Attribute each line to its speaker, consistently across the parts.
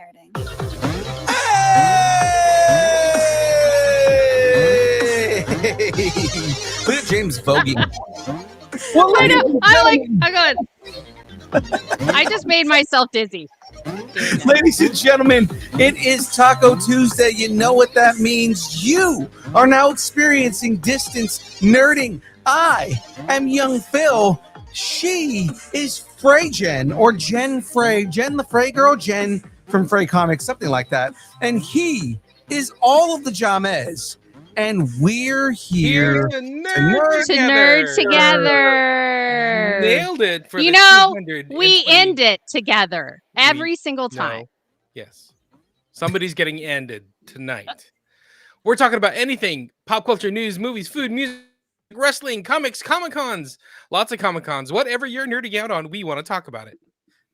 Speaker 1: nerding.
Speaker 2: Hey! Look at James voguing.
Speaker 3: Well, I just made myself dizzy.
Speaker 2: Ladies and gentlemen, it is Taco Tuesday. You know what that means. You are now experiencing distance nerding. I am young Phil. She is Frey Jen, or Jen Frey. Jen the Frey girl, Jen from Frey Comics, something like that. And he is all of the James. And we're here
Speaker 4: to nerd
Speaker 3: together.
Speaker 4: Nailed it for
Speaker 3: you
Speaker 4: the
Speaker 3: know,
Speaker 4: 220.
Speaker 3: we end it together every single time.
Speaker 4: Yes. Somebody's getting ended tonight. We're talking about anything, pop culture, news, movies, food, music, wrestling, comics, Comic-Cons, lots of Comic-Cons. Whatever you're nerding out on, we want to talk about it.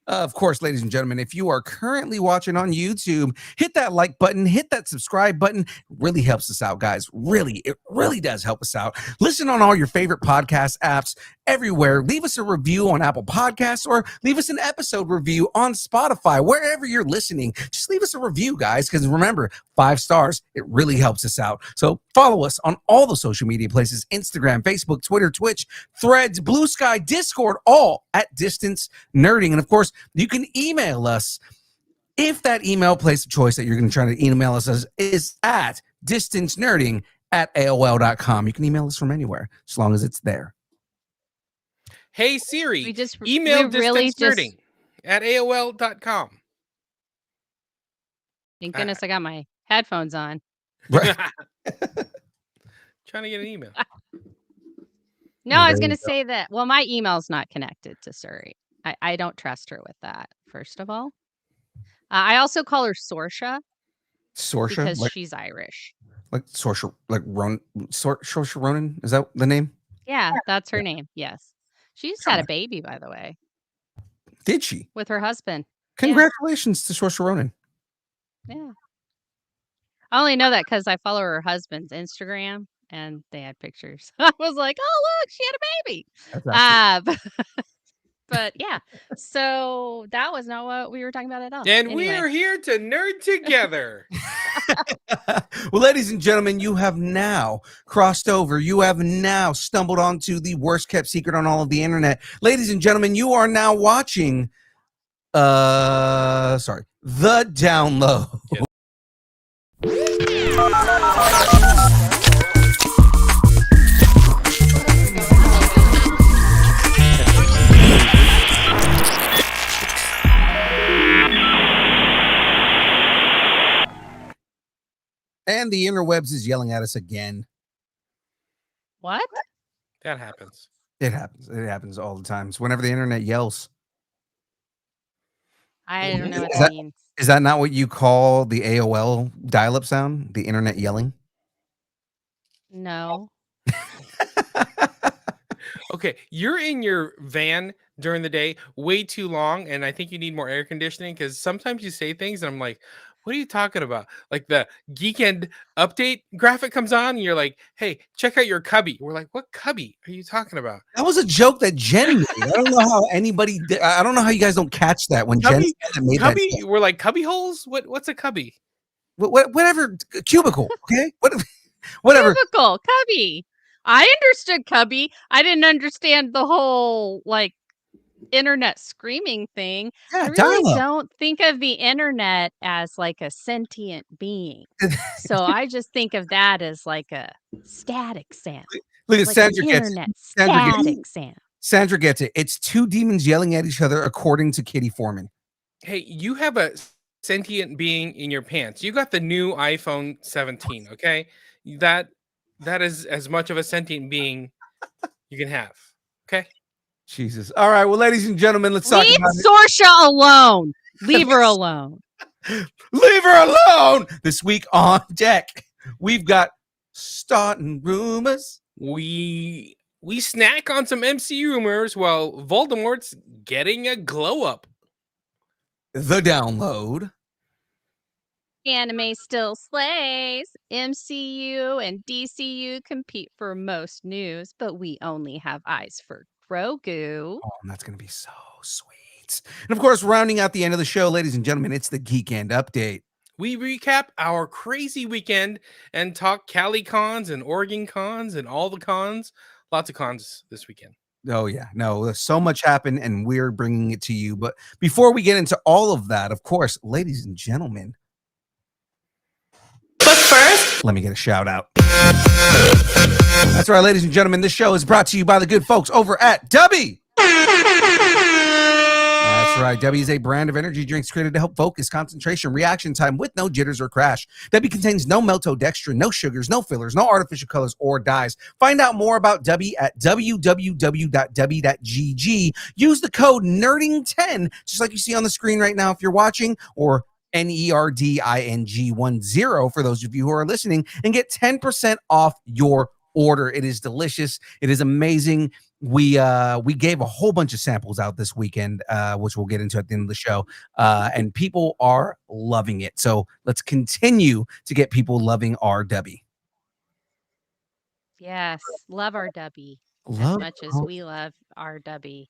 Speaker 2: Of course, ladies and gentlemen, if you are currently watching on YouTube, hit that like button, hit that subscribe button. It really helps us out, guys. It really does help us out. Listen on all your favorite podcast apps everywhere. Leave us a review on Apple Podcasts or leave us an episode review on Spotify, wherever you're listening. Just leave us a review, guys, because remember, 5 stars, it really helps us out. So follow us on all the social media places, Instagram, Facebook, Twitter, Twitch, Threads, Blue Sky, Discord, all at Distance Nerding. And of course, you can email us if that email place of choice that you're going to try to email us is at distancenerding@aol.com. You can email us from anywhere as long as it's there.
Speaker 4: Hey Siri, email distancenerding@aol.com.
Speaker 3: Thank goodness I got my headphones on.
Speaker 2: Right.
Speaker 4: Trying to get an email.
Speaker 3: No, I was going to say that. Well, my email's not connected to Siri. I don't trust her with that, first of all. I also call her Sorsha.
Speaker 2: Sorsha?
Speaker 3: Because she's Irish.
Speaker 2: Like Sorsha, like Sorsha Ronan? Is that the name?
Speaker 3: Yeah, that's her name. Yes. She just had a baby, by the way.
Speaker 2: Did she?
Speaker 3: With her husband.
Speaker 2: Congratulations to Sorsha Ronan.
Speaker 3: Yeah. I only know that because I follow her husband's Instagram and they had pictures. I was like, oh, look, she had a baby. But yeah, so that was not what we were talking about at all.
Speaker 4: And anyway. We are here to nerd together.
Speaker 2: Well, ladies and gentlemen, you have now crossed over. You have now stumbled onto the worst kept secret on all of the internet. Ladies and gentlemen, you are now watching, The Download. Yeah. And the interwebs is yelling at us again.
Speaker 3: What?
Speaker 4: That happens.
Speaker 2: It happens. It happens all the time. It's whenever the internet yells.
Speaker 3: I don't know what that means.
Speaker 2: Is that not what you call the AOL dial-up sound? The internet yelling?
Speaker 3: No.
Speaker 4: Okay, you're in your van during the day way too long, and I think you need more air conditioning because sometimes you say things and I'm like, what are you talking about? Like the Geekend update graphic comes on and you're like, hey, check out your cubby. We're like, what cubby are you talking about?
Speaker 2: That was a joke that Jen made. I don't know how anybody did. I don't know how you guys don't catch that when
Speaker 4: cubby,
Speaker 2: Jen made
Speaker 4: cubby,
Speaker 2: that.
Speaker 4: We're like, cubby holes? What's a cubby?
Speaker 2: Whatever. Cubicle. Okay. Whatever.
Speaker 3: Cubicle. Cubby. I understood cubby. I didn't understand the whole like internet screaming thing.
Speaker 2: Yeah,
Speaker 3: I really don't think of the internet as like a sentient being. So I just think of that as like a static sound.
Speaker 2: Look at
Speaker 3: like
Speaker 2: Sandra gets it.
Speaker 3: Static sound.
Speaker 2: Sandra gets it. It's two demons yelling at each other according to Kitty Foreman.
Speaker 4: Hey, you have a sentient being in your pants. You got the new iPhone 17, okay? That is as much of a sentient being you can have. Okay?
Speaker 2: Jesus. All right. Well, ladies and gentlemen, let's talk about it.
Speaker 3: Leave Sorsha alone. Leave her alone.
Speaker 2: Leave her alone. This week on deck, we've got starting rumors.
Speaker 4: We snack on some MC rumors while Voldemort's getting a glow up.
Speaker 2: The Download.
Speaker 3: Anime still slays. MCU and DCU compete for most news, but we only have eyes for Grogu.
Speaker 2: Oh, and that's going to be so sweet. updates. And of course, rounding out the end of the show, ladies and gentlemen, it's the Geek End Update.
Speaker 4: We recap our crazy weekend and talk Cali cons and Oregon cons and all the cons. Lots of cons this weekend.
Speaker 2: Oh, yeah. No, so much happened, and we're bringing it to you. But before we get into all of that, of course, ladies and gentlemen.
Speaker 1: But first,
Speaker 2: let me get a shout out. That's right, ladies and gentlemen. This show is brought to you by the good folks over at Dubby. That's right. Dubby is a brand of energy drinks created to help focus, concentration, reaction time with no jitters or crash. Dubby contains no maltodextrin, no sugars, no fillers, no artificial colors or dyes. Find out more about Dubby at www.dubby.gg. Use the code NERDING10, just like you see on the screen right now if you're watching, or NERDING10 for those of you who are listening, and get 10% off your order. It is delicious. It is amazing. We gave a whole bunch of samples out this weekend, which we'll get into at the end of the show, and people are loving it. So let's continue to get people loving our Dubby.
Speaker 3: Yes, love our Dubby as much as we love our Dubby.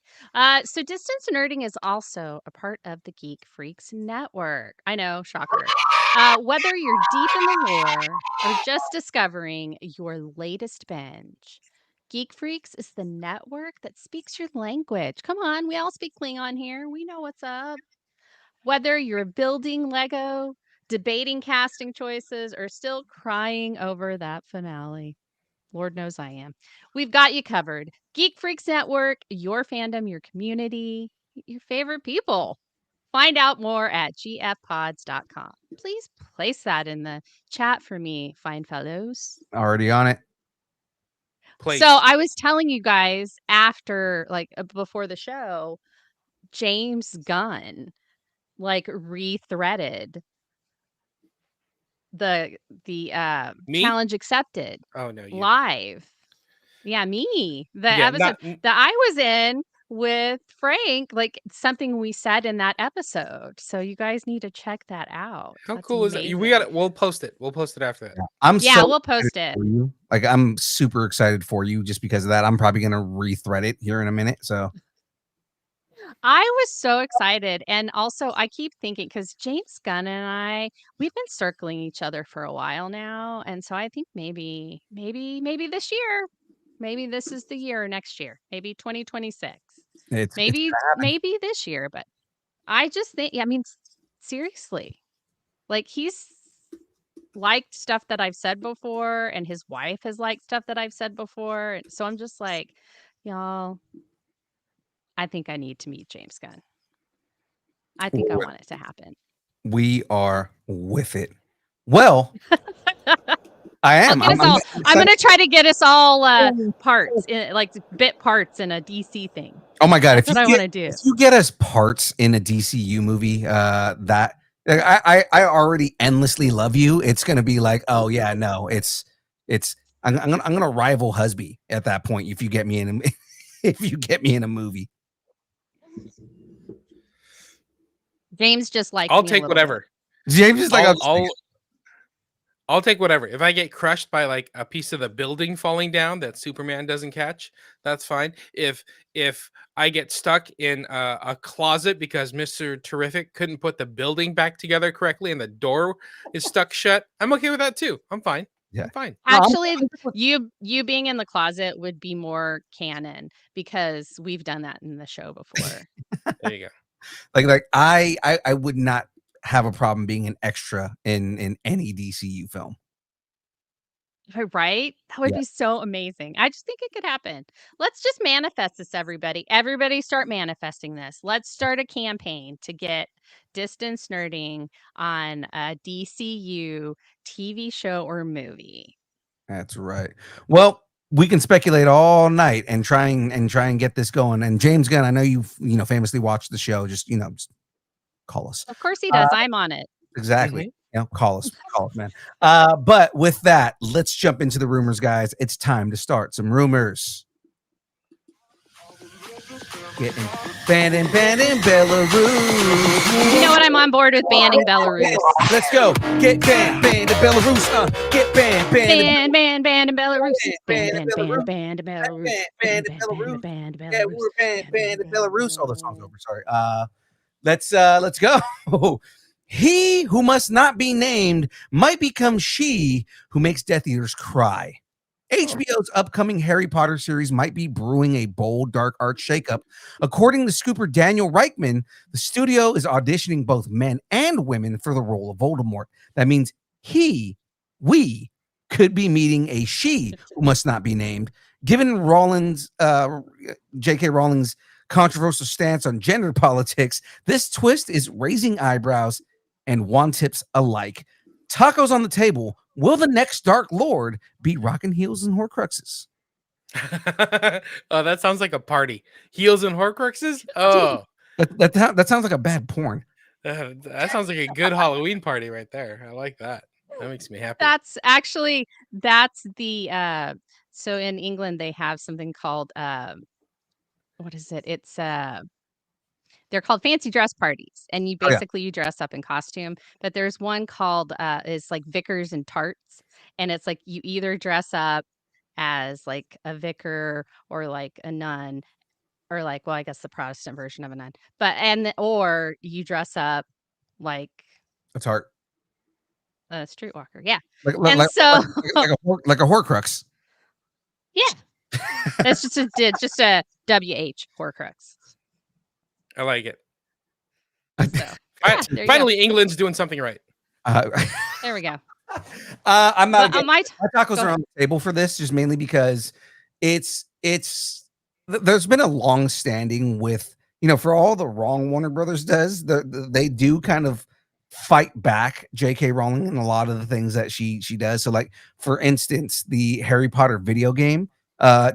Speaker 3: So Distance Nerding is also a part of the Geek Freaks Network. I know, shocker. Whether you're deep in the lore or just discovering your latest binge, Geek Freaks is the network that speaks your language. Come on, we all speak Klingon here. We know what's up. Whether you're building Lego, debating casting choices, or still crying over that finale. Lord knows I am. We've got you covered. Geek Freaks Network, your fandom, your community, your favorite people. Find out more at gfpods.com. Please place that in the chat for me, fine fellows.
Speaker 2: Already on it.
Speaker 4: Place.
Speaker 3: So I was telling you guys after, before the show, James Gunn, rethreaded the challenge accepted.
Speaker 4: Oh no, you.
Speaker 3: Live. Yeah, me. The episode that I was in with Frank, something we said in that episode. So you guys need to check that out.
Speaker 4: How
Speaker 3: That's
Speaker 4: cool
Speaker 3: amazing.
Speaker 4: is it? We got it. We'll post it. We'll post it after that.
Speaker 3: We'll post it.
Speaker 2: For you. I'm super excited for you just because of that. I'm probably gonna rethread it here in a minute. So
Speaker 3: I was so excited. And also I keep thinking, because James Gunn and we've been circling each other for a while now. And so I think maybe this year, maybe this is the year, next year, maybe 2026. Maybe this year. But I just think, seriously, he's liked stuff that I've said before, and his wife has liked stuff that I've said before. So I'm just like, y'all, I think I need to meet James Gunn. I think I want it to happen.
Speaker 2: We are with it. Well, I am.
Speaker 3: I'm going to try to get us all parts, bit parts in a DC thing.
Speaker 2: Oh my God.
Speaker 3: That's what I want to do.
Speaker 2: If you get us parts in a DCU movie, I already endlessly love you. It's going to be like, oh yeah, no, I'm going to rival Husby at that point. If you get me in a movie.
Speaker 3: James just like
Speaker 4: I'll take whatever.
Speaker 2: James is like,
Speaker 4: I'll take whatever. If I get crushed by a piece of the building falling down that Superman doesn't catch, that's fine. If I get stuck in a closet because Mr. Terrific couldn't put the building back together correctly and the door is stuck shut, I'm okay with that too. I'm fine. Yeah, I'm fine.
Speaker 3: Actually, you being in the closet would be more canon because we've done that in the show before.
Speaker 4: There you go.
Speaker 2: I would not have a problem being an extra in any DCU film.
Speaker 3: Right? That would be so amazing. I just think it could happen. Let's just manifest this, everybody. Everybody start manifesting this. Let's start a campaign to get Distance Nerding on a DCU TV show or movie.
Speaker 2: That's right. Well, we can speculate all night and try and get this going. And James Gunn, I know you famously watched the show. Just call us.
Speaker 3: Of course he does. I'm on it.
Speaker 2: Exactly. Call us, man. But with that, let's jump into the rumors, guys. It's time to start some rumors. Getting banned in Belarus.
Speaker 3: You know what? I'm on board with banning Belarus.
Speaker 2: Let's go. Get banned in Belarus. Get banned
Speaker 3: in Belarus. Banned in Belarus.
Speaker 2: Banned in Belarus. Yeah, we were banned in Belarus. Oh, the song's over. Sorry. Let's go. He who must not be named might become she who makes Death Eaters cry. HBO's upcoming Harry Potter series might be brewing a bold, dark art shakeup. According to scooper Daniel Reichman, the studio is auditioning both men and women for the role of Voldemort. That means we could be meeting a she who must not be named. Given J.K. Rowling's controversial stance on gender politics, this twist is raising eyebrows and wand tips alike. Tacos on the table. Will the next Dark Lord be rocking heels and Horcruxes?
Speaker 4: Oh, that sounds like a party. Heels and Horcruxes? Oh,
Speaker 2: That sounds like a bad porn.
Speaker 4: that sounds like a good Halloween party right there. I like that. That makes me happy.
Speaker 3: That's the so in England they have something called what is it? It's they're called fancy dress parties, and you basically you dress up in costume. But there's one called is like Vicars and Tarts, and it's like you either dress up as like a vicar or like a nun, or like, well, I guess the Protestant version of a nun, or you dress up like
Speaker 2: That's hard.
Speaker 3: a streetwalker. Yeah.
Speaker 2: Like a Horcrux.
Speaker 3: Yeah. That's just a WH Horcrux.
Speaker 4: I like it.
Speaker 3: So,
Speaker 4: finally, England's doing something right.
Speaker 3: There we go.
Speaker 2: I'm not.
Speaker 3: My
Speaker 2: tacos are on the table for this, just mainly because it's. There's been a long standing with, for all the wrong Warner Brothers does, they do kind of fight back J.K. Rowling in a lot of the things that she does. So, like, for instance, the Harry Potter video game,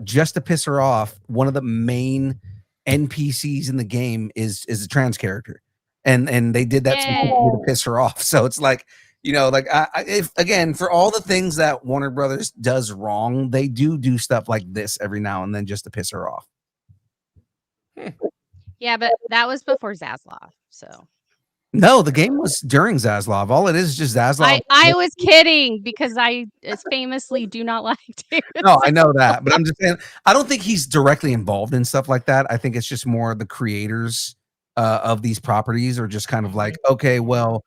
Speaker 2: just to piss her off, one of the main NPCs in the game is a trans character, and they did that to piss her off. So it's like, if again, for all the things that Warner Brothers does wrong, they do stuff like this every now and then just to piss her off.
Speaker 3: Yeah, but that was before Zaslav, so.
Speaker 2: No, the game was during Zaslav. All it is just Zaslav.
Speaker 3: I was kidding because I famously do not like David.
Speaker 2: No, I know that, but I'm just saying I don't think he's directly involved in stuff like that. I think it's just more the creators of these properties are just kind of like, okay, well,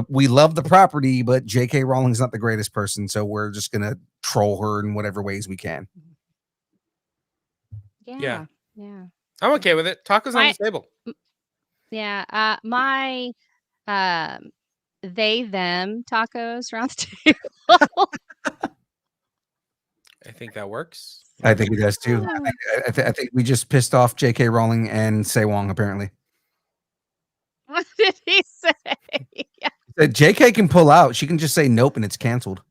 Speaker 2: we love the property, but J.K. Rowling's not the greatest person, so we're just gonna troll her in whatever ways we can.
Speaker 3: Yeah.
Speaker 4: I'm okay with it. Tacos on the table.
Speaker 3: Yeah, my they them tacos around the table.
Speaker 4: I think that works.
Speaker 2: I think it does too. I think we just pissed off J.K. Rowling and Se Wong, apparently.
Speaker 3: What did he say?
Speaker 2: J.K. can pull out. She can just say nope and it's canceled.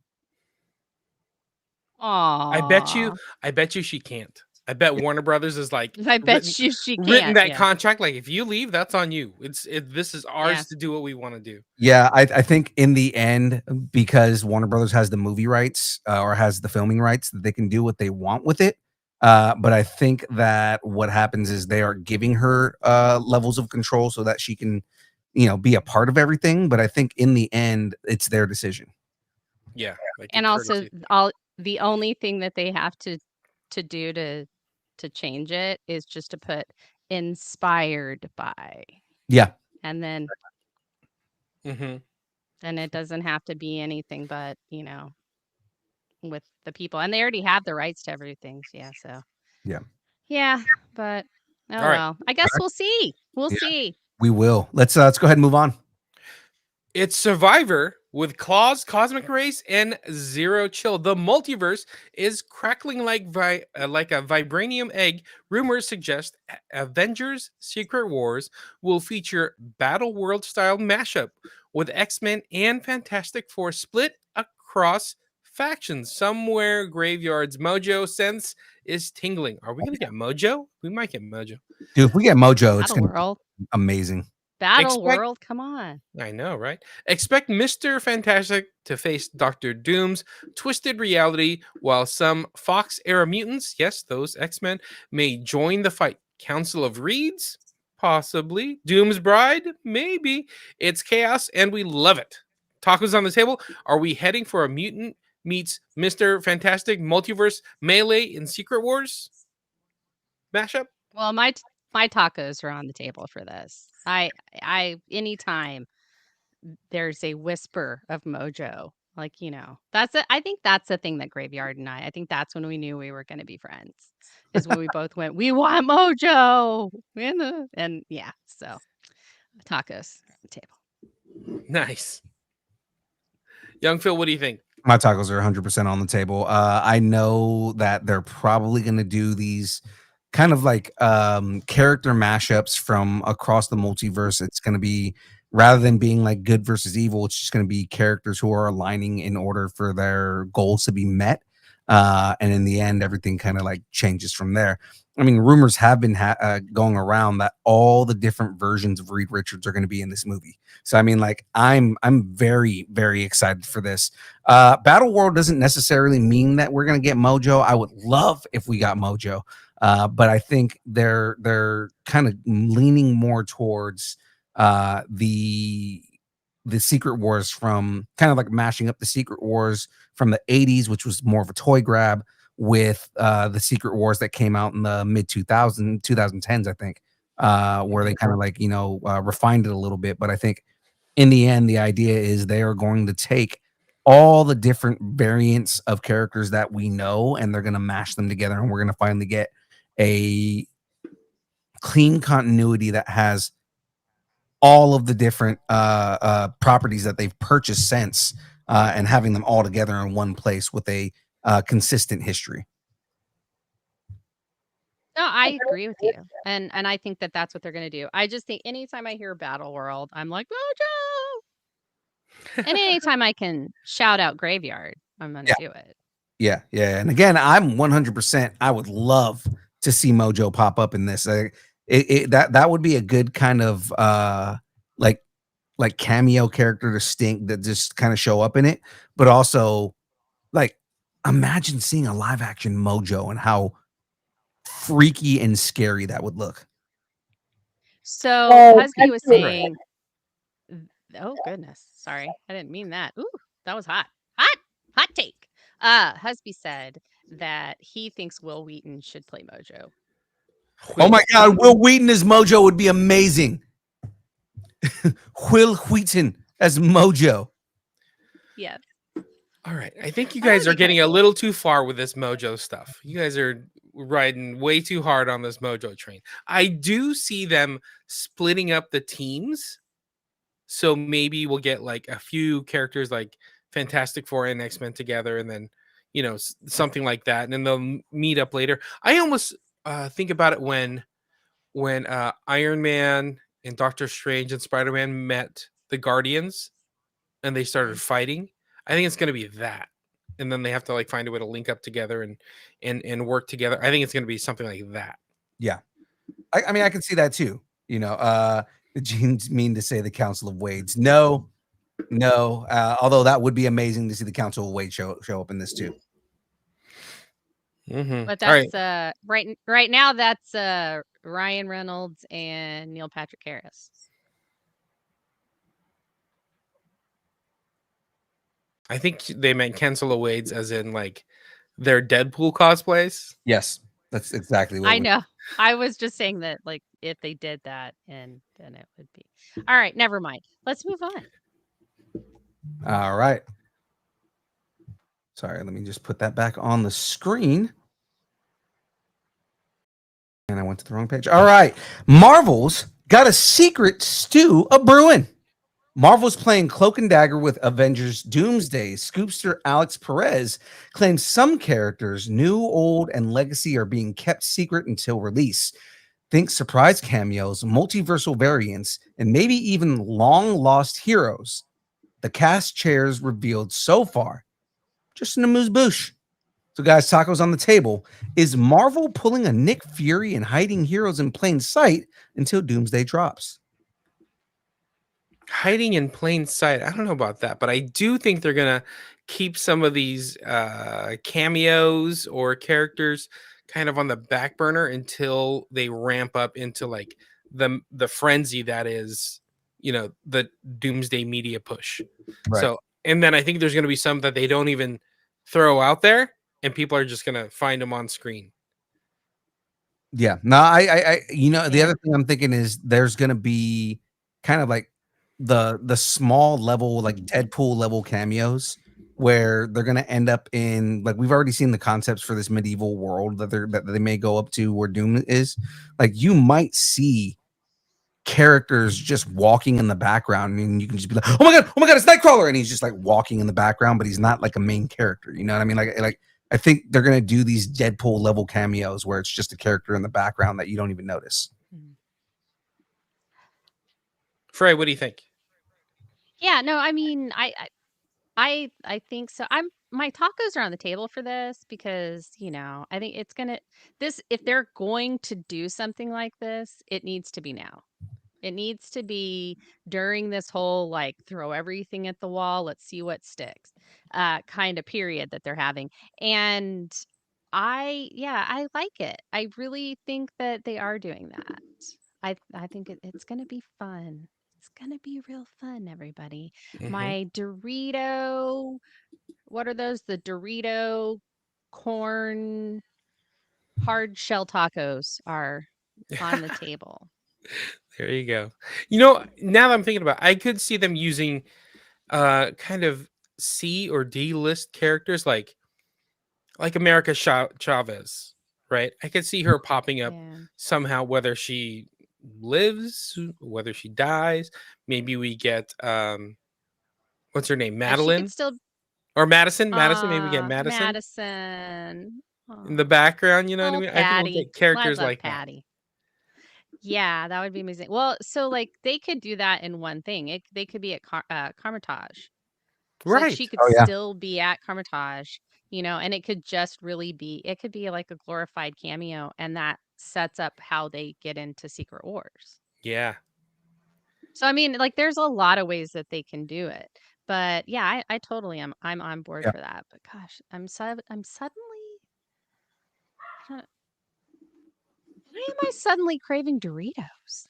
Speaker 3: Aww.
Speaker 4: I bet you she can't. I bet Warner Brothers is like,
Speaker 3: I bet she can't.
Speaker 4: Written that contract, like, if you leave, that's on you. This is ours to do what we want to do.
Speaker 2: Yeah, I think in the end, because Warner Brothers has the movie rights or has the filming rights, that they can do what they want with it. But I think that what happens is they are giving her levels of control so that she can, be a part of everything. But I think in the end, it's their decision.
Speaker 4: Yeah,
Speaker 3: and also the only thing that they have to do to change it is just to put inspired by.
Speaker 2: Yeah.
Speaker 3: And then then it doesn't have to be anything but, with the people. And they already have the rights to everything. Yeah. So yeah, but well. I guess we'll see. We'll see.
Speaker 2: We will. Let's go ahead and move on.
Speaker 4: It's Survivor with Claws, Cosmic Race, and Zero Chill. The multiverse is crackling like a vibranium egg. Rumors suggest Avengers Secret Wars will feature Battleworld style mashup with X-Men and Fantastic Four split across factions. Somewhere Graveyard's Mojo sense is tingling. Are we going to get Mojo? We might get Mojo.
Speaker 2: Dude, if we get Mojo, it's going to be amazing.
Speaker 3: Battleworld, come on.
Speaker 4: I know, right? Expect Mr. Fantastic to face Dr. Doom's twisted reality, while some Fox-era mutants, yes, those X-Men, may join the fight. Council of Reeds? Possibly. Doom's Bride? Maybe. It's chaos, and we love it. Tacos on the table. Are we heading for a mutant meets Mr. Fantastic multiverse melee in Secret Wars mashup?
Speaker 3: Well, my My tacos are on the table for this. I anytime there's a whisper of Mojo, like, that's it. I think that's the thing that Graveyard and I think that's when we knew we were going to be friends, is when we both went, we want Mojo. And yeah, so tacos on the table.
Speaker 4: Nice. Young Phil, what do you think?
Speaker 2: My tacos are 100% on the table. I know that they're probably going to do these kind of like character mashups from across the multiverse. It's going to be, rather than being like good versus evil, it's just going to be characters who are aligning in order for their goals to be met. And in the end, everything kind of like changes from there. I mean, rumors have been going around that all the different versions of Reed Richards are going to be in this movie. So I mean, like, I'm very, very excited for this. Battleworld doesn't necessarily mean that we're going to get Mojo. I would love if we got Mojo, but I think they're kind of leaning more towards the Secret Wars, from kind of like mashing up the Secret Wars from the 80s, which was more of a toy grab, with the Secret Wars that came out in the mid 2010s, I think, where they kind of like, refined it a little bit. But I think in the end, the idea is they are going to take all the different variants of characters that we know, and they're going to mash them together, and we're going to finally get a clean continuity that has all of the different properties that they've purchased since, and having them all together in one place with a consistent history.
Speaker 3: No, I agree with you. And I think that that's what they're going to do. I just think anytime I hear Battleworld, I'm like, Mojo. And anytime I can shout out Graveyard, I'm going to do it.
Speaker 2: Yeah. And again, I'm 100%. I would love to see Mojo pop up in this. That would be a good kind of like cameo character to stink, that just kind of show up in it. But also, like, imagine seeing a live action Mojo and how freaky and scary that would look.
Speaker 3: So Husby was saying, oh goodness, sorry, I didn't mean that. Ooh, that was hot take. Husby said that he thinks Will Wheaton should play Mojo.
Speaker 2: Oh my God, Will Wheaton as Mojo would be amazing. Will Wheaton as Mojo.
Speaker 3: Yes.
Speaker 4: All right. I think you guys are getting a little too far with this Mojo stuff. You guys are riding way too hard on this Mojo train. I do see them splitting up the teams. So maybe we'll get like a few characters like Fantastic Four and X-Men together, and then, something like that. And then they'll meet up later. I almost think about it when Iron Man and Doctor Strange and Spider-Man met the Guardians and they started fighting. I think it's going to be that. And then they have to like find a way to link up together and work together. I think it's going to be something like that.
Speaker 2: Yeah. I mean, I can see that too. The genes mean to say the Council of Wades. No. Although that would be amazing to see the Council of Wade show up in this too.
Speaker 4: Mm-hmm.
Speaker 3: But that's right now. That's Ryan Reynolds and Neil Patrick Harris.
Speaker 4: I think they meant Council of Wades as in like their Deadpool cosplays.
Speaker 2: Yes, that's exactly what
Speaker 3: I know. I was just saying that, like, if they did that, and then it would be. All right, never mind. Let's move on.
Speaker 2: All right. Sorry, let me just put that back on the screen. And I went to the wrong page. All right. Marvel's got a secret stew a brewing. Marvel's playing Cloak and Dagger with Avengers Doomsday. Scoopster Alex Perez claims some characters, new, old, and legacy, are being kept secret until release. Think surprise cameos, multiversal variants, and maybe even long-lost heroes. The cast chairs revealed so far. Just an amuse-bouche. So, guys, tacos on the table. Is Marvel pulling a Nick Fury and hiding heroes in plain sight until Doomsday drops?
Speaker 4: Hiding in plain sight. I don't know about that, but I do think they're going to keep some of these cameos or characters kind of on the back burner until they ramp up into like the frenzy that is, the Doomsday media push. Right. So, and then I think there's going to be some that they don't even throw out there, and people are just going to find them on screen.
Speaker 2: Yeah. No, I the other
Speaker 3: And
Speaker 2: thing I'm thinking is there's gonna be kind of like the small level, like Deadpool level cameos where they're gonna end up in like we've already seen the concepts for this medieval world that they may go up to where Doom is. Like you might see characters just walking in the background and you can just be like, oh my god, it's Nightcrawler, and he's just like walking in the background, but he's not like a main character. You know what I mean? Like I think they're gonna do these Deadpool level cameos where it's just a character in the background that you don't even notice.
Speaker 4: Frey, what do you think?
Speaker 3: yeah, no, I mean, I think so. My tacos are on the table for this because, I think it's gonna this if they're going to do something like this, it needs to be now. It needs to be during this whole like throw everything at the wall, let's see what sticks, kind of period that they're having. And I like it. I really think that they are doing that. I think it's gonna be fun. It's gonna be real fun, everybody. My Dorito, what are those? The Dorito corn hard shell tacos are on the table.
Speaker 4: There you go. Now that I'm thinking about it, I could see them using kind of C or D list characters like America Chavez, right? I could see her popping up
Speaker 3: Yeah.
Speaker 4: somehow, whether she lives, whether she dies. Maybe we get what's her name,
Speaker 3: She could
Speaker 4: Madeline
Speaker 3: still
Speaker 4: or Madison. Madison, maybe we get Madison
Speaker 3: Madison.
Speaker 4: in the
Speaker 3: Aw.
Speaker 4: background. You know what I
Speaker 3: Oh,
Speaker 4: mean? I think we'll
Speaker 3: Patty.
Speaker 4: get
Speaker 3: I
Speaker 4: characters
Speaker 3: love
Speaker 4: like that.
Speaker 3: Patty. Yeah, that would be amazing. Well, so like they could do that in one thing. They could be at Carmitage. So like
Speaker 4: Right.
Speaker 3: she could
Speaker 2: Oh yeah.
Speaker 3: still be at Carmitage, and it could just really it could be like a glorified cameo, and that sets up how they get into Secret Wars.
Speaker 4: Yeah.
Speaker 3: So I mean, like there's a lot of ways that they can do it. But yeah, I totally am. I'm on board
Speaker 2: Yeah.
Speaker 3: for that. But gosh, I'm suddenly I don't, why am I suddenly craving Doritos?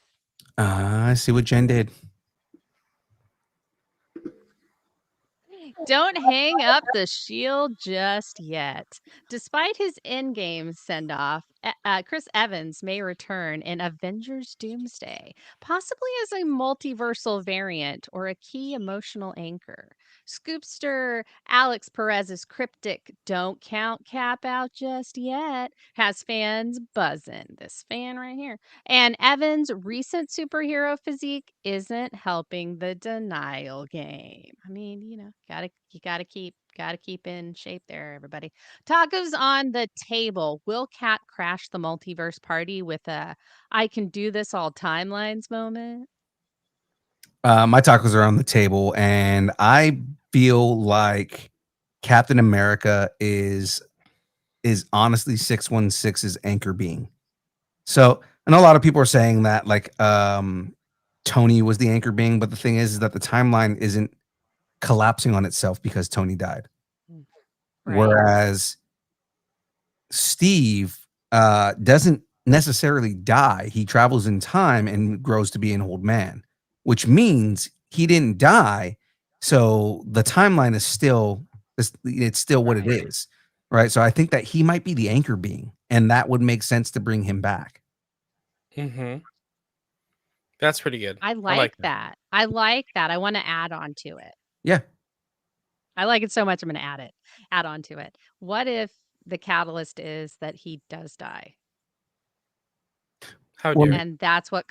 Speaker 2: I see what Jen did.
Speaker 3: Don't hang up the shield just yet. Despite his in-game send-off, Chris Evans may return in Avengers Doomsday, possibly as a multiversal variant or a key emotional anchor. Scoopster Alex Perez's cryptic "Don't count Cap out just yet" has fans buzzing. This fan right here. And Evans' recent superhero physique isn't helping the denial game. I mean, you gotta keep in shape there, everybody. Tacos on the table. Will Cat crash the multiverse party with a "I can do this all timelines" moment?
Speaker 2: My tacos are on the table, and I feel like Captain America is honestly 616's anchor being. So I know a lot of people are saying that like Tony was the anchor being, but the thing is that the timeline isn't collapsing on itself because Tony died.
Speaker 3: Right.
Speaker 2: Whereas Steve doesn't necessarily die. He travels in time and grows to be an old man, which means he didn't die. So the timeline is still it's still what it
Speaker 3: Right.
Speaker 2: is. Right. So I think that he might be the anchor being, and that would make sense to bring him back.
Speaker 4: Mm-hmm. That's pretty good.
Speaker 3: I
Speaker 4: I
Speaker 3: like
Speaker 4: like that.
Speaker 3: that. I like that. I want to add on to it.
Speaker 2: Yeah.
Speaker 3: I like it so much I'm going to add on to it. What if the catalyst is that he does die?
Speaker 4: How
Speaker 2: Well,
Speaker 4: dare you?
Speaker 3: And that's what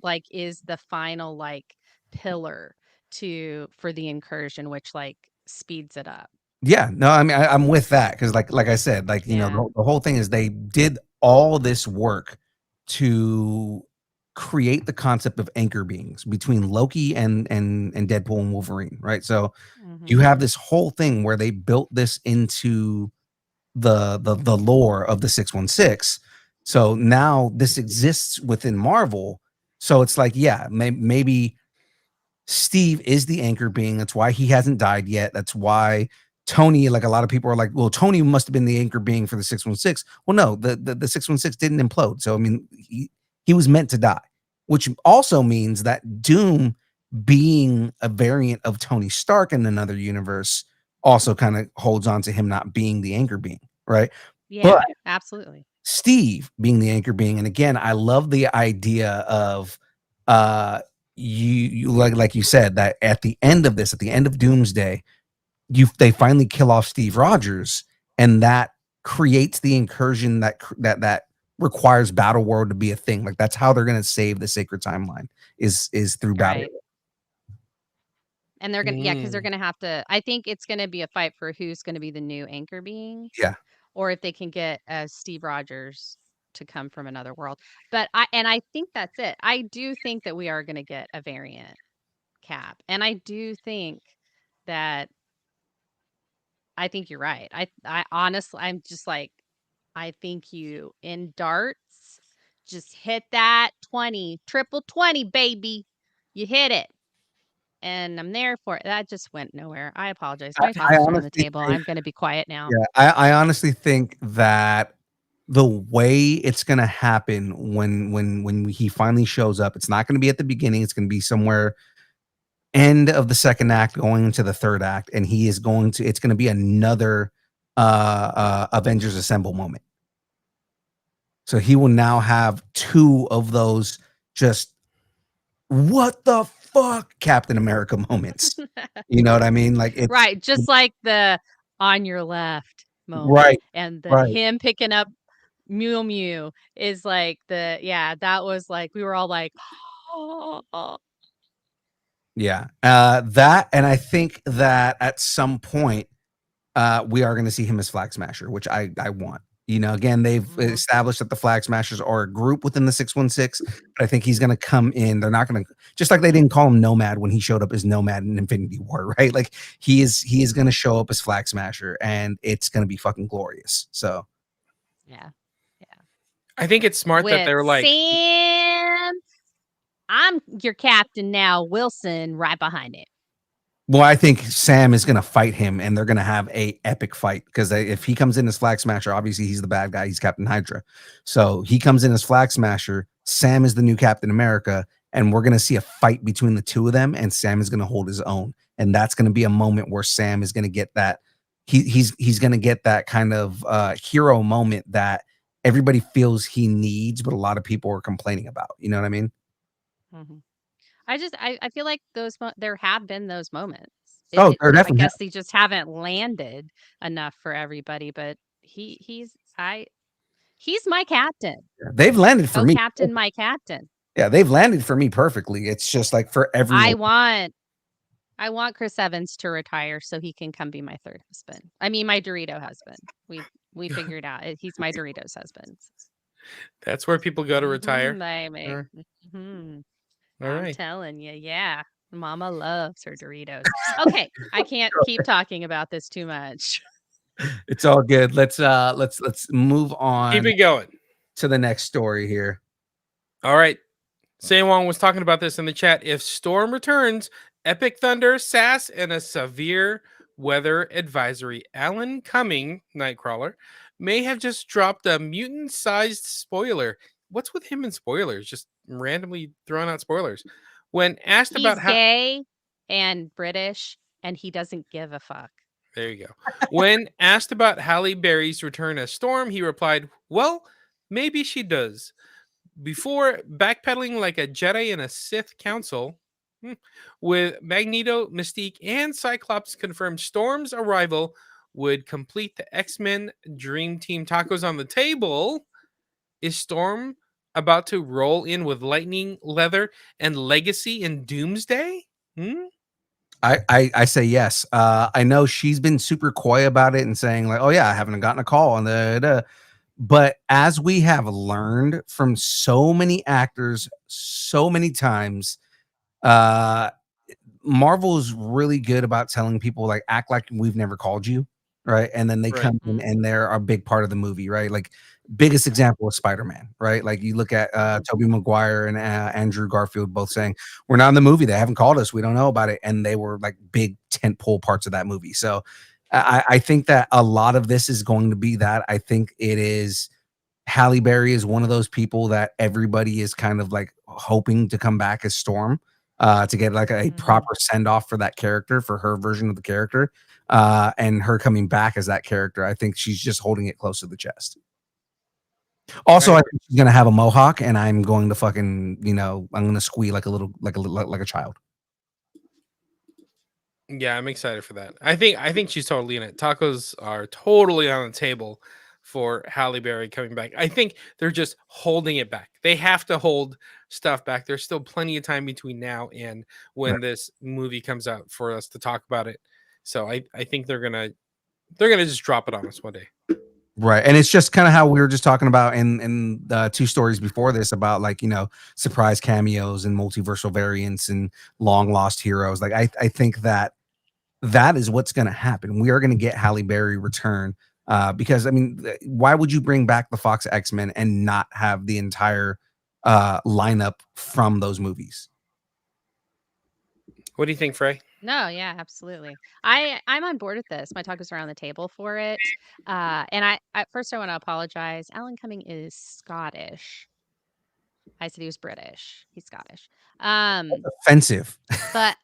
Speaker 3: like is the final like pillar for the incursion, which like speeds it up.
Speaker 2: yeah, no, I mean, I'm with that because, like I said, like
Speaker 3: Yeah.
Speaker 2: the whole thing is they did all this work to create the concept of anchor beings between Loki and Deadpool and Wolverine, right? So you
Speaker 3: Mhm.
Speaker 2: have this whole thing where they built this into the lore of the 616. So now this exists within Marvel. So it's like, yeah, maybe Steve is the anchor being. That's why he hasn't died yet. That's why Tony, like a lot of people are like, well, Tony must have been the anchor being for the 616. Well, no, the 616 didn't implode. So I mean, he was meant to die, which also means that Doom being a variant of Tony Stark in another universe also kind of holds on to him not being the anchor being, right?
Speaker 3: Yeah,
Speaker 2: But
Speaker 3: absolutely.
Speaker 2: Steve being the anchor being, and again, I love the idea of you like you said that at the end of this, at the end of Doomsday, they finally kill off Steve Rogers, and that creates the incursion that requires Battleworld to be a thing. Like that's how they're going to save the sacred timeline is through Battle.
Speaker 3: Right. And they're gonna, because they're gonna have to. I think it's gonna be a fight for who's gonna be the new anchor being.
Speaker 2: Yeah.
Speaker 3: Or if they can get Steve Rogers to come from another world. But I think that's it. I do think that we are gonna get a variant Cap, and I do think that. I think you're right. I honestly, I'm just like, I think you in darts just hit that 20, triple 20, baby. You hit it. And I'm there for it. That just went nowhere. I apologize. My
Speaker 2: I
Speaker 3: topics are on the
Speaker 2: honestly
Speaker 3: table.
Speaker 2: think,
Speaker 3: I'm going to be quiet now.
Speaker 2: yeah, I honestly think that the way it's gonna happen when he finally shows up, it's not gonna be at the beginning. It's gonna be somewhere end of the second act, going into the third act, and he is going to. It's gonna be another Avengers Assemble moment. So he will now have two of those just what the fuck Captain America moments. You know what I mean? Like it's
Speaker 3: Right. Just like the on your left moment.
Speaker 2: right,
Speaker 3: And the
Speaker 2: right.
Speaker 3: him picking up Mew Mew is like that was like, we were all like, oh.
Speaker 2: Yeah. That, and I think that at some point, we are going to see him as Flag Smasher, which I want. You know, again, they've established that the Flag Smashers are a group within the 616, but I think he's going to come in. They're not going to, just like they didn't call him Nomad when he showed up as Nomad in Infinity War, right? Like he is going to show up as Flag Smasher, and it's going to be fucking glorious. So,
Speaker 3: Yeah.
Speaker 4: I think it's smart that they're like,
Speaker 3: Sam, I'm your captain now. Wilson right behind it.
Speaker 2: well, I think Sam is going to fight him, and they're going to have a epic fight because if he comes in as Flag Smasher, obviously he's the bad guy. He's Captain Hydra. So he comes in as Flag Smasher. Sam is the new Captain America, and we're going to see a fight between the two of them, and Sam is going to hold his own. And that's going to be a moment where Sam is going to get that. He's going to get that kind of hero moment that everybody feels he needs, but a lot of people are complaining about. You know what I mean?
Speaker 3: Mm-hmm. I feel like there have been those moments.
Speaker 2: There definitely.
Speaker 3: I guess they just haven't landed enough for everybody, but he's my captain.
Speaker 2: They've landed for me.
Speaker 3: Captain, my captain.
Speaker 2: Yeah, they've landed for me perfectly. It's just like for everyone.
Speaker 3: I want Chris Evans to retire so he can come be my third husband. I mean, my Dorito husband. We figured out he's my Doritos husband.
Speaker 4: That's where people go to retire.
Speaker 3: I'm
Speaker 4: right.
Speaker 3: telling you, yeah. Mama loves her Doritos. Okay, I can't keep talking about this too much.
Speaker 2: It's all good. Let's move on.
Speaker 4: Keep it going
Speaker 2: to the next story here.
Speaker 4: All right. Saywong was talking about this in the chat. If Storm returns, epic thunder, sass, and a severe weather advisory. Alan Cumming, Nightcrawler, may have just dropped a mutant-sized spoiler. What's with him and spoilers? Just randomly throwing out spoilers. When asked
Speaker 3: He's
Speaker 4: about how
Speaker 3: gay and British, and he doesn't give a fuck.
Speaker 4: There you go. When asked about Halle Berry's return as Storm, he replied, "Well, maybe she does." Before backpedaling like a Jedi in a Sith council, with Magneto, Mystique, and Cyclops confirmed Storm's arrival would complete the X-Men Dream Team tacos on the table. Is Storm about to roll in with lightning, leather, and legacy in Doomsday?
Speaker 2: I say yes. I know she's been super coy about it and saying like, "Oh yeah, I haven't gotten a call on the." But as we have learned from so many actors, so many times, Marvel is really good about telling people like act like we've never called you, right? And then they come in and they're a big part of the movie, right? Like biggest example is Spider-Man, right? Like you look at Tobey Maguire and Andrew Garfield both saying we're not in the movie, they haven't called us, we don't know about it, and they were like big tentpole parts of that movie. So I think that a lot of this is going to be that. I think it is Halle Berry is one of those people that everybody is kind of like hoping to come back as Storm. To get like a proper send off for that character, for her version of the character, and her coming back as that character. I think she's just holding it close to the chest. Also, I think she's gonna have a mohawk, and I'm going to fucking, I'm gonna squee like a child.
Speaker 4: Yeah, I'm excited for that. I think she's totally in it. Tacos are totally on the table for Halle Berry coming back. I think they're just holding it back. They have to hold stuff back. There's still plenty of time between now and when this movie comes out for us to talk about it. So I think they're gonna just drop it on us one day.
Speaker 2: Right. And it's just kind of how we were just talking about in the 2 stories before this about like, surprise cameos and multiversal variants and long lost heroes. Like I think that is what's going to happen. We are going to get Halle Berry return because I mean, why would you bring back the Fox X-Men and not have the entire lineup from those movies?
Speaker 4: What do you think, Frey?
Speaker 3: No, yeah, absolutely. I'm on board with this. My tacos are on the table for it. And I at first I want to apologize. Alan Cumming is Scottish. I said he was British. He's Scottish.
Speaker 2: Offensive.
Speaker 3: But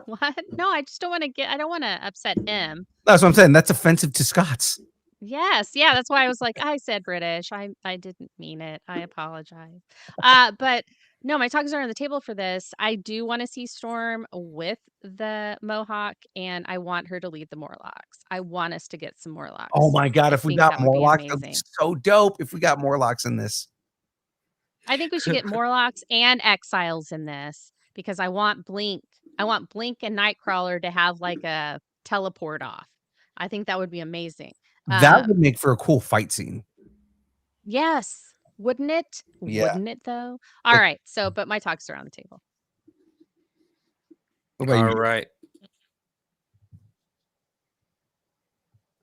Speaker 3: what? No, I just don't want to I don't want to upset him.
Speaker 2: That's what I'm saying. That's offensive to Scots.
Speaker 3: Yes, yeah, that's why I was like, I said British. I didn't mean it. I apologize. But no, my tacos are on the table for this. I do want to see Storm with the Mohawk, and I want her to lead the Morlocks. I want us to get some Morlocks.
Speaker 2: Oh my God,
Speaker 3: I
Speaker 2: if we
Speaker 3: think
Speaker 2: got
Speaker 3: that would be
Speaker 2: Morlocks, that'd be
Speaker 3: amazing.
Speaker 2: so dope if we got Morlocks in this.
Speaker 3: I think we should get Morlocks and Exiles in this because I want Blink. I want Blink and Nightcrawler to have like a teleport off. I think that would be amazing.
Speaker 2: That would make for a cool fight scene.
Speaker 3: Yes. Wouldn't it?
Speaker 2: Yeah.
Speaker 3: Wouldn't it though? All right. So, but my talks are on the table.
Speaker 2: What about you?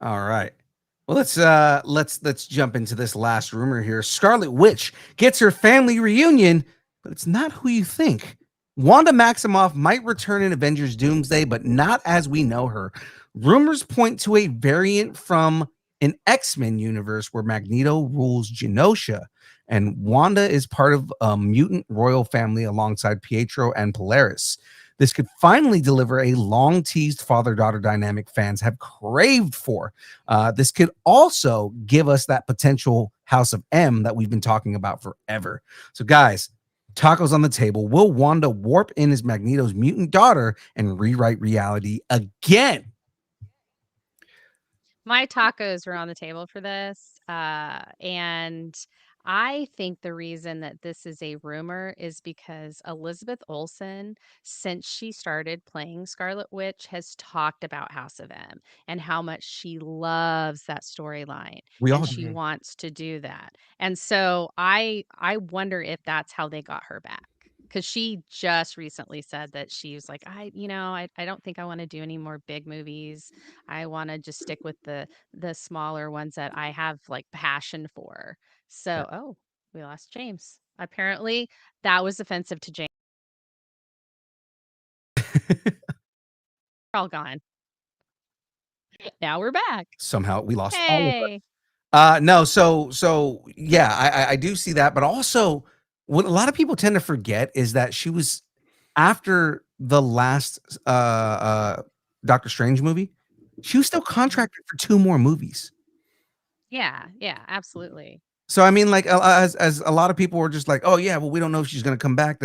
Speaker 2: All right. Well, let's jump into this last rumor here. Scarlet Witch gets her family reunion, but it's not who you think. Wanda Maximoff might return in Avengers Doomsday, but not as we know her. Rumors point to a variant from an X-Men universe where Magneto rules Genosha, and Wanda is part of a mutant royal family alongside Pietro and Polaris. This could finally deliver a long-teased father-daughter dynamic fans have craved for. This could also give us that potential House of M that we've been talking about forever. So, guys, tacos on the table. Will Wanda warp in as Magneto's mutant daughter and rewrite reality again?
Speaker 3: My tacos were on the table for this. And I think the reason that this is a rumor is because Elizabeth Olsen, since she started playing Scarlet Witch, has talked about House of M and how much she loves that storyline and she wants to do that. And so I wonder if that's how they got her back. Because she just recently said that she was like, I don't think I want to do any more big movies. I want to just stick with the smaller ones that I have like passion for. So, we lost James. Apparently, that was offensive to James. We're all gone. Now we're back.
Speaker 2: Somehow we lost all of
Speaker 3: Hey.
Speaker 2: it. No, so yeah, I do see that, but also what a lot of people tend to forget is that she was after the last Doctor Strange movie, she was still contracted for 2 more movies.
Speaker 3: Yeah, absolutely.
Speaker 2: So I mean, like as a lot of people were just like, oh yeah, well we don't know if she's gonna come back.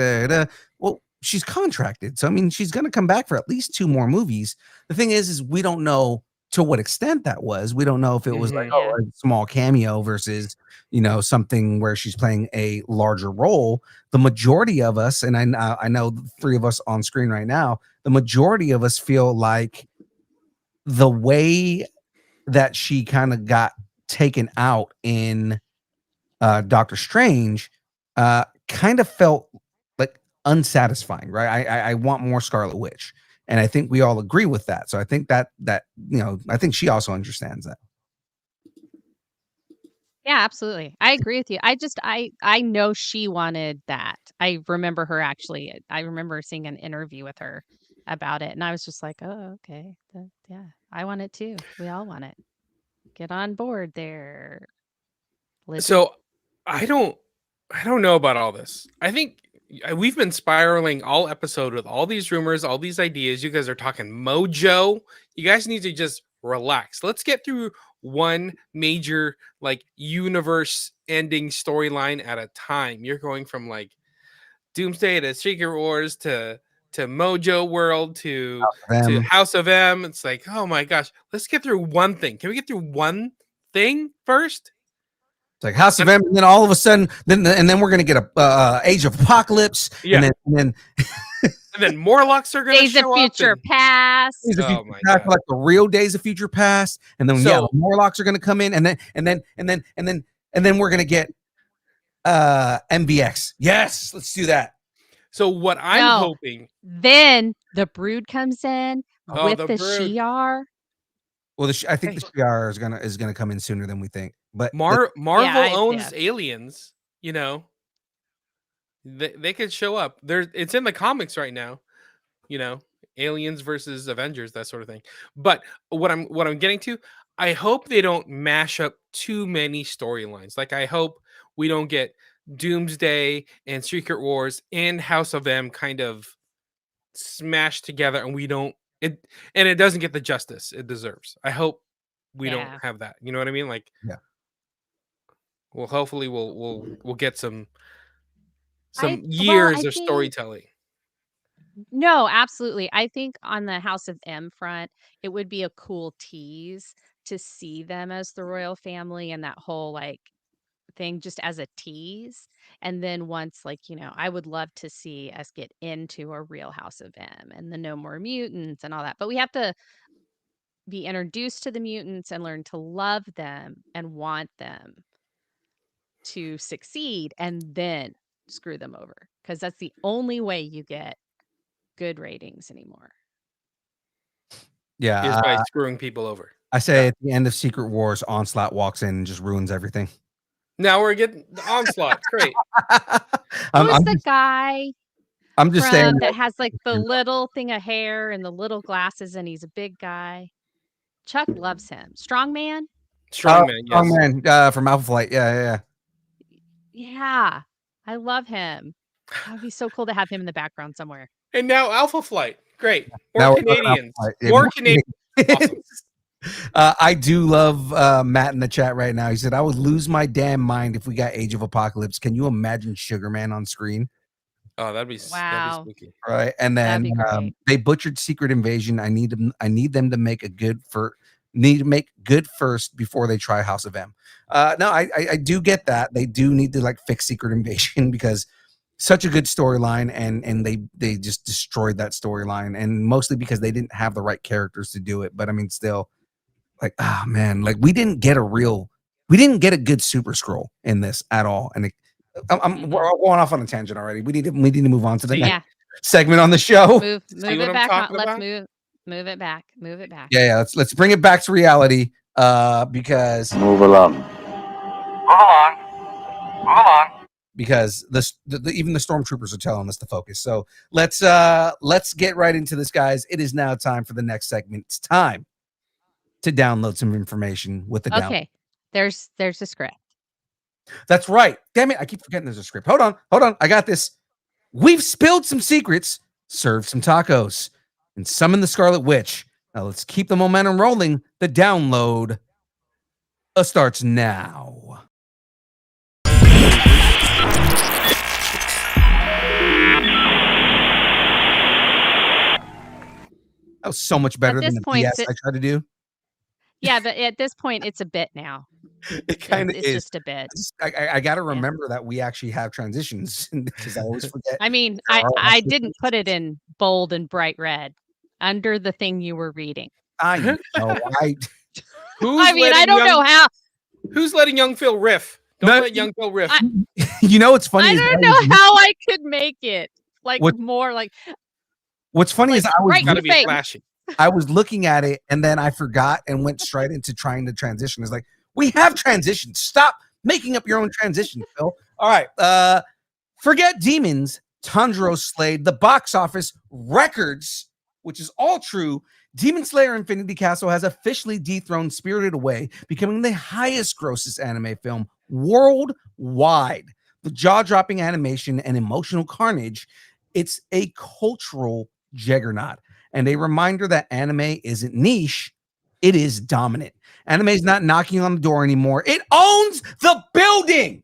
Speaker 2: Well, she's contracted, so I mean she's gonna come back for at least 2 more movies. The thing is we don't know to what extent that was. We don't know if it was like a small cameo versus something where she's playing a larger role. The majority of us, and I know the 3 of us on screen right now, the majority of us feel like the way that she kind of got taken out in Doctor Strange kind of felt like unsatisfying, right? I want more Scarlet Witch, and I think we all agree with that. So I think that I think she also understands that.
Speaker 3: Yeah, absolutely. I agree with you. I know she wanted that. I remember seeing an interview with her about it, and I was just like, oh, okay. Yeah, I want it too. We all want it. Get on board there. Lizzie.
Speaker 4: So I don't know about all this. I think we've been spiraling all episode with all these rumors, all these ideas. You guys are talking Mojo. You guys need to just relax. Let's get through one major like universe ending storyline at a time. You're going from like Doomsday to Secret Wars to Mojo World to House of M. It's like, oh my gosh, let's get through one thing. Can we get through one thing first?
Speaker 2: It's like House of M, and then all of a sudden, then we're gonna get a Age of Apocalypse,
Speaker 4: yeah,
Speaker 2: and
Speaker 4: then Morlocks are gonna
Speaker 3: Days
Speaker 4: show
Speaker 3: of Future
Speaker 4: up
Speaker 3: Past.
Speaker 2: Days of Future Past, like the real Days of Future Past, and then the Morlocks are gonna come in, and then we're gonna get MVX. Yes, let's do that.
Speaker 4: So what I'm hoping,
Speaker 3: then the Brood comes in with the
Speaker 4: Brood.
Speaker 3: Shi'ar.
Speaker 2: Well, I think the Shi'ar is gonna come in sooner than we think. But
Speaker 4: Marvel owns aliens. You know, they could show up. It's in the comics right now. You know, aliens versus Avengers, that sort of thing. But what I'm getting to, I hope they don't mash up too many storylines. Like I hope we don't get Doomsday and Secret Wars and House of M kind of smashed together, and it doesn't get the justice it deserves. I hope we don't have that. You know what I mean? Like,
Speaker 2: yeah.
Speaker 4: Well, hopefully we'll get some years of storytelling.
Speaker 3: No, absolutely. I think on the House of M front, it would be a cool tease to see them as the royal family and that whole like thing just as a tease. And then once I would love to see us get into a real House of M and the No More Mutants and all that. But we have to be introduced to the mutants and learn to love them and want them to succeed and then screw them over, because that's the only way you get good ratings anymore.
Speaker 2: Yeah,
Speaker 4: is by screwing people over.
Speaker 2: I say at the end of Secret Wars, Onslaught walks in and just ruins everything.
Speaker 4: Now we're getting Onslaught. Great.
Speaker 3: Who's the guy?
Speaker 2: I'm just saying
Speaker 3: that has like the little thing of hair and the little glasses, and he's a big guy. Chuck loves him. Strongman.
Speaker 2: Strongman from Alpha Flight.
Speaker 3: Yeah, I love him. That would be so cool to have him in the background somewhere.
Speaker 4: And now Alpha Flight. Great. More Canadians. More Canadians. Awesome.
Speaker 2: I do love Matt in the chat right now. He said, I would lose my damn mind if we got Age of Apocalypse. Can you imagine Sugarman on screen?
Speaker 4: Oh, that'd be spooky.
Speaker 2: Right. And then they butchered Secret Invasion. I need them to make good first before they try House of M. No, I do get that. They do need to like fix Secret Invasion because such a good storyline, and they just destroyed that storyline, and mostly because they didn't have the right characters to do it. But I mean, still, like, oh man, like we didn't get a good Super Skrull in this at all. And we're all going off on a tangent already. We need to move on to the next segment on the show.
Speaker 3: Move it back. Let's move it back. Move it back.
Speaker 2: Yeah. Let's bring it back to reality. Because
Speaker 1: move along.
Speaker 2: Because even the stormtroopers are telling us to focus. So let's get right into this, guys. It is now time for the next segment. It's time to download some information with the download.
Speaker 3: Okay, there's a script.
Speaker 2: That's right. Damn it, I keep forgetting there's a script. Hold on. I got this. We've spilled some secrets, served some tacos, and summoned the Scarlet Witch. Now let's keep the momentum rolling. The download starts now. That was so much better than the BS I tried to do.
Speaker 3: Yeah, but at this point, it's a bit now.
Speaker 2: It kind of is.
Speaker 3: It's just a bit.
Speaker 2: I got to remember that we actually have transitions because I always forget.
Speaker 3: I mean, I didn't put it in bold and bright red under the thing you were reading.
Speaker 2: I know.
Speaker 3: I don't know how.
Speaker 4: Who's letting young Phil riff? Don't let young Phil riff.
Speaker 2: You know what's funny?
Speaker 3: I don't know how I could make it more like.
Speaker 2: What's funny is I was
Speaker 4: gotta be flashy.
Speaker 2: I was looking at it and then I forgot and went straight into trying to transition. It's like, we have transitions. Stop making up your own transition, Phil. All right. Forget demons. Tanjiro slayed the box office records, which is all true. Demon Slayer Infinity Castle has officially dethroned Spirited Away, becoming the highest grossest anime film worldwide. The jaw-dropping animation and emotional carnage, it's a cultural juggernaut and a reminder that anime isn't niche, It is dominant. Anime's not knocking on the door anymore. It owns the building.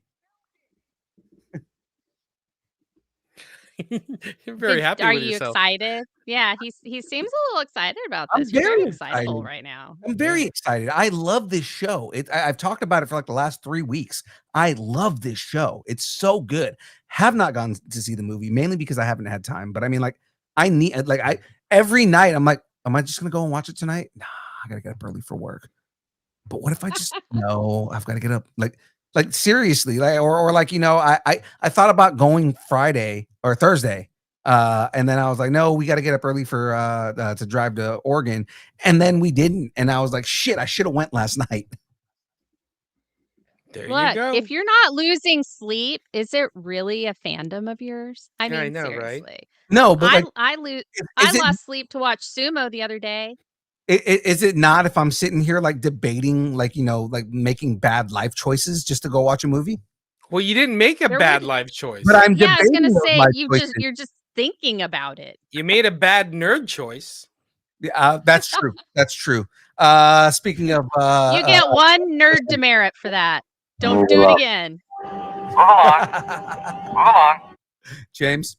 Speaker 4: You're very happy
Speaker 3: Are
Speaker 4: with
Speaker 3: you
Speaker 4: yourself.
Speaker 3: excited? Yeah, he seems a little excited about
Speaker 2: I'm
Speaker 3: this. You're very
Speaker 2: very
Speaker 3: excitable
Speaker 2: excited.
Speaker 3: right now.
Speaker 2: I'm very excited. I love this show. I've talked about it for like the last 3 weeks. I love this show. It's so good. Have not gone to see the movie mainly because I haven't had time. But I mean, like, I need I every night I'm like, am I just gonna go and watch it tonight? Nah, I gotta get up early for work. But what if I just no, I've got to get up like seriously, like or like I thought about going Friday or Thursday. And then I was like, no, we got to get up early for to drive to Oregon. And then we didn't. And I was like, shit, I should have went last night.
Speaker 4: There you
Speaker 3: Look,
Speaker 4: go.
Speaker 3: if you're not losing sleep, is it really a fandom of yours? I
Speaker 4: Yeah, I
Speaker 3: mean,
Speaker 4: know, right?
Speaker 3: seriously.
Speaker 2: No, but like,
Speaker 3: I
Speaker 2: is it
Speaker 3: lost sleep to watch sumo the other day.
Speaker 2: is it not if I'm sitting here like debating, like like making bad life choices just to go watch a movie?
Speaker 4: Well, you didn't make a
Speaker 3: There
Speaker 4: bad
Speaker 3: would-
Speaker 4: life choice.
Speaker 2: But I'm
Speaker 3: Yeah, I was gonna
Speaker 2: debating those
Speaker 3: say
Speaker 2: life choices.
Speaker 3: you're just thinking about it.
Speaker 4: You made a bad nerd choice.
Speaker 2: That's true. That's true. Speaking of
Speaker 3: You get one nerd demerit for that. Don't do it again.
Speaker 2: Move on. James.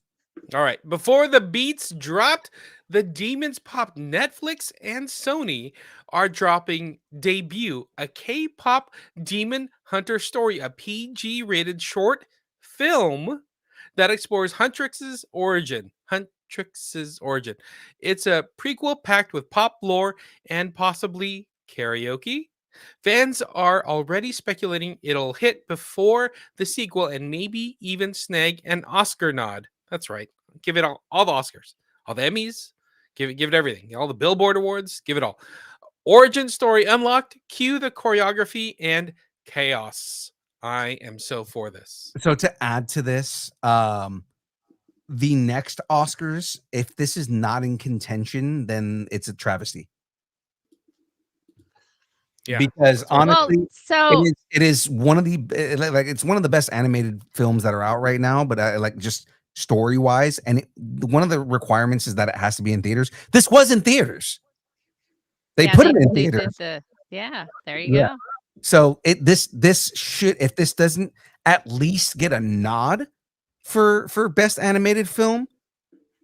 Speaker 4: All right. Before the beats dropped, the demons popped. Netflix and Sony are dropping Debut, a K-pop demon hunter story, a PG-rated short film that explores Huntrix's origin. It's a prequel packed with pop lore and possibly karaoke. Fans are already speculating it'll hit before the sequel and maybe even snag an Oscar nod. That's right. Give it all the Oscars, all the Emmys, give it everything. All the Billboard Awards, give it all. Origin story unlocked, cue the choreography and chaos. I am so for this.
Speaker 2: So to add to this, the next Oscars, if this is not in contention, then it's a travesty.
Speaker 4: Yeah,
Speaker 2: because honestly,
Speaker 3: so
Speaker 2: it is one of the it's one of the best animated films that are out right now. But like just story wise, and one of the requirements is that it has to be in theaters. This was in theaters. They put it in theaters.
Speaker 3: There you go.
Speaker 2: So this should, if this doesn't at least get a nod for best animated film,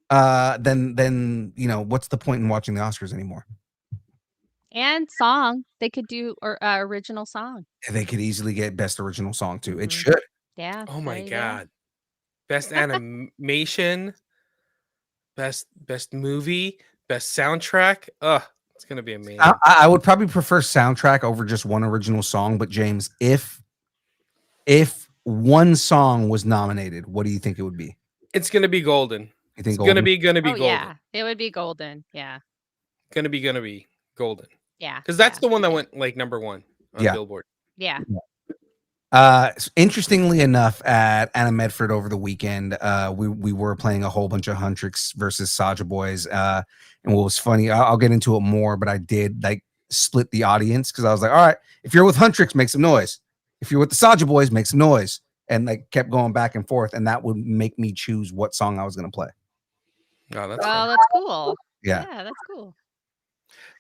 Speaker 2: then what's the point in watching the Oscars anymore?
Speaker 3: And song, they could do original song.
Speaker 2: They could easily get best original song too. It
Speaker 3: Mhm.
Speaker 2: should.
Speaker 3: Yeah.
Speaker 4: Oh my god. Best animation, best movie, best soundtrack. It's gonna be amazing.
Speaker 2: I would probably prefer soundtrack over just one original song. But James, if one song was nominated, what do you think it would be?
Speaker 4: It's gonna be golden.
Speaker 2: You think
Speaker 4: it's gonna be
Speaker 3: Oh
Speaker 4: golden.
Speaker 3: yeah, it would be golden. Yeah.
Speaker 4: Gonna be golden.
Speaker 3: Yeah.
Speaker 4: Because that's the one that went like number 1 on Billboard.
Speaker 3: Yeah.
Speaker 2: Interestingly enough, at Anna Medford over the weekend, we were playing a whole bunch of Huntrix versus Saja Boys. And what was funny, I'll get into it more, but I did like split the audience because I was like, all right, if you're with Huntrix, make some noise. If you're with the Saja Boys, make some noise. And like kept going back and forth, and that would make me choose what song I was going to play.
Speaker 4: Oh, that's
Speaker 3: cool.
Speaker 2: Yeah,
Speaker 3: that's cool.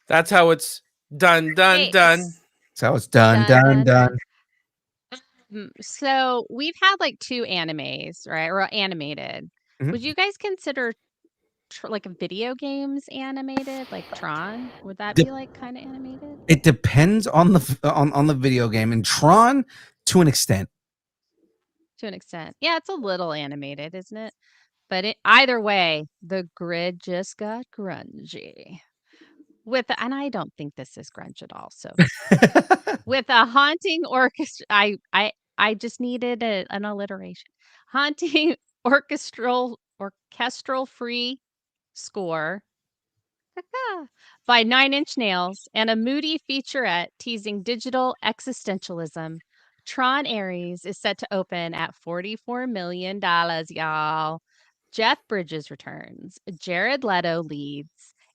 Speaker 4: That's how it's done.
Speaker 3: Hey,
Speaker 4: Done.
Speaker 2: So it's done.
Speaker 3: So we've had like 2 animes, right? Or animated.
Speaker 2: Mhm.
Speaker 3: Would you guys consider like a video games animated, like Tron? Would that be like kind of animated?
Speaker 2: It depends on the on the video game, and Tron to an extent.
Speaker 3: To an extent. Yeah, it's a little animated, isn't it? But either way, the grid just got grungy. And I don't think this is grunge at all. So with a haunting orchestra, I just needed an alliteration. Haunting orchestral free score by 9 Inch Nails and a moody featurette teasing digital existentialism. Tron Ares is set to open at $44 million, y'all. Jeff Bridges returns. Jared Leto leads.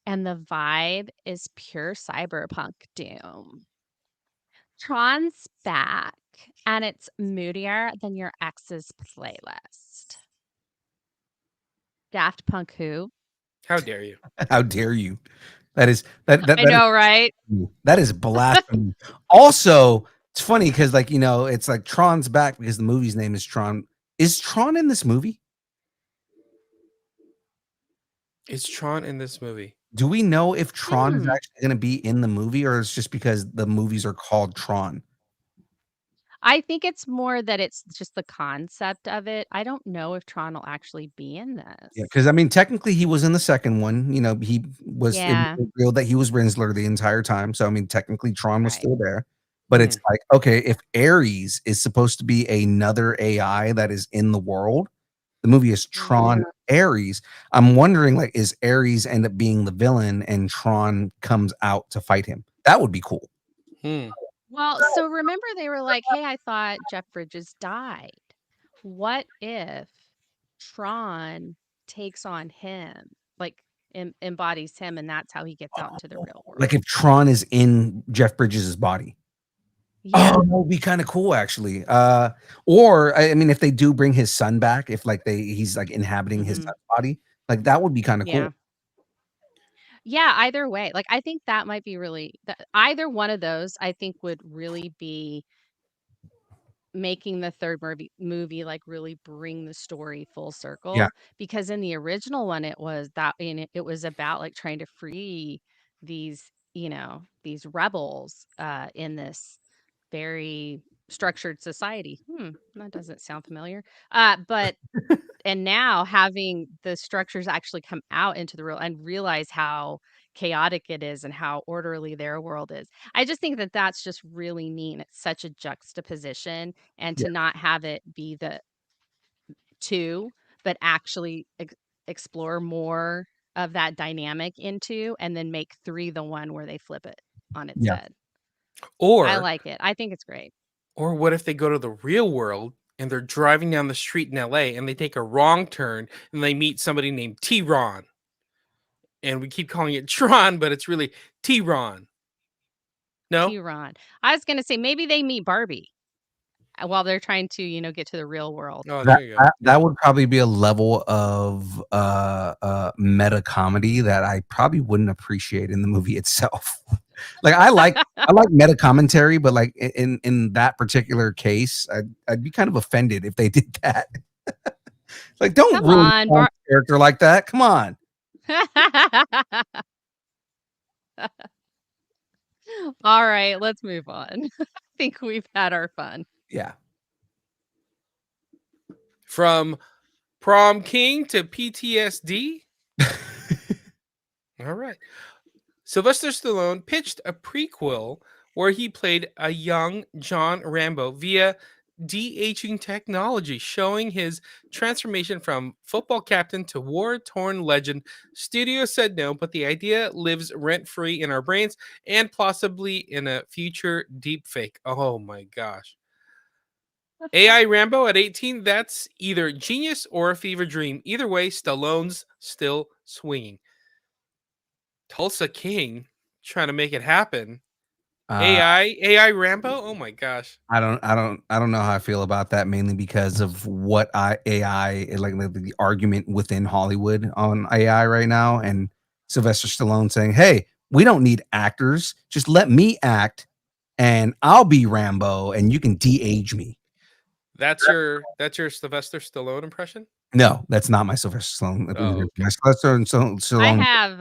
Speaker 3: And the vibe is pure cyberpunk doom. Tron's back, and it's moodier than your ex's playlist. Daft Punk who?
Speaker 4: How dare you?
Speaker 2: How dare you? That is
Speaker 3: I know, right?
Speaker 2: that is blasphemy. Also, it's funny because like it's like Tron's back because the movie's name is Tron. Is Tron in this movie?
Speaker 4: Is Tron in this movie?
Speaker 2: Do we know if Tron is
Speaker 3: Hmm.
Speaker 2: actually going to be in the movie, or it's just because the movies are called Tron?
Speaker 3: I think it's more that it's just the concept of it. I don't know if Tron will actually be in
Speaker 2: Yeah,
Speaker 3: this.
Speaker 2: because I mean, technically, he was in the second one. He was it
Speaker 3: Yeah,
Speaker 2: was revealed that he was Rinsler the entire time. So I mean, technically, Tron was
Speaker 3: right.
Speaker 2: still there. But
Speaker 4: Hmm.
Speaker 2: it's like, okay, if Ares is supposed to be another AI that is in the world, the movie is Tron Ares. I'm wondering, like, is Ares end up being the villain and Tron comes out to fight him? That would be cool.
Speaker 4: Hmm.
Speaker 3: Well, so remember they were like, "Hey, I thought Jeff Bridges died. What if Tron takes on him, like embodies him, and that's how he gets out into the real
Speaker 2: Like
Speaker 3: world?"
Speaker 2: if Tron is in Jeff Bridges' body.
Speaker 3: Yeah.
Speaker 2: Oh, that would be kind of cool, actually. Or I mean, if they do bring his son back, if like he's like inhabiting his
Speaker 3: Hmm.
Speaker 2: son's body, like that would be kind of
Speaker 3: Yeah.
Speaker 2: cool.
Speaker 3: Yeah. Either way, like I think that might be really either one of those. I think would really be making the third movie like really bring the story full
Speaker 2: Yeah,
Speaker 3: circle, because in the original one it was that, and it was about like trying to free these these rebels in this very structured society. That doesn't sound familiar. But and now having the structures actually come out into the real and realize how chaotic it is and how orderly their world is. I just think that that's just really neat. It's such a juxtaposition, and
Speaker 2: yeah,
Speaker 3: to not have it be the two, but actually explore more of that dynamic into, and then make three the one where they flip it on its
Speaker 2: yeah,
Speaker 3: head. I
Speaker 4: Or
Speaker 3: like it. I think it's great.
Speaker 4: what if they go to the real world and they're driving down the street in LA and they take a wrong turn and they meet somebody named T-Ron, and we keep calling it Tron, but it's really T-Ron. No?
Speaker 3: T-Ron. I was gonna say maybe they meet Barbie while they're trying to, get to the real world.
Speaker 4: Oh,
Speaker 2: that
Speaker 4: there you go.
Speaker 2: that,
Speaker 4: Yeah.
Speaker 2: that would probably be a level of meta comedy that I probably wouldn't appreciate in the movie itself. Like I like meta commentary, but like in that particular case, I'd be kind of offended if they did that. Like, don't
Speaker 3: Come
Speaker 2: ruin
Speaker 3: on,
Speaker 2: a character like that. Come on.
Speaker 3: All right, let's move on. I think we've had our fun.
Speaker 2: Yeah.
Speaker 4: From prom king to PTSD. All right. Sylvester Stallone pitched a prequel where he played a young John Rambo via de-aging technology, showing his transformation from football captain to war-torn legend. Studio said no, but the idea lives rent-free in our brains and possibly in a future deepfake. Oh my gosh. AI Rambo at 18, that's either genius or a fever dream. Either way, Stallone's still swinging. Tulsa King trying to make it happen.
Speaker 2: Uh,
Speaker 4: AI Rambo? Oh my gosh.
Speaker 2: I don't know how I feel about that, mainly because of what AI like the argument within Hollywood on AI right now, and Sylvester Stallone saying, "Hey, we don't need actors. Just let me act, and I'll be Rambo, and you can de-age me."
Speaker 4: That's your Sylvester Stallone impression?
Speaker 2: No, that's not my Sylvester Stallone.
Speaker 4: Oh, okay.
Speaker 2: My Sylvester
Speaker 3: I
Speaker 2: Stallone.
Speaker 3: have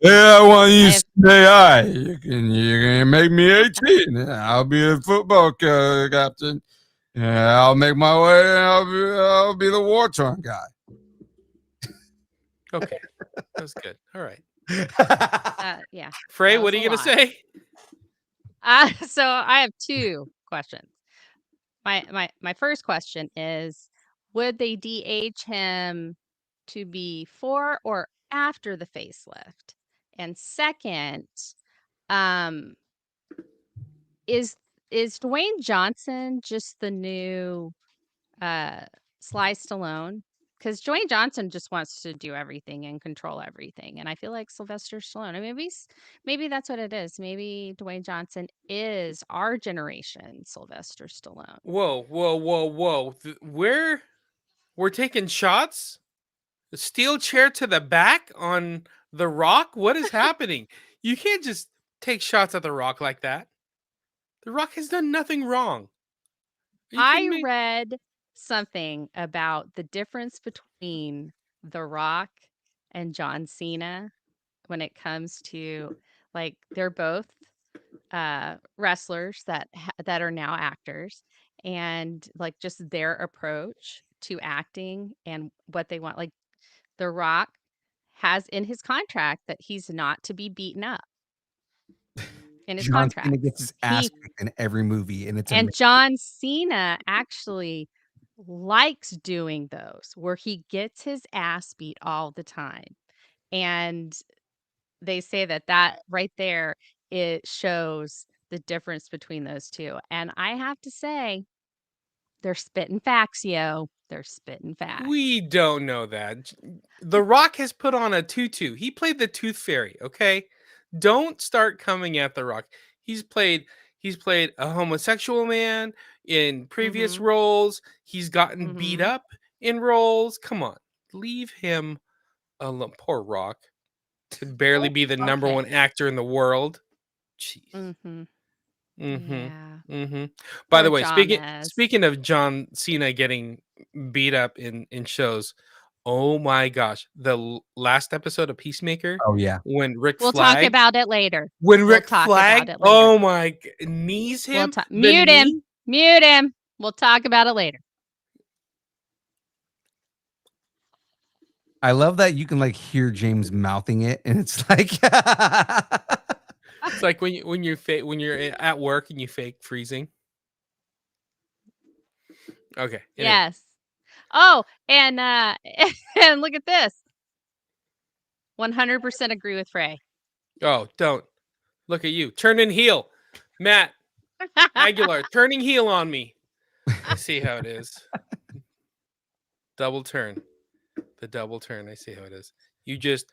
Speaker 2: Yeah, I want to
Speaker 3: I
Speaker 2: use
Speaker 3: have
Speaker 2: AI. You can make me 18. I'll be a football captain. Yeah, I'll make my way. I'll be the war torn guy.
Speaker 4: Okay. That was good. All right.
Speaker 3: yeah.
Speaker 4: Frey,
Speaker 3: That
Speaker 4: what
Speaker 3: was
Speaker 4: are
Speaker 3: a
Speaker 4: you gonna
Speaker 3: lot.
Speaker 4: say?
Speaker 3: So I have two questions. My first question is, would they de-age him to be before or after the facelift? And second, um, is Dwayne Johnson just the new Sly Stallone? Because Dwayne Johnson just wants to do everything and control everything, and I feel like Sylvester Stallone. Maybe that's what it is. Maybe Dwayne Johnson is our generation Sylvester Stallone.
Speaker 4: Whoa, whoa, whoa, whoa. We're taking shots? A steel chair to the back on The Rock? What is happening? You can't just take shots at The Rock like that. The Rock has done nothing wrong. Are you kidding
Speaker 3: I
Speaker 4: me?
Speaker 3: read something about the difference between The Rock and John Cena when it comes to, like, they're both wrestlers that are now actors, and like just their approach to acting and what they want. Like, The Rock has in his contract that he's not to be beaten up in his
Speaker 2: John Cena
Speaker 3: contract.
Speaker 2: gets his ass kicked in every movie, and it's
Speaker 3: And
Speaker 2: amazing.
Speaker 3: John Cena actually likes doing those where he gets his ass beat all the time. And they say that right there, it shows the difference between those two. And I have to say, they're spitting facts, yo. They're spitting facts.
Speaker 4: We don't know that. The Rock has put on a tutu. He played the Tooth Fairy, okay? Don't start coming at The Rock. He's played a homosexual man in previous
Speaker 3: Mhm.
Speaker 4: roles. He's gotten beat
Speaker 3: Mhm.
Speaker 4: up in roles. Come on. Leave him alone. Poor Rock. Could barely be the number one
Speaker 3: Okay.
Speaker 4: actor in the world. Jeez.
Speaker 3: Mhm.
Speaker 4: Mm-hmm.
Speaker 3: Yeah.
Speaker 4: Mm-hmm. By
Speaker 3: Poor
Speaker 4: the way,
Speaker 3: James.
Speaker 4: speaking of John Cena getting beat up in shows, oh my gosh, the last episode of Peacemaker
Speaker 2: Oh yeah.
Speaker 4: when Rick
Speaker 3: We'll talk
Speaker 4: Flag,
Speaker 3: about it later.
Speaker 4: when
Speaker 3: We'll
Speaker 4: Rick
Speaker 3: talk
Speaker 4: Flag,
Speaker 3: about it later.
Speaker 4: oh my, knees
Speaker 3: We'll
Speaker 4: him,
Speaker 3: talk.
Speaker 4: the
Speaker 3: Mute him.
Speaker 4: knee.
Speaker 3: Mute him. We'll talk about it later.
Speaker 2: I love that you can like hear James mouthing it, and it's like
Speaker 4: It's like when you're at work and you fake freezing. Okay. Anyway.
Speaker 3: Yes. Oh, and and look at this. 100% agree with Frey.
Speaker 4: Oh, don't look at you turning heel, Matt Aguilar turning heel on me. I see how it is. Double turn. The double turn. I see how it is. You just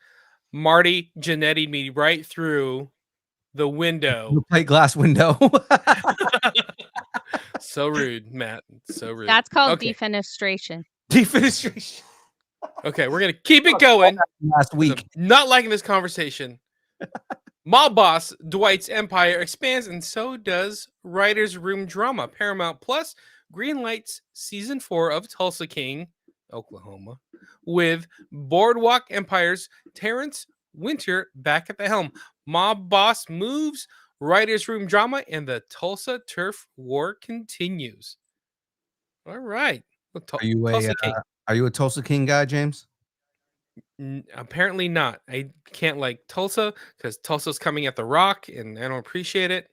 Speaker 4: Marty Jannetti'd me right through the window.
Speaker 2: the plate glass window.
Speaker 4: So rude, Matt. So rude.
Speaker 3: That's called
Speaker 4: Okay.
Speaker 3: defenestration.
Speaker 2: Defenestration.
Speaker 4: Okay, we're gonna keep it going.
Speaker 2: Last
Speaker 4: 'cause
Speaker 2: week.
Speaker 4: I'm not liking this conversation. Mob boss Dwight's empire expands, and so does writers' room drama. Paramount Plus greenlights season 4 of Tulsa King, Oklahoma, with Boardwalk Empire's Terrence Winter back at the helm. Mob boss moves, writers' room drama, and the Tulsa turf war continues. All right, well,
Speaker 2: Are you
Speaker 4: Tulsa King.
Speaker 2: a Tulsa King guy, James?
Speaker 4: Apparently not. I can't like Tulsa because Tulsa's coming at The Rock, and I don't appreciate it.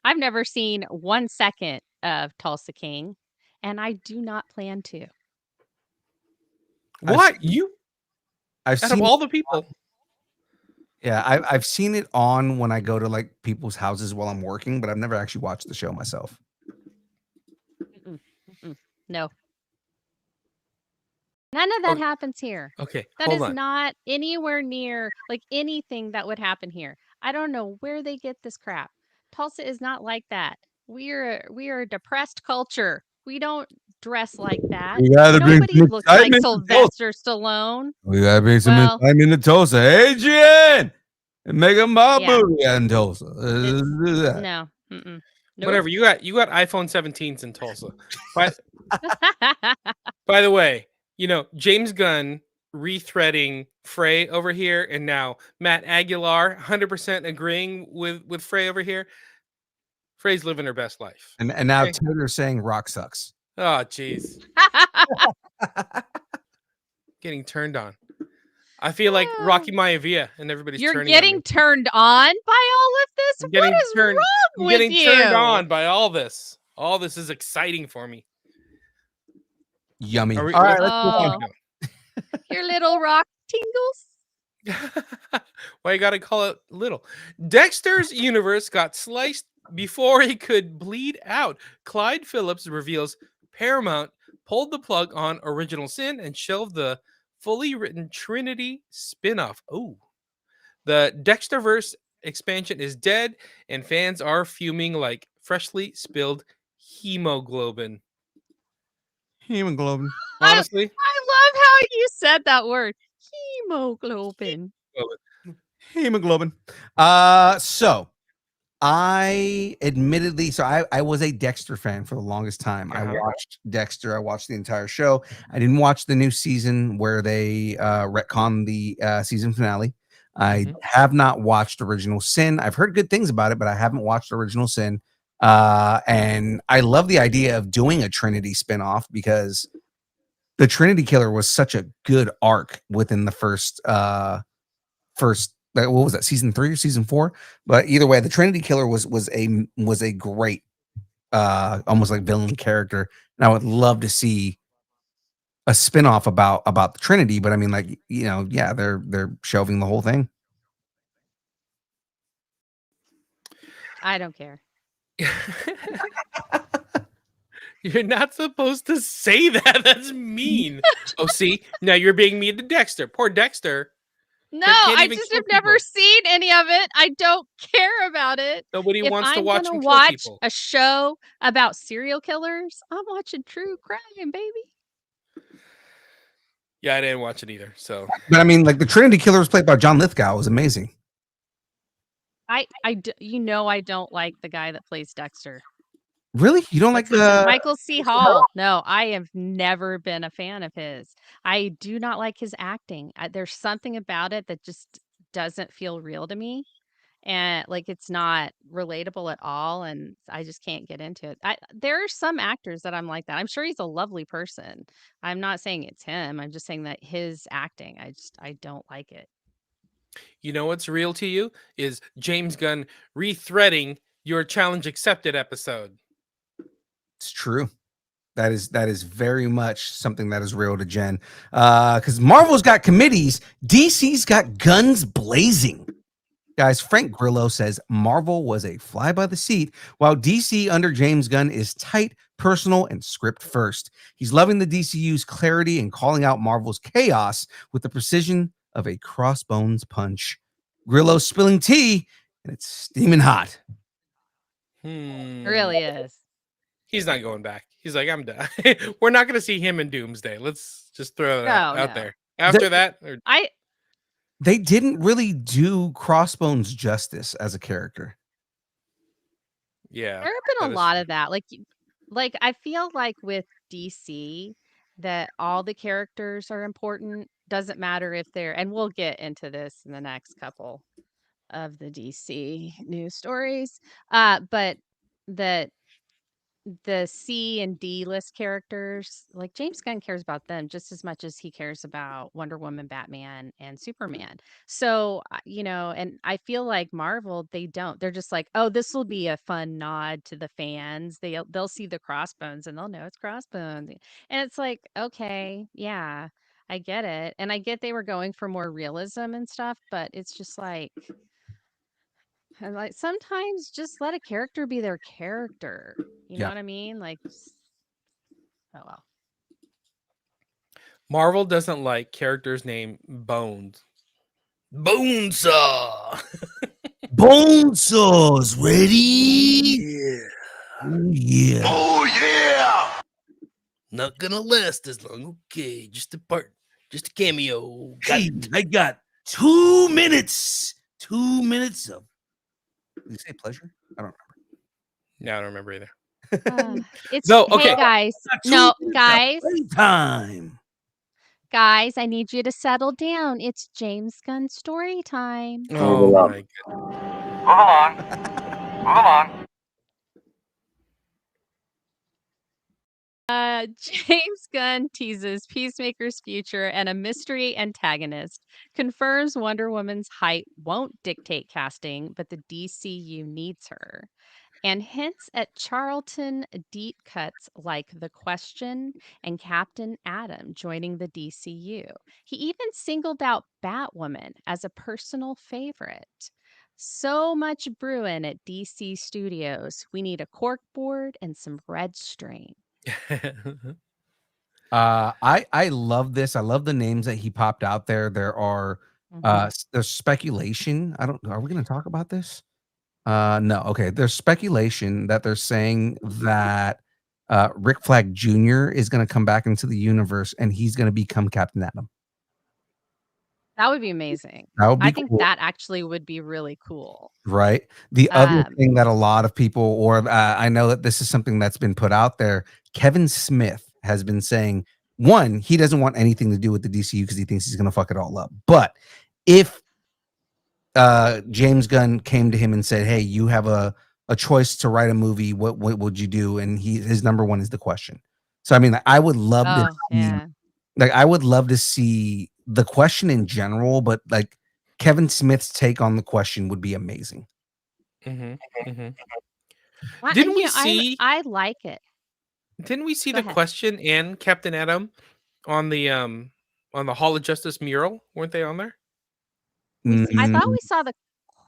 Speaker 3: I've never seen 1 second of Tulsa King, and I do not plan to.
Speaker 4: What
Speaker 2: I've
Speaker 4: out
Speaker 2: seen
Speaker 4: of all the people?
Speaker 2: Yeah, I've seen it on when I go to like people's houses while I'm working, but I've never actually watched the show myself.
Speaker 3: No. None of that happens here.
Speaker 4: Okay,
Speaker 3: That
Speaker 4: hold
Speaker 3: is
Speaker 4: on.
Speaker 3: not anywhere near like anything that would happen here. I don't know where they get this crap. Tulsa is not like that. We are a depressed culture. We don't dress like that.
Speaker 2: We gotta bring
Speaker 3: Nobody
Speaker 2: some
Speaker 3: looks like
Speaker 2: excitement to Tulsa.
Speaker 3: Sylvester Stallone.
Speaker 2: We gotta bring some
Speaker 3: Well-
Speaker 2: excitement to Tulsa. Adrian, make a mob
Speaker 3: Yeah.
Speaker 2: movie in Tulsa.
Speaker 3: No. Mm-mm. Nope.
Speaker 4: Whatever. You got iPhone 17s in Tulsa. But by the way, James Gunn rethreading Frey over here, and now Matt Aguilar 100% agreeing with Frey over here. Frey's living her best life.
Speaker 2: And now
Speaker 4: Okay.
Speaker 2: Taylor's saying Rock sucks.
Speaker 4: Oh, jeez. Getting turned on. I feel like Rocky Maivia, and everybody's
Speaker 3: You're
Speaker 4: turning on
Speaker 3: getting
Speaker 4: me.
Speaker 3: turned on by all of this?
Speaker 4: I'm getting
Speaker 3: What is
Speaker 4: turned-
Speaker 3: wrong
Speaker 4: I'm
Speaker 3: with
Speaker 4: getting
Speaker 3: you?
Speaker 4: turned on by all this. All this is exciting for me.
Speaker 2: Yummy.
Speaker 4: Are we-
Speaker 2: All right,
Speaker 4: let's-
Speaker 2: let's
Speaker 3: Oh. Your little rock tingles?
Speaker 4: Why you gotta call it little? Dexter's universe got sliced before he could bleed out. Clyde Phillips reveals Paramount pulled the plug on Original Sin and shelved the fully written Trinity spinoff. Oh, the Dexterverse expansion is dead, and fans are fuming like freshly spilled hemoglobin.
Speaker 2: Hemoglobin.
Speaker 4: Honestly,
Speaker 3: I love how you said that word. Hemoglobin.
Speaker 2: Hemoglobin. So I admittedly, I was a Dexter fan for the longest time. I watched Dexter. I watched the entire show. I didn't watch the new season where they retcon the season finale. I have not watched Original Sin. I've heard good things about it, but I haven't watched Original Sin. And I love the idea of doing a Trinity spinoff because the Trinity Killer was such a good arc within the first what was that, season 3 or season 4? But either way, the Trinity Killer was a great almost like villain character, and I would love to see a spinoff about the Trinity. But I mean, like, yeah, they're shelving the whole thing.
Speaker 3: I don't care.
Speaker 4: You're not supposed to say that. That's mean. Oh, see, now you're being mean to Dexter. Poor Dexter.
Speaker 3: No, I just have never seen any of it. I don't care about it.
Speaker 4: Nobody wants to watch him kill
Speaker 3: watch
Speaker 4: people.
Speaker 3: a show about serial killers, I'm watching true crime, baby.
Speaker 4: Yeah, I didn't watch it either. So,
Speaker 2: but I mean, like, the Trinity Killer was played by John Lithgow. It was amazing.
Speaker 3: I don't like the guy that plays Dexter.
Speaker 2: Really? You don't like the
Speaker 3: Michael C. Hall? No, I have never been a fan of his. I do not like his acting. There's something about it that just doesn't feel real to me, and like it's not relatable at all, and I just can't get into it. There are some actors that I'm like that. I'm sure he's a lovely person. I'm not saying it's him. I'm just saying that his acting, I don't like it.
Speaker 4: You know what's real to you is James Gunn rethreading your challenge accepted episode.
Speaker 2: It's true. That is very much something that is real to Jen. Because Marvel's got committees, DC's got guns blazing. Guys, Frank Grillo says Marvel was a fly by the seat, while DC under James Gunn is tight, personal, and script first. He's loving the DCU's clarity and calling out Marvel's chaos with the precision of a crossbones punch. Grillo's spilling tea, and it's steaming hot.
Speaker 3: It really is.
Speaker 4: He's not going back. He's like, I'm done. We're not going to see him in Doomsday. Let's just throw that out there. After
Speaker 2: they didn't really do Crossbones justice as a character.
Speaker 4: Yeah.
Speaker 3: There have been a lot of that. Like I feel like with DC that all the characters are important. Doesn't matter if they're, and we'll get into this in the next couple of the DC news stories. But that the C and D list characters, like James Gunn cares about them just as much as he cares about Wonder Woman, Batman, and Superman. So, and I feel like Marvel, they don't. They're just like, oh, this will be a fun nod to the fans. They'll see the crossbones and they'll know it's crossbones. And it's like, okay, yeah, I get it. And I get they were going for more realism and stuff, but it's just like sometimes just let a character be their character. You know what I mean? Like, oh well.
Speaker 4: Marvel doesn't like characters named Bones. Bonesaw.
Speaker 2: Bonesaw's ready. Yeah.
Speaker 1: Oh yeah.
Speaker 4: Not gonna last as long. Okay, just a cameo.
Speaker 2: I got 2 minutes. 2 minutes of. Did you say pleasure? I don't remember.
Speaker 4: No, I don't remember either.
Speaker 3: It's
Speaker 4: okay.
Speaker 3: Hey guys. No, guys.
Speaker 2: Time.
Speaker 3: Guys, I need you to settle down. It's James Gunn story time.
Speaker 4: Oh my god.
Speaker 1: Move along.
Speaker 3: James Gunn teases Peacemaker's future and a mystery antagonist, confirms Wonder Woman's height won't dictate casting, but the DCU needs her, and hints at Charlton deep cuts like The Question and Captain Atom joining the DCU. He even singled out Batwoman as a personal favorite. So much brewing at DC Studios. We need a corkboard and some red string.
Speaker 2: I love this. I love the names that he popped out there. There are there's speculation. Are we going to talk about this? No. Okay. There's speculation that they're saying that Rick Flag Jr. is going to come back into the universe and he's going to become Captain Atom.
Speaker 3: That would be amazing.
Speaker 2: That would
Speaker 3: I
Speaker 2: be
Speaker 3: think
Speaker 2: cool.
Speaker 3: that actually would be really cool.
Speaker 2: Right. The other
Speaker 3: Um,
Speaker 2: thing that a lot of people, or I know that this is something that's been put out there, Kevin Smith has been saying, one, he doesn't want anything to do with the DCU because he thinks he's going to fuck it all up. But if James Gunn came to him and said, "Hey, you have a choice to write a movie. What would you do?" And his number one is The Question. So I mean, I would love to
Speaker 3: oh
Speaker 2: see,
Speaker 3: yeah.
Speaker 2: like, I would love to see The Question in general, but like Kevin Smith's take on The Question would be amazing.
Speaker 4: Mm-hmm. Mm-hmm.
Speaker 3: Well,
Speaker 4: Didn't we
Speaker 3: you know,
Speaker 4: see?
Speaker 3: I like it.
Speaker 4: Didn't we see
Speaker 3: Go
Speaker 4: The
Speaker 3: ahead.
Speaker 4: Question and Captain Atom on the Hall of Justice mural? Weren't they on there?
Speaker 3: I thought
Speaker 2: Mm,
Speaker 3: we saw The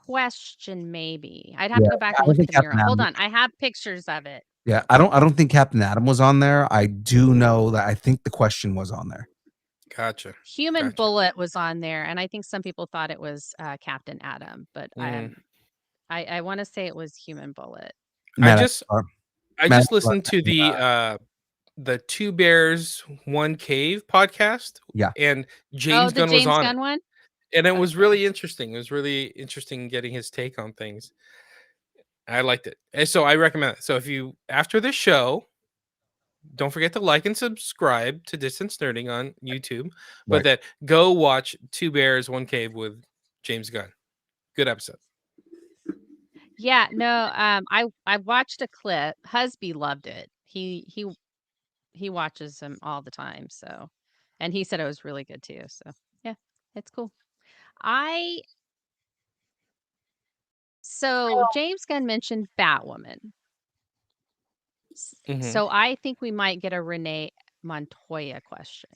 Speaker 3: Question maybe. I'd have
Speaker 2: yeah,
Speaker 3: to go back
Speaker 2: I
Speaker 3: and
Speaker 2: don't
Speaker 3: look at
Speaker 2: think
Speaker 3: the mural.
Speaker 2: Captain
Speaker 3: Hold
Speaker 2: Adam.
Speaker 3: on. I have pictures of it.
Speaker 2: Yeah, I don't think Captain Adam was on there. I do know that I think The Question was on there.
Speaker 4: Gotcha.
Speaker 3: Human
Speaker 4: Gotcha.
Speaker 3: Bullet was on there, and I think some people thought it was Captain Adam, but
Speaker 4: Mm.
Speaker 3: I want to say it was Human Bullet.
Speaker 4: I
Speaker 2: Matt,
Speaker 4: just listened to the Two Bears One Cave podcast,
Speaker 2: yeah,
Speaker 4: and
Speaker 3: Oh,
Speaker 4: James
Speaker 3: the
Speaker 4: Gunn was
Speaker 3: James
Speaker 4: on it,
Speaker 3: Gunn one?
Speaker 4: and it was
Speaker 3: Okay.
Speaker 4: really interesting. It was really interesting getting his take on things. I liked it, and so I recommend it. So if you after the show, don't forget to like and subscribe to Distance Nerding on YouTube, but
Speaker 2: right.
Speaker 4: then go watch Two Bears One Cave with James Gunn. Good episode.
Speaker 3: Yeah, no, I watched a clip. Husby loved it. He watches them all the time, so and he said it was really good too. So yeah, it's cool. I so James Gunn mentioned Batwoman.
Speaker 4: Mm-hmm.
Speaker 3: So I think we might get a Renee Montoya question.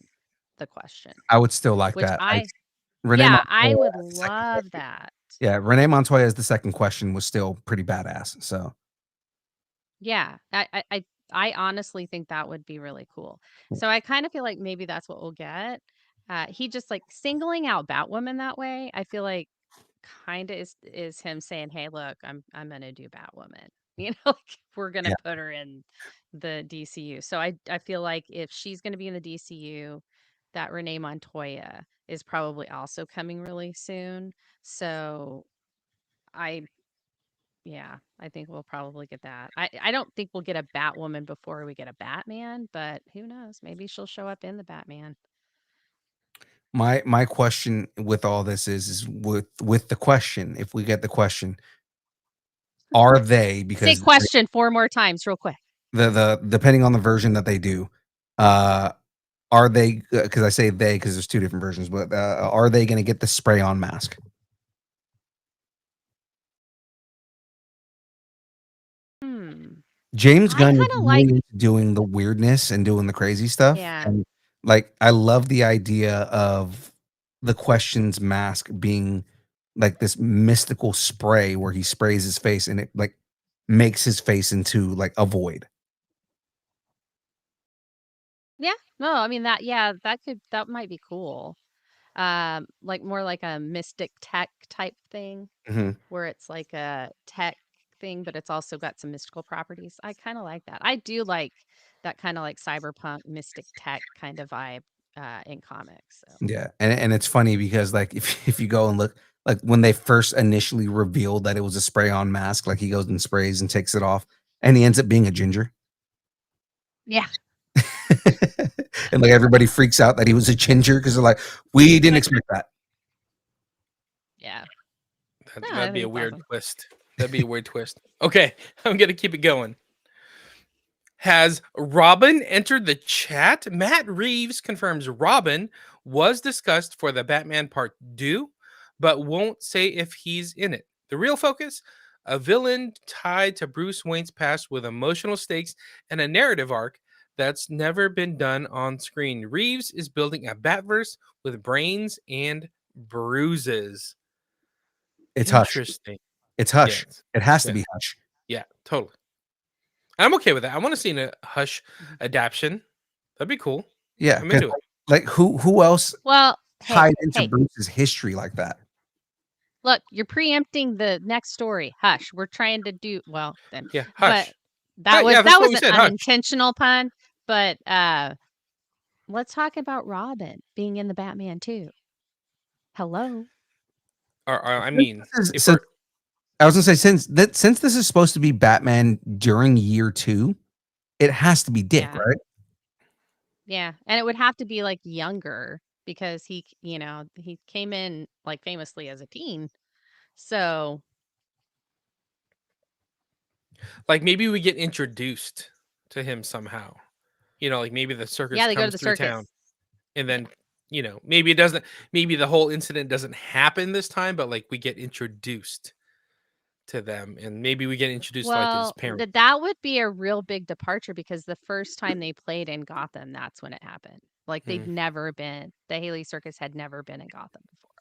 Speaker 3: The question.
Speaker 2: I would still like
Speaker 3: Which
Speaker 2: that.
Speaker 3: yeah,
Speaker 2: Montoya
Speaker 3: I would
Speaker 2: as the second
Speaker 3: love
Speaker 2: question.
Speaker 3: that.
Speaker 2: Yeah, Renee Montoya as the second question was still pretty badass. So
Speaker 3: Yeah, I honestly think that would be really cool. So I kind of feel like maybe that's what we'll get. He just like singling out Batwoman that way. I feel like kind of is him saying, "Hey, look, I'm gonna do Batwoman." You know, like we're gonna
Speaker 2: yeah,
Speaker 3: put her in the DCU. So I feel like if she's gonna be in the DCU, that Renee Montoya is probably also coming really soon. So I yeah, I think we'll probably get that. I don't think we'll get a Batwoman before we get a Batman, but who knows? Maybe she'll show up in the Batman.
Speaker 2: my question with all this is with the question. If we get the question, are they,
Speaker 3: Say
Speaker 2: because
Speaker 3: question 4 more times real quick.
Speaker 2: the depending on the version that they do, uh, are they? Because I say they because there's two different versions, but are they going to get the spray on mask?
Speaker 3: Hmm.
Speaker 2: James
Speaker 3: I
Speaker 2: Gunn is
Speaker 3: kind of like
Speaker 2: really into doing the weirdness and doing the crazy stuff.
Speaker 3: yeah.
Speaker 2: And like I love the idea of the question's mask being like this mystical spray where he sprays his face and it like makes his face into like a void.
Speaker 3: Yeah. No, I mean that might be cool. Like more like a mystic tech type thing
Speaker 2: Mhm.
Speaker 3: where it's like a tech thing, but it's also got some mystical properties. I kind of like that. I do like that kind of like cyberpunk mystic tech kind of vibe in comics. So
Speaker 2: Yeah. And it's funny because like if you go and look, like when they first initially revealed that it was a spray on mask, like he goes and sprays and takes it off and he ends up being a ginger.
Speaker 3: yeah,
Speaker 2: And like everybody freaks out that he was a ginger because they're like, we didn't expect that.
Speaker 3: yeah. No, I
Speaker 4: That'd be
Speaker 3: think
Speaker 4: a
Speaker 3: it's
Speaker 4: weird
Speaker 3: awesome.
Speaker 4: twist. That'd be a weird twist. Okay, I'm gonna keep it going. Has Robin entered the chat? Matt Reeves confirms Robin was discussed for the Batman Part 2, but won't say if he's in it. The real focus? A villain tied to Bruce Wayne's past with emotional stakes and a narrative arc that's never been done on screen. Reeves is building a Batverse with brains and bruises.
Speaker 2: It's Hush.
Speaker 4: Interesting.
Speaker 2: It's Hush.
Speaker 4: Yes.
Speaker 2: It has to
Speaker 4: Yeah.
Speaker 2: be Hush.
Speaker 4: Yeah, totally. I'm okay with that. I want to see a Hush
Speaker 3: Mhm.
Speaker 4: adaptation. That'd be cool.
Speaker 2: Yeah,
Speaker 4: I'm
Speaker 2: 'cause
Speaker 4: into it.
Speaker 2: like who else
Speaker 3: Well,
Speaker 2: tied into
Speaker 3: hey,
Speaker 2: Bruce's history like that?
Speaker 3: look, you're preempting the next story. Hush, we're trying to do well then,
Speaker 4: Yeah,
Speaker 3: but
Speaker 4: Hush. Yeah, that's
Speaker 3: that
Speaker 4: what
Speaker 3: was
Speaker 4: we
Speaker 3: an
Speaker 4: said. Hush.
Speaker 3: unintentional pun. But let's talk about Robin being in the Batman too. Hello.
Speaker 4: I mean, if
Speaker 2: Since
Speaker 4: we're
Speaker 2: I was gonna say since this is supposed to be Batman during year 2, it has to be Dick,
Speaker 3: Yeah.
Speaker 2: right?
Speaker 3: Yeah. And it would have to be like younger because he came in like famously as a teen. So,
Speaker 4: like maybe we get introduced to him somehow. Like maybe the circus
Speaker 3: yeah, they go to
Speaker 4: comes
Speaker 3: the
Speaker 4: through
Speaker 3: circus.
Speaker 4: town and
Speaker 3: Yeah.
Speaker 4: then maybe it doesn't, maybe the whole incident doesn't happen this time, but like we get introduced to them and maybe we get introduced to like his
Speaker 3: Well,
Speaker 4: parents.
Speaker 3: that would be a real big departure because the first time they played in Gotham, that's when it happened. Like
Speaker 4: Hmm.
Speaker 3: the Haley Circus had never been in Gotham before.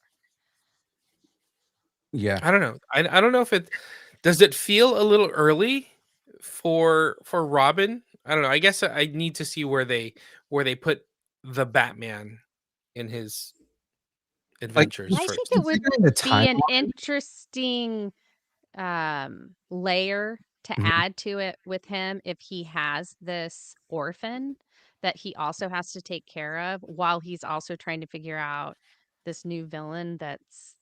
Speaker 2: Yeah.
Speaker 4: I don't know. I don't know if it does it feel a little early for Robin. I don't know. I guess I need to see where they put the Batman in his
Speaker 2: Like,
Speaker 4: adventures
Speaker 3: I think
Speaker 4: first.
Speaker 3: it would
Speaker 2: considering the
Speaker 3: be an
Speaker 2: timeline.
Speaker 3: interesting layer to
Speaker 2: Mhm.
Speaker 3: add to it with him if he has this orphan that he also has to take care of while he's also trying to figure out this new villain that's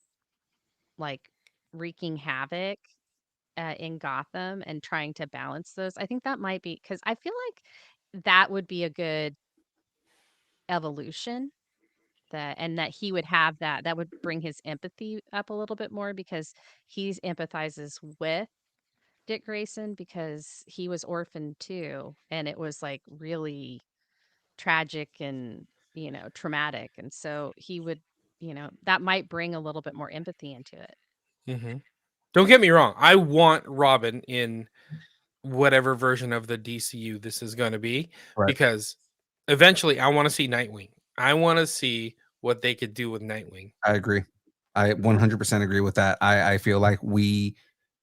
Speaker 3: like wreaking havoc in Gotham and trying to balance those. I think that might be because I feel like that would be a good evolution that he would have that would bring his empathy up a little bit more because he's empathizes with Dick Grayson because he was orphaned too, and it was, like, really tragic and, traumatic, and so he would that might bring a little bit more empathy into it.
Speaker 4: Hmm. Don't get me wrong. I want Robin in whatever version of the DCU this is going to be
Speaker 2: Right.
Speaker 4: because eventually I want to see Nightwing. I want to see what they could do with Nightwing.
Speaker 2: I agree. I 100% agree with that. I feel like we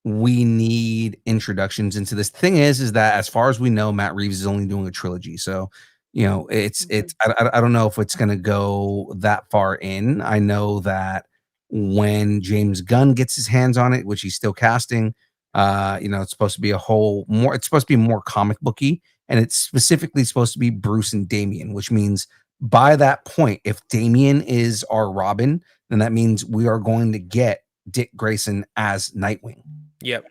Speaker 2: need introductions into this. Thing is that as far as we know, Matt Reeves is only doing a trilogy. So, it's
Speaker 3: Mhm.
Speaker 2: I don't know if it's gonna go that far in. I know that when James Gunn gets his hands on it, which he's still casting, it's supposed to be it's supposed to be more comic booky, and it's specifically supposed to be Bruce and Damian, which means by that point, if Damian is our Robin, then that means we are going to get Dick Grayson as Nightwing.
Speaker 4: Yep.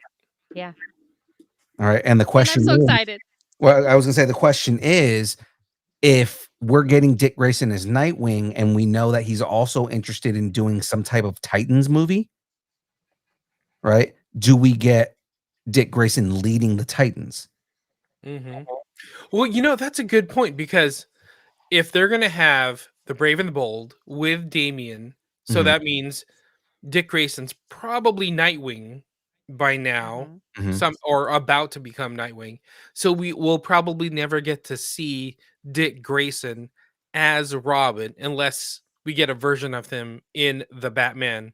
Speaker 3: Yeah,
Speaker 2: All right. And the
Speaker 3: and I'm
Speaker 2: question
Speaker 3: so
Speaker 2: is,
Speaker 3: excited.
Speaker 2: well, I was gonna say the question is if we're getting Dick Grayson as Nightwing and we know that he's also interested in doing some type of Titans movie, right? Do we get Dick Grayson leading the Titans?
Speaker 4: Hmm. Well, that's a good point because if they're going to have the Brave and the Bold with Damien, so
Speaker 2: Mhm,
Speaker 4: that means Dick Grayson's probably Nightwing by now,
Speaker 3: Mhm.
Speaker 2: mhm,
Speaker 4: some or about to become Nightwing. So we will probably never get to see Dick Grayson as Robin unless we get a version of him in the Batman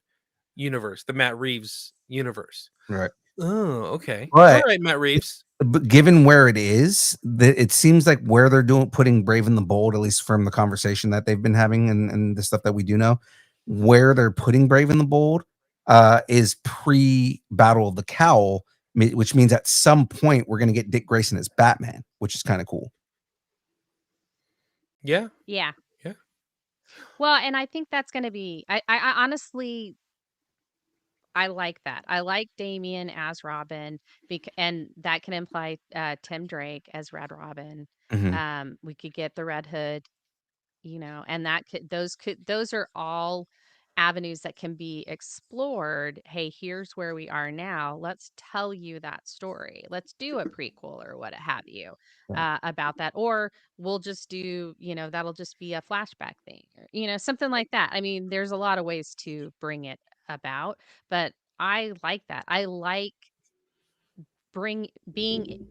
Speaker 4: universe, the Matt Reeves universe.
Speaker 2: right.
Speaker 4: Oh, okay. All
Speaker 2: But
Speaker 4: right, Matt Reeves.
Speaker 2: given where it is, it seems like where they're doing putting Brave and the Bold, at least from the conversation that they've been having and the stuff that we do know, where they're putting Brave and the Bold is pre Battle of the Cowl, which means at some point we're going to get Dick Grayson as Batman, which is kind of cool.
Speaker 4: Yeah.
Speaker 3: Yeah.
Speaker 4: Yeah.
Speaker 3: Well, and I think that's gonna be I honestly I like that. I like Damien as Robin, and that can imply Tim Drake as Red Robin.
Speaker 2: Hmm.
Speaker 3: We could get the Red Hood, and those are all avenues that can be explored. Hey, here's where we are now. Let's tell you that story. Let's do a prequel or what have you
Speaker 2: Yeah.
Speaker 3: about that, or we'll just do, that'll just be a flashback thing, or, something like that. I mean, there's a lot of ways to bring it about, but I like that. I like being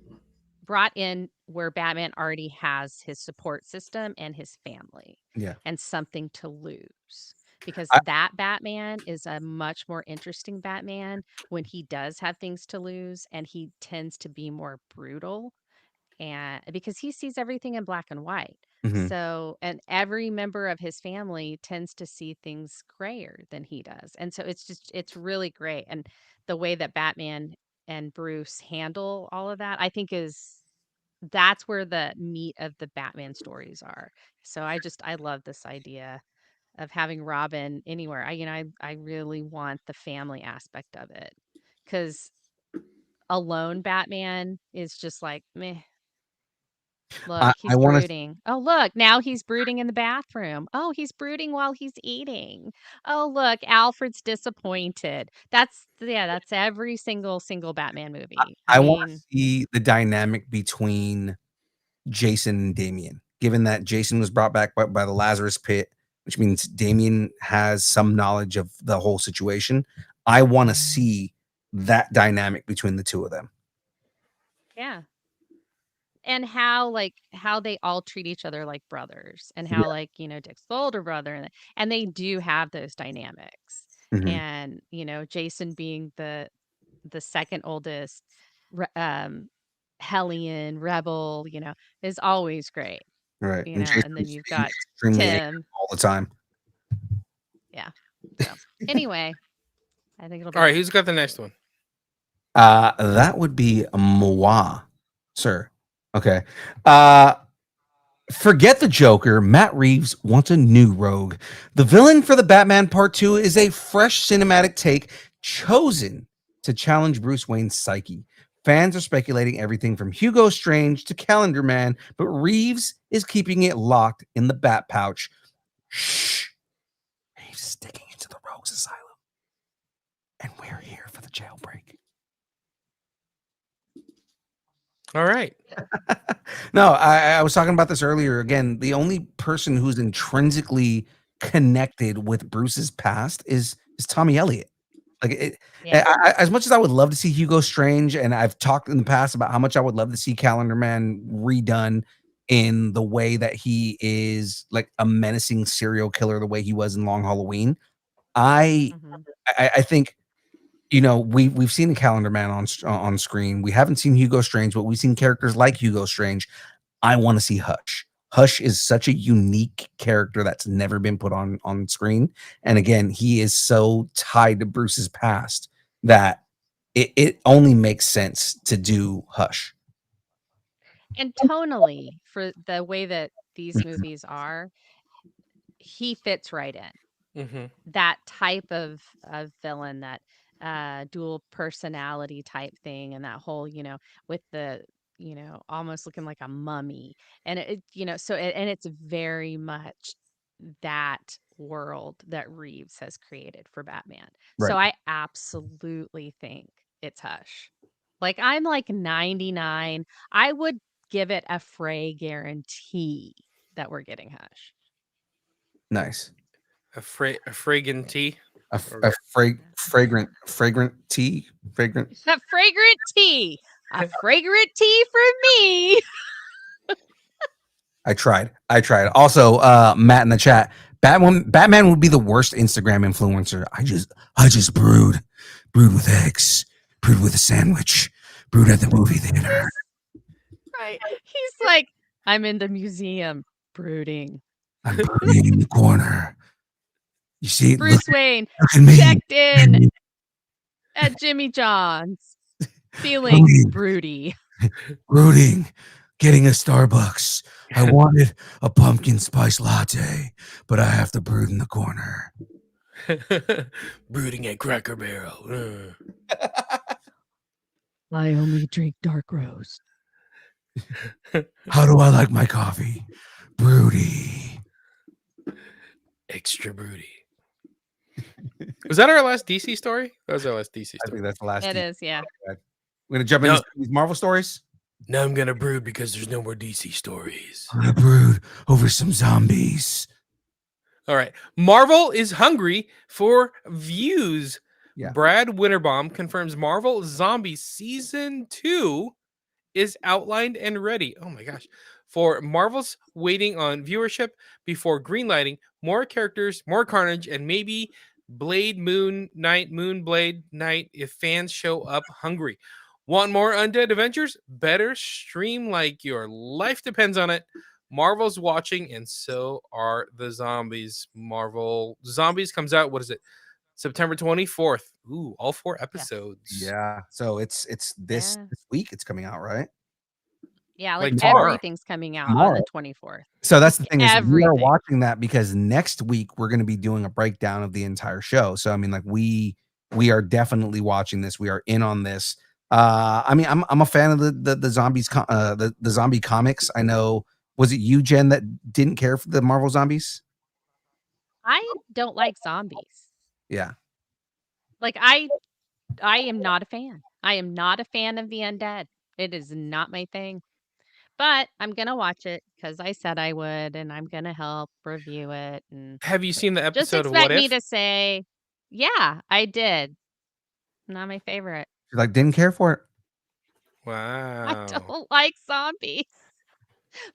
Speaker 3: brought in where Batman already has his support system and his family
Speaker 2: Yeah.
Speaker 3: and something to lose. Because
Speaker 2: I,
Speaker 3: that Batman is a much more interesting Batman when he does have things to lose and he tends to be more brutal and because he sees everything in black and white.
Speaker 2: mhm.
Speaker 3: So, and every member of his family tends to see things grayer than he does. And so it's really great. And the way that Batman and Bruce handle all of that, I think that's where the meat of the Batman stories are. So I love this idea having Robin anywhere. I really want the family aspect of it, because alone Batman is just like meh. Look,
Speaker 2: I
Speaker 3: he's
Speaker 2: want to.
Speaker 3: brooding. Oh, look, now he's brooding in the bathroom. Oh, he's brooding while he's eating. Oh, look, Alfred's disappointed. That's every single Batman movie. I
Speaker 2: I want
Speaker 3: mean,
Speaker 2: to see the dynamic between Jason and Damian, given that Jason was brought back by the Lazarus Pit, which means Damian has some knowledge of the whole situation. I want to see that dynamic between the two of them.
Speaker 3: yeah. And how they all treat each other like brothers, and
Speaker 2: Yeah.
Speaker 3: how, like, Dick's the older brother, and they do have those dynamics.
Speaker 2: Mhm.
Speaker 3: And, Jason being the second oldest, hellion rebel, is always great.
Speaker 2: Right. And
Speaker 3: And then
Speaker 2: Jason's
Speaker 3: you've got
Speaker 2: extremely angry
Speaker 3: Tim.
Speaker 2: all the time.
Speaker 3: Yeah. So anyway, I think it'll be
Speaker 4: All right,
Speaker 3: good.
Speaker 4: who's got the next one?
Speaker 2: That would be Moa, sir. Okay. Forget the Joker. Matt Reeves wants a new rogue. The villain for the Batman Part 2 is a fresh cinematic take chosen to challenge Bruce Wayne's psyche. Fans are speculating everything from Hugo Strange to Calendar Man, but Reeves is keeping it locked in the Bat Pouch. Shh. Reeves is sticking into the Rogues Asylum. And we're here for the jailbreak.
Speaker 4: All right.
Speaker 2: No, I was talking about this earlier. Again, the only person who's intrinsically connected with Bruce's past is Tommy Elliott. Like
Speaker 3: Yeah.
Speaker 2: as much as I would love to see Hugo Strange, and I've talked in the past about how much I would love to see Calendar Man redone in the way that he is like a menacing serial killer, the way he was in Long Halloween. I
Speaker 3: Mhm.
Speaker 2: I think we've seen Calendar Man on screen. We haven't seen Hugo Strange, but we've seen characters like Hugo Strange. I want to see Hush. Hush is such a unique character that's never been put on screen. And again, he is so tied to Bruce's past that it only makes sense to do Hush.
Speaker 3: And tonally, for the way that these
Speaker 2: Mhm.
Speaker 3: movies are, he fits right in.
Speaker 4: Mm-hmm.
Speaker 3: That type of villain, that dual personality type thing, and that whole, with the, almost looking like a mummy. And and it's very much that world that Reeves has created for Batman. So
Speaker 2: Right.
Speaker 3: I absolutely think it's Hush. Like, I'm like 99. I would give it a Frey guarantee that we're getting Hush.
Speaker 2: Nice.
Speaker 4: A fragrant tea.
Speaker 2: A fragrant tea. Fragrant.
Speaker 3: A fragrant tea. A fragrant tea from me.
Speaker 2: I tried. Also, Matt in the chat. Batman would be the worst Instagram influencer. I just brood with eggs, brood with a sandwich, brood at the movie theater.
Speaker 3: Right. He's like, I'm in the museum brooding.
Speaker 2: I'm brooding in the corner. You see,
Speaker 3: Bruce Wayne
Speaker 2: look at me.
Speaker 3: checked in at Jimmy John's, feeling broody.
Speaker 2: Brooding, getting a Starbucks. I wanted a pumpkin spice latte, but I have to brood in the corner.
Speaker 4: Brooding at Cracker Barrel.
Speaker 3: I only drink dark roast.
Speaker 2: How do I like my coffee? Broody.
Speaker 4: Extra broody. Was that our last DC story? That was our last DC
Speaker 2: I
Speaker 4: story.
Speaker 2: think that's the last.
Speaker 3: It is, yeah.
Speaker 2: We're gonna jump into these Marvel stories.
Speaker 4: Now I'm gonna brood because there's no more DC stories.
Speaker 2: I'm gonna brood over some zombies.
Speaker 4: All right. Marvel is hungry for views.
Speaker 2: Yeah.
Speaker 4: Brad Winterbaum confirms Marvel Zombies Season 2 is outlined and ready. Oh my gosh. For Marvel's waiting on viewership before greenlighting more characters, more carnage, and maybe Moonblade Night if fans show up hungry. Want more Undead Adventures? Better stream like your life depends on it. Marvel's watching, and so are the zombies. Marvel Zombies comes out, what is it? September 24th. Ooh, all 4 episodes.
Speaker 2: Yeah. So it's this week it's coming out, right?
Speaker 3: Yeah, like
Speaker 4: tomorrow.
Speaker 3: everything's coming out on the 24th.
Speaker 2: So that's the thing is we are
Speaker 3: Everything.
Speaker 2: watching that because next week we're going to be doing a breakdown of the entire show. So I mean, like we are definitely watching this. We are in on this. I mean, I'm a fan of the zombies, the zombie comics. I know. Was it you, Jen, that didn't care for the Marvel zombies?
Speaker 3: I don't like zombies.
Speaker 2: Yeah.
Speaker 3: Like I am not a fan. I am not a fan of the undead. It is not my thing. But I'm gonna watch it because I said I would, and I'm gonna help review it. And
Speaker 4: Have you seen the
Speaker 3: just
Speaker 4: episode of
Speaker 3: expect
Speaker 4: What
Speaker 3: me
Speaker 4: If?
Speaker 3: to say, yeah, I did. Not my favorite.
Speaker 2: Like didn't care for it.
Speaker 4: Wow.
Speaker 3: I don't like zombies.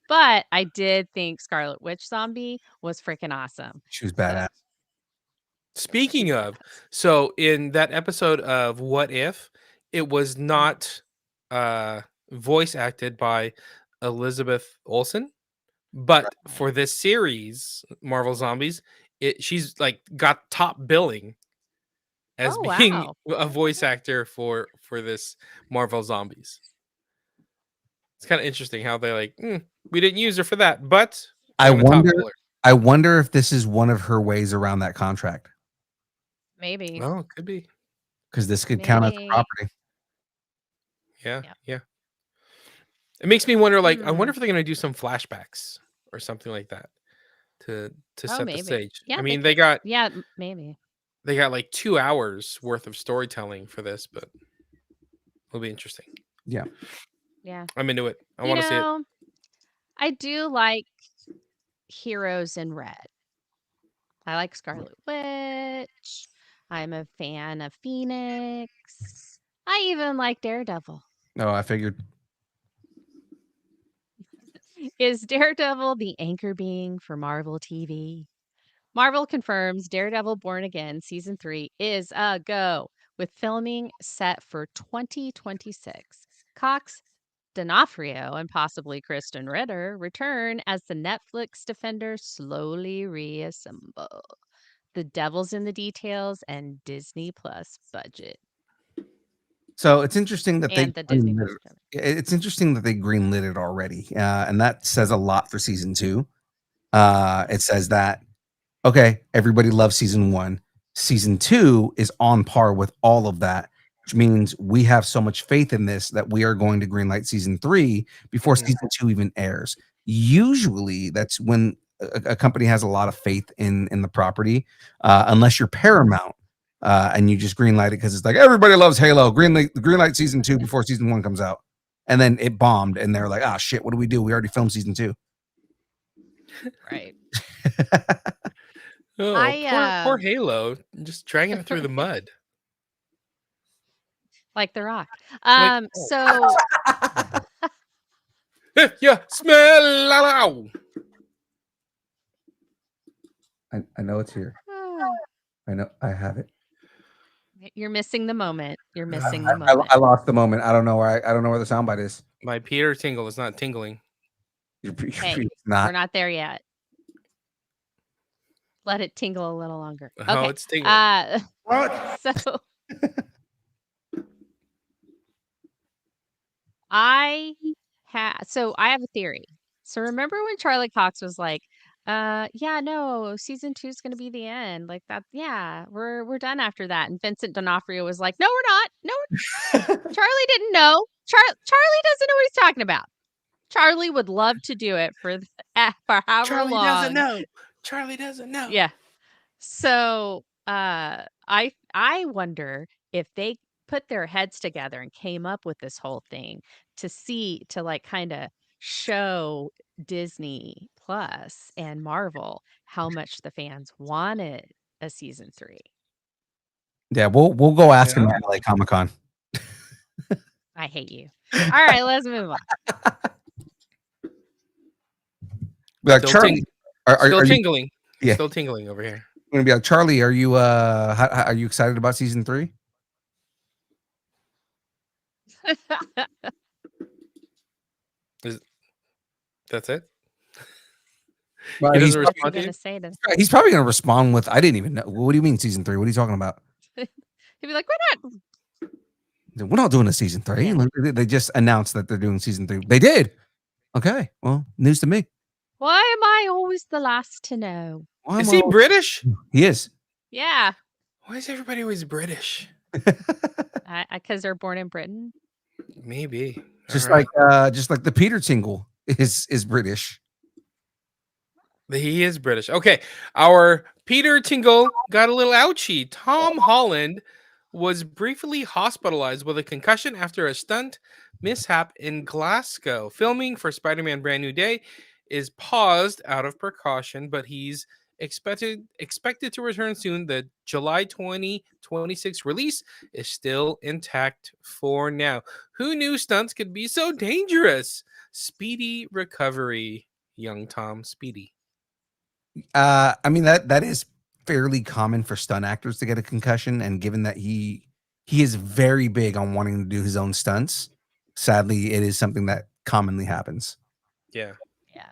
Speaker 3: But I did think Scarlet Witch Zombie was freaking awesome.
Speaker 2: She was badass.
Speaker 4: Speaking of, so in that episode of What If, it was not voice acted by Elizabeth Olsen, but for this series, Marvel Zombies, she's like got top billing as being a voice actor for this Marvel Zombies. It's kind of interesting how they're like, we didn't use her for that, but
Speaker 2: I wonder if this is one of her ways around that contract.
Speaker 3: Maybe.
Speaker 4: Oh, it could be.
Speaker 2: Because this could count as a property.
Speaker 4: Yeah. It makes me wonder, like, I wonder if they're going to do some flashbacks or something like that to set the stage.
Speaker 3: Yeah,
Speaker 4: I mean, they got
Speaker 3: maybe
Speaker 4: they got like 2 hours worth of storytelling for this, but it'll be interesting.
Speaker 2: Yeah.
Speaker 4: I'm into it. I want to see it.
Speaker 3: I do like heroes in red. I like Scarlet Witch. I'm a fan of Phoenix. I even like Daredevil.
Speaker 2: No, I figured.
Speaker 3: Is Daredevil the anchor being for Marvel TV? Marvel confirms Daredevil Born Again Season 3 is a go, with filming set for 2026. Cox, D'Onofrio, and possibly Kristen Ritter return as the Netflix Defenders slowly reassemble. The devil's in the details and Disney Plus budget.
Speaker 2: So it's interesting that
Speaker 3: it's
Speaker 2: interesting that they greenlit it already, and that says a lot for season 2. It says that everybody loves season 1. Season 2 is on par with all of that, which means we have so much faith in this that we are going to greenlight season 3 before season 2 even airs. Usually, that's when a company has a lot of faith in the property, unless you're Paramount. And you just greenlight it because it's like everybody loves Halo. Greenlight season 2 before season 1 comes out, and then it bombed, and they're like, "Ah, shit! What do we do? We already filmed season 2."
Speaker 3: Right.
Speaker 4: Poor Halo, just dragging it through the mud,
Speaker 3: like The Rock.
Speaker 4: So yeah, smell.
Speaker 2: I know it's here. I know I have it.
Speaker 3: You're missing the moment. You're missing the moment.
Speaker 2: I lost the moment. I don't know where the soundbite is.
Speaker 4: My Peter tingle is not tingling.
Speaker 3: Hey, we're not there yet. Let it tingle a little longer. Okay.
Speaker 4: Oh, it's tingling.
Speaker 2: What?
Speaker 3: So I have a theory. So remember when Charlie Cox was like, yeah, no, season 2 is going to be the end. Like that. Yeah, we're done after that. And Vincent D'Onofrio was like, no, we're not. No, Charlie didn't know. Charlie doesn't know what he's talking about. Charlie would love to do it for however
Speaker 4: Charlie
Speaker 3: long.
Speaker 4: Charlie doesn't know.
Speaker 3: Yeah. So I wonder if they put their heads together and came up with this whole thing to like kind of show Disney Plus and Marvel how much the fans wanted a season 3.
Speaker 2: Yeah, we'll go ask him at LA Comic-Con.
Speaker 3: I hate you. All right, let's move on.
Speaker 2: Like, Charlie,
Speaker 4: still tingling.
Speaker 2: Yeah,
Speaker 4: still tingling over here.
Speaker 2: I'm gonna be like, Charlie, are you are you excited about season 3?
Speaker 4: That's it?
Speaker 2: Well,
Speaker 4: he's
Speaker 2: probably gonna respond with, I didn't even know. What do you mean season 3? What are you talking about?
Speaker 3: He'd be like,
Speaker 2: we're not doing a season 3. Yeah. They just announced that they're doing season 3. They did. Okay, well, news to me.
Speaker 3: Why am I always the last to know?
Speaker 2: Why
Speaker 4: Is
Speaker 2: am
Speaker 4: he
Speaker 2: I-
Speaker 4: British?
Speaker 2: He is.
Speaker 3: Yeah,
Speaker 4: Why is everybody always British?
Speaker 3: because they're born in Britain.
Speaker 4: Maybe.
Speaker 2: just
Speaker 4: All right.
Speaker 2: just like the Peter Tingle is British.
Speaker 4: He is British. Okay. Our Peter Tingle got a little ouchy. Tom Holland was briefly hospitalized with a concussion after a stunt mishap in Glasgow. Filming for Spider-Man Brand New Day is paused out of precaution, but he's expected to return soon. The July 2026 release is still intact for now. Who knew stunts could be so dangerous? Speedy recovery, young Tom. Speedy.
Speaker 2: I mean that is fairly common for stunt actors to get a concussion, and given that he is very big on wanting to do his own stunts, sadly, it is something that commonly happens.
Speaker 4: Yeah.
Speaker 3: Yeah.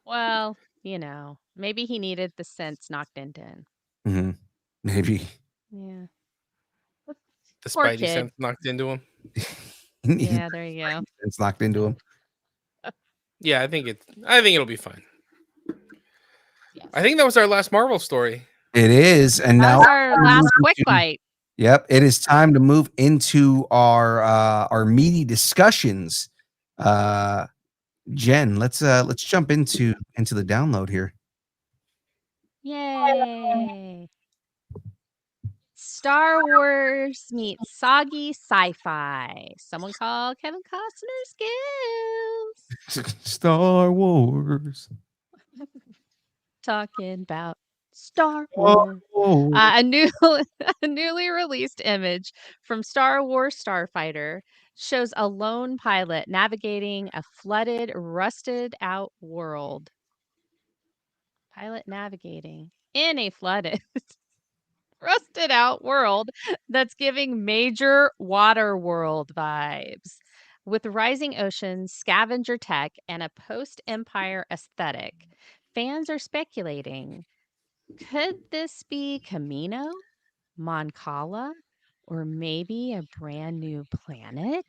Speaker 3: Well, maybe he needed the sense knocked into him.
Speaker 2: Mm-hmm. Maybe.
Speaker 3: Yeah.
Speaker 4: The
Speaker 3: Poor
Speaker 4: Spidey
Speaker 3: kid.
Speaker 4: sense knocked into him.
Speaker 3: Yeah, there you go.
Speaker 2: It's locked into him.
Speaker 4: Yeah, I think it'll be fine.
Speaker 3: Yes.
Speaker 4: I think that was our last Marvel story.
Speaker 2: It is, and
Speaker 3: That
Speaker 2: now
Speaker 3: was our last quick bite.
Speaker 2: Yep, it is time to move into our meaty discussions. Jen, let's jump into the download here.
Speaker 3: Yay. Star Wars meets soggy sci-fi. Someone call Kevin Costner skills.
Speaker 2: Star Wars.
Speaker 3: Talking about Star Wars. A newly released image from Star Wars Starfighter shows a lone pilot navigating a flooded, rusted-out world. Pilot navigating in a flooded, rusted-out world that's giving major water world vibes. With rising oceans, scavenger tech, and a post-Empire aesthetic, fans are speculating, could this be CAMEO, Mon Cala, or maybe a brand new planet?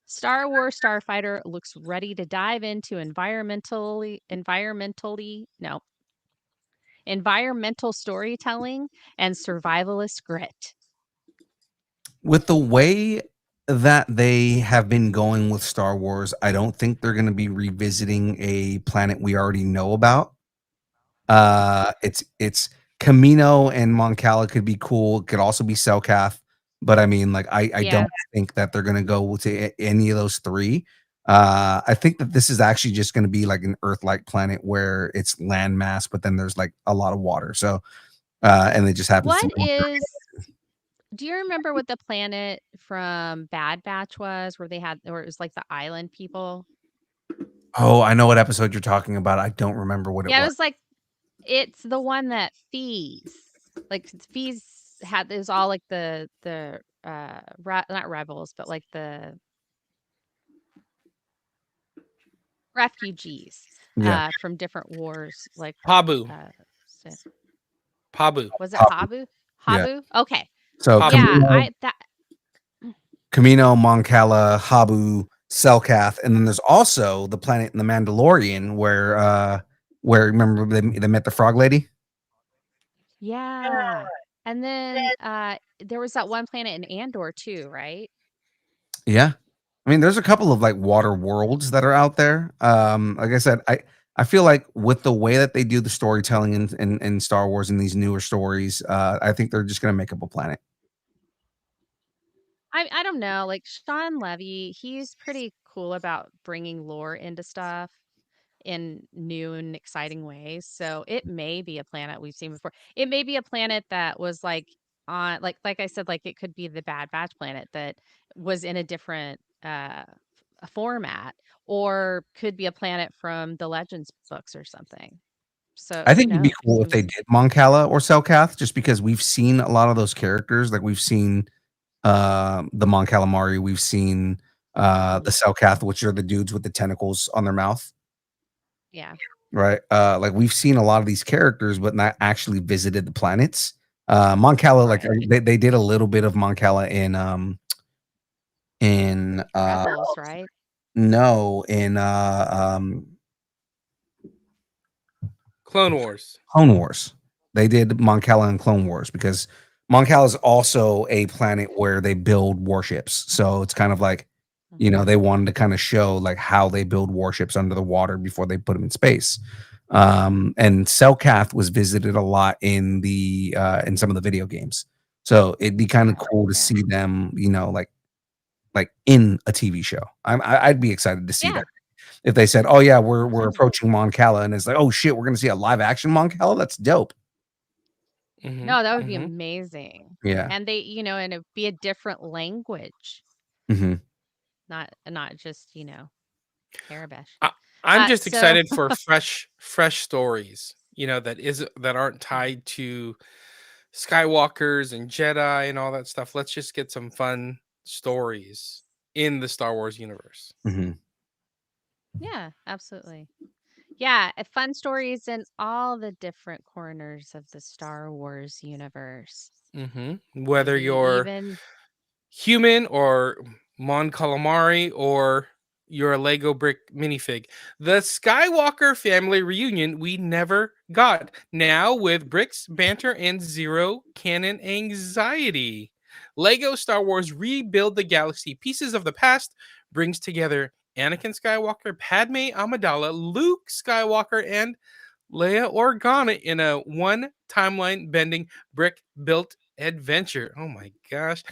Speaker 3: Star Wars Starfighter looks ready to dive into environmental storytelling and survivalist grit.
Speaker 2: With the way that they have been going with Star Wars, I don't think they're going to be revisiting a planet we already know about. It's Camino and Mon Cala could be cool. It could also be Selkath, but I mean, like, I don't think that they're going to go to any of those three. I think that this is actually just going to be like an Earth-like planet where it's landmass, but then there's like a lot of water. So, and they just happen.
Speaker 3: Do you remember what the planet from Bad Batch was, where it was like the island people?
Speaker 2: Oh, I know what episode you're talking about. I don't remember what it was.
Speaker 3: Yeah, it was like, it's the one that Fees, like Fees had, it was all like the not rebels, but like the refugees from different wars, like
Speaker 4: Pabu. Pabu.
Speaker 3: Was it Habu? Habu?
Speaker 2: Yeah.
Speaker 3: Okay.
Speaker 2: So
Speaker 3: yeah,
Speaker 2: Camino, Mon Cala, Habu, Selkath, and then there's also the planet in the Mandalorian where remember they met the frog lady?
Speaker 3: Yeah. And then there was that one planet in Andor too, right?
Speaker 2: Yeah. I mean, there's a couple of like water worlds that are out there. Like I said, I feel like with the way that they do the storytelling in Star Wars and these newer stories, I think they're just gonna make up a planet.
Speaker 3: I don't know, like Sean Levy, he's pretty cool about bringing lore into stuff in new and exciting ways. So it may be a planet we've seen before. It may be a planet that was like on, like I said, like it could be the Bad Batch planet that was in a different format, or could be a planet from the Legends books or something. So
Speaker 2: I think it'd be cool if they did Mon Cala or Selkath, just because we've seen a lot of those characters. Like we've seen the Mon Calamari, we've seen the Selkath, which are the dudes with the tentacles on their mouth.
Speaker 3: Yeah.
Speaker 2: Right. Like we've seen a lot of these characters, but not actually visited the planets. Mon Cala, like they did a little bit of Mon Cala in
Speaker 3: Rebels, right?
Speaker 2: No, in
Speaker 4: Clone Wars.
Speaker 2: Clone Wars. They did Mon Cala in Clone Wars because Mon Cala is also a planet where they build warships. So it's kind of like, they wanted to kind of show like how they build warships under the water before they put them in space. And Selkath was visited a lot in the in some of the video games. So it'd be kind of cool to see them, like in a TV show. I'd be excited to see that. If they said, "Oh yeah, we're approaching Mon Cala," and it's like, "Oh shit, we're gonna see a live action Mon Cala," that's dope.
Speaker 3: No, that would be amazing.
Speaker 2: Yeah.
Speaker 3: And they, and it'd be a different language,
Speaker 2: Mm-hmm.
Speaker 3: not just, Arabish.
Speaker 4: I'm just
Speaker 3: so-
Speaker 4: excited for fresh stories, that aren't tied to Skywalkers and Jedi and all that stuff. Let's just get some fun stories in the Star Wars universe.
Speaker 2: Mm-hmm.
Speaker 3: Yeah, absolutely. Yeah, fun stories in all the different corners of the Star Wars universe.
Speaker 4: Whether
Speaker 3: Maybe
Speaker 4: you're
Speaker 3: even
Speaker 4: human or Mon Calamari or you're a Lego brick minifig. The Skywalker family reunion we never got. Now with bricks, banter, and zero canon anxiety. Lego Star Wars Rebuild the Galaxy Pieces of the Past brings together Anakin Skywalker, Padme Amidala, Luke Skywalker, and Leia Organa in a one timeline bending brick built adventure. Oh my gosh.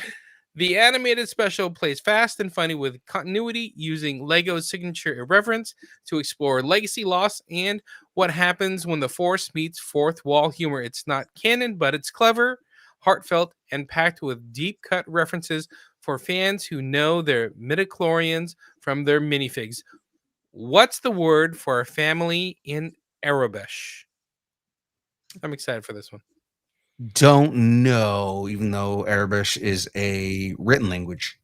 Speaker 4: The animated special plays fast and funny with continuity, using Lego's signature irreverence to explore legacy loss and what happens when the Force meets fourth wall humor. It's not canon, but it's clever, heartfelt, and packed with deep cut references for fans who know their midichlorians from their minifigs. What's the word for a family in Arabish? I'm excited for this one.
Speaker 2: Don't know, even though Arabish is a written language.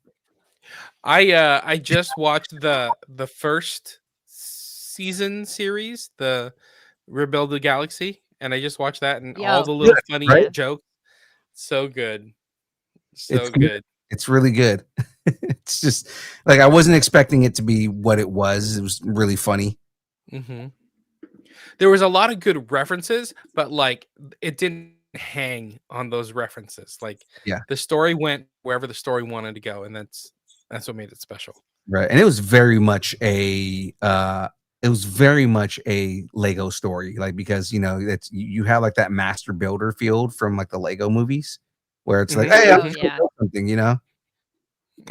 Speaker 4: I just watched the first season series, the Rebuild the Galaxy, and I just watched that and all the little funny jokes. So good. So good.
Speaker 2: It's really good. It's just like I wasn't expecting it to be what it was. It was really funny.
Speaker 4: There was a lot of good references, but like it didn't hang on those references. Like the story went wherever the story wanted to go, and that's what made it special.
Speaker 2: Right. And it was very much a Lego story, like because it's you have like that master builder field from like the Lego movies where it's like, hey, I'm just gonna build something,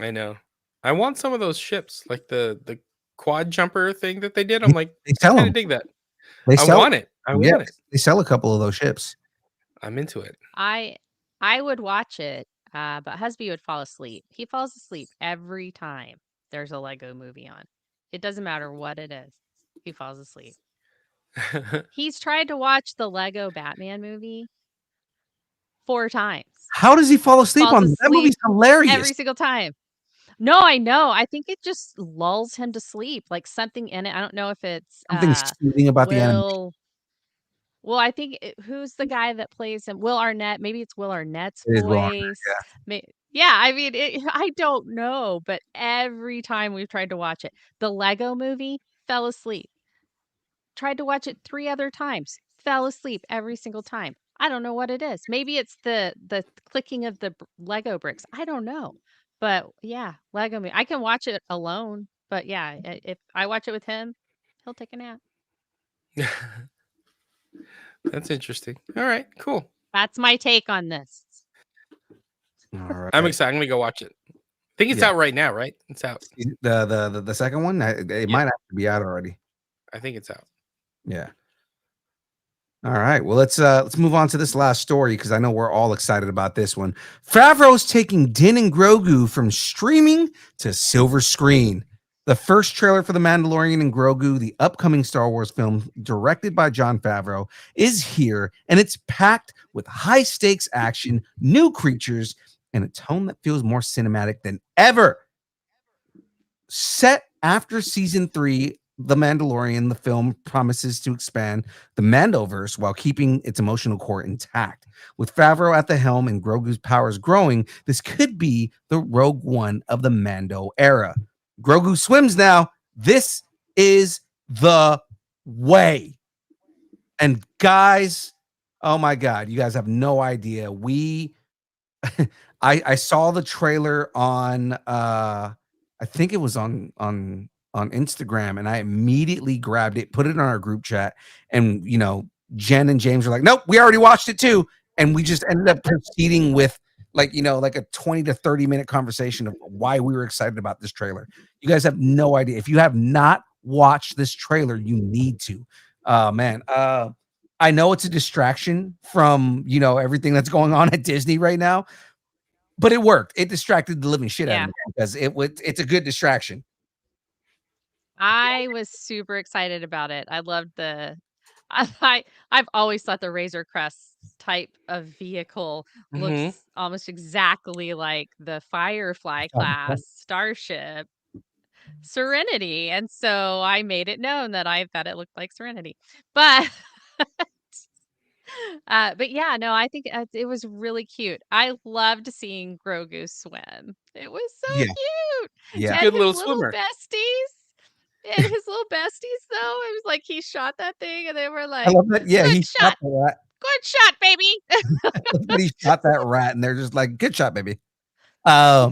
Speaker 4: I know. I want some of those ships, like the quad jumper thing that they did. I'm like,
Speaker 2: they sell
Speaker 4: I
Speaker 2: them.
Speaker 4: dig that.
Speaker 2: I
Speaker 4: want it. I want it.
Speaker 2: They sell a couple of those ships.
Speaker 4: I'm into it.
Speaker 3: I would watch it, but husband would fall asleep. He falls asleep every time there's a Lego movie on. It doesn't matter what it is. He falls asleep. He's tried to watch the Lego Batman movie 4 times.
Speaker 2: How does he fall asleep on that? Movie's hilarious.
Speaker 3: Every single time. No, I know. I think it just lulls him to sleep. Like something in it. I don't know if it's
Speaker 2: something soothing about the animation.
Speaker 3: Well, I think who's the guy that plays him? Will Arnett. Maybe it's Will Arnett's voice. Yeah, I mean, I don't know, but every time we've tried to watch it, the Lego movie, fell asleep. Tried to watch it 3 other times, fell asleep every single time. I don't know what it is. Maybe it's the clicking of the Lego bricks. I don't know. But yeah, Lego movie. I can watch it alone, but yeah, if I watch it with him, he'll take a nap.
Speaker 4: That's interesting. All right, cool.
Speaker 3: That's my take on this.
Speaker 2: All right.
Speaker 4: I'm excited. I'm gonna go watch it. I think it's out right now, right? It's out.
Speaker 2: The second one, it might have to be out already.
Speaker 4: I think it's out.
Speaker 2: Yeah. All right. Well, let's move on to this last story because I know we're all excited about this one. Favreau's taking Din and Grogu from streaming to silver screen. The first trailer for The Mandalorian and Grogu, the upcoming Star Wars film directed by Jon Favreau, is here, and it's packed with high-stakes action, new creatures, and a tone that feels more cinematic than ever. Set after season 3, The Mandalorian, the film promises to expand the Mandoverse while keeping its emotional core intact. With Favreau at the helm and Grogu's powers growing, this could be the Rogue One of the Mando era. Grogu swims now, This is the way. And guys, oh my God, you guys have no idea. I saw the trailer on I think it was on Instagram, and I immediately grabbed it, put it on our group chat, and Jen and James were like, "Nope, we already watched it too," and we just ended up proceeding with like a 20 to 30-minute conversation of why we were excited about this trailer. You guys have no idea. If you have not watched this trailer, you need to. Man, I know it's a distraction from everything that's going on at Disney right now, but it worked. It distracted the living shit out of me because it's a good distraction.
Speaker 3: I was super excited about it. I loved I've always thought the Razor Crest type of vehicle looks almost exactly like the Firefly class starship Serenity, and so I made it known that I thought it looked like Serenity. But but yeah, no, I think it was really cute. I loved seeing Grogu swim. It was so
Speaker 2: Yeah.
Speaker 3: cute.
Speaker 4: He's a
Speaker 3: And
Speaker 4: good
Speaker 3: his
Speaker 4: little
Speaker 3: little
Speaker 4: swimmer.
Speaker 3: besties. And his little besties, though, it was like he shot that thing, and they were
Speaker 2: I
Speaker 3: like,
Speaker 2: love that. Yeah,
Speaker 3: "Good
Speaker 2: he
Speaker 3: shot,
Speaker 2: shot the rat.
Speaker 3: good shot, baby."
Speaker 2: He shot that rat, and they're just like, "Good shot, baby."
Speaker 3: Yeah.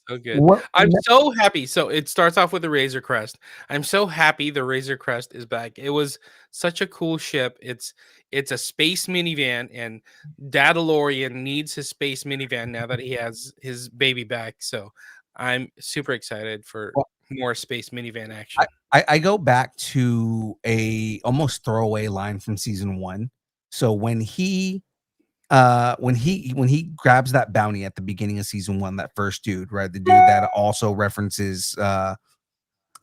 Speaker 4: So good. I'm so happy. So it starts off with the Razor Crest. I'm so happy the Razor Crest is back. It was such a cool ship. It's a space minivan, and Dadalorian needs his space minivan now that he has his baby back. So I'm super excited for more space minivan action.
Speaker 2: I go back to a almost throwaway line from season 1. So when he grabs that bounty at the beginning of season 1, that first dude, right? The dude that also references oh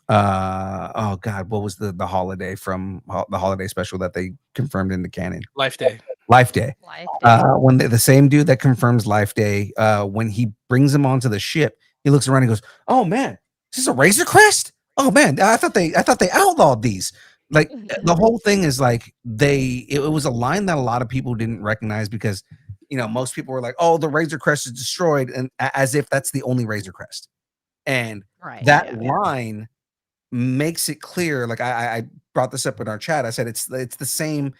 Speaker 2: God, what was the holiday from the holiday special that they confirmed in the canon?
Speaker 4: Life Day.
Speaker 2: Life Day.
Speaker 3: Life Day.
Speaker 2: When the same dude that confirms Life Day, when he brings him onto the ship, he looks around and goes, "Oh man, is this a Razor Crest? Oh man, I thought they outlawed these." Like the whole thing is like it was a line that a lot of people didn't recognize because most people were like, "Oh, the Razor Crest is destroyed," and as if that's the only Razor Crest. And that line makes it clear. Like I brought this up in our chat. I said it's the same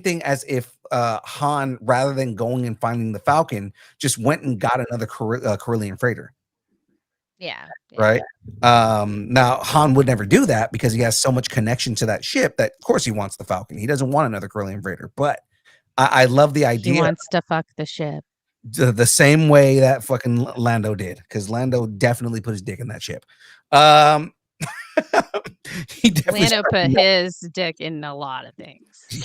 Speaker 2: thing as if Han, rather than going and finding the Falcon, just went and got another Carillion freighter.
Speaker 3: Yeah.
Speaker 2: Right. Now Han would never do that because he has so much connection to that ship that of course he wants the Falcon. He doesn't want another Carillion freighter. But I love the idea.
Speaker 3: He wants to fuck the ship.
Speaker 2: The same way that fucking Lando did, because Lando definitely put his dick in that ship.
Speaker 3: Lando put his dick in a lot of things.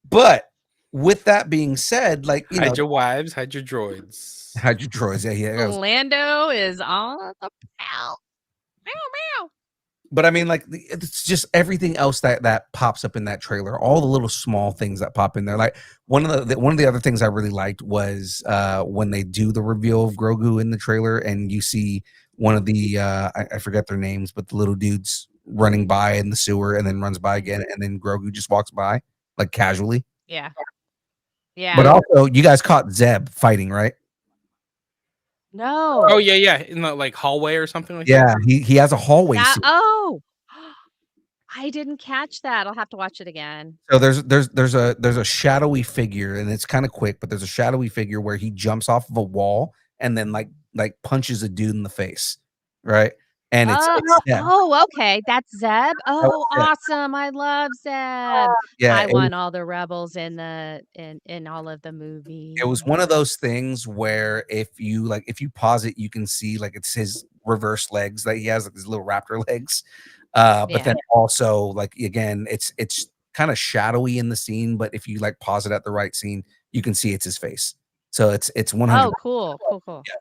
Speaker 2: But with that being said, like
Speaker 4: hide your wives, hide your droids.
Speaker 2: Hide your droids. Yeah.
Speaker 3: Lando is on the prowl. Meow meow.
Speaker 2: But I mean, like, it's just everything else that pops up in that trailer, all the little small things that pop in there. Like one of the other things I really liked was when they do the reveal of Grogu in the trailer, and you see one of the I forget their names, but the little dudes running by in the sewer and then runs by again, and then Grogu just walks by like casually.
Speaker 3: Yeah. Yeah.
Speaker 2: But also, you guys caught Zeb fighting, right?
Speaker 3: No.
Speaker 4: Oh yeah, in the like hallway or something like that.
Speaker 2: Yeah, he has a hallway scene.
Speaker 3: Oh, I didn't catch that. I'll have to watch it again.
Speaker 2: So there's a shadowy figure, and it's kind of quick, but there's a shadowy figure where he jumps off of a wall and then like punches a dude in the face, right? And it's
Speaker 3: okay, that's Zeb. Oh, awesome! I love Zeb.
Speaker 2: Yeah,
Speaker 3: I won all the rebels in all of the movies.
Speaker 2: It was one of those things where if you pause it, you can see like it's his reverse legs that he has, like his little raptor legs. But then also like again, it's kind of shadowy in the scene, but if you like pause it at the right scene, you can see it's his face. So it's 100.
Speaker 3: Oh, cool.
Speaker 2: Yeah.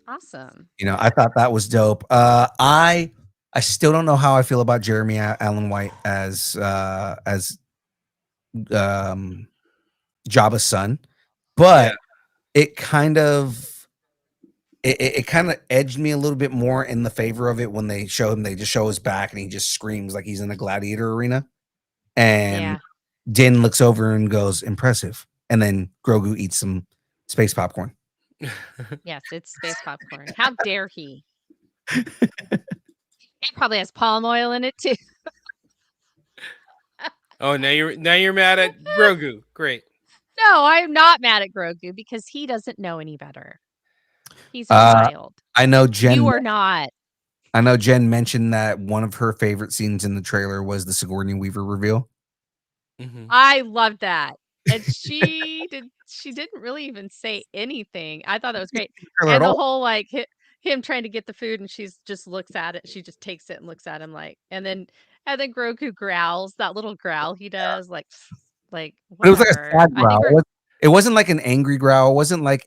Speaker 3: Awesome.
Speaker 2: I thought that was dope. I still don't know how I feel about Jeremy Allen White as Jabba's son, but it kind of edged me a little bit more in the favor of it when they show him. They just show his back and he just screams like he's in a gladiator arena, and Din looks over and goes, "Impressive," and then Grogu eats some space popcorn.
Speaker 3: Yes, it's space popcorn. How dare he? It probably has palm oil in it too.
Speaker 4: Oh, now you're mad at Grogu. Great.
Speaker 3: No, I'm not mad at Grogu because he doesn't know any better. He's a
Speaker 2: Uh,
Speaker 3: child.
Speaker 2: I know
Speaker 3: You are not.
Speaker 2: I know Jen mentioned that one of her favorite scenes in the trailer was the Sigourney Weaver reveal.
Speaker 4: Mm-hmm.
Speaker 3: I loved that. And she didn't really even say anything. I thought that was great.
Speaker 2: Trailer at
Speaker 3: And the
Speaker 2: all.
Speaker 3: whole like him trying to get the food and she's just looks at it. She just takes it and looks at him like and then Grogu growls, that little growl he does like
Speaker 2: But it was like a
Speaker 3: whatever.
Speaker 2: sad
Speaker 3: I think
Speaker 2: growl.
Speaker 3: we're
Speaker 2: It wasn't like an angry growl. It wasn't like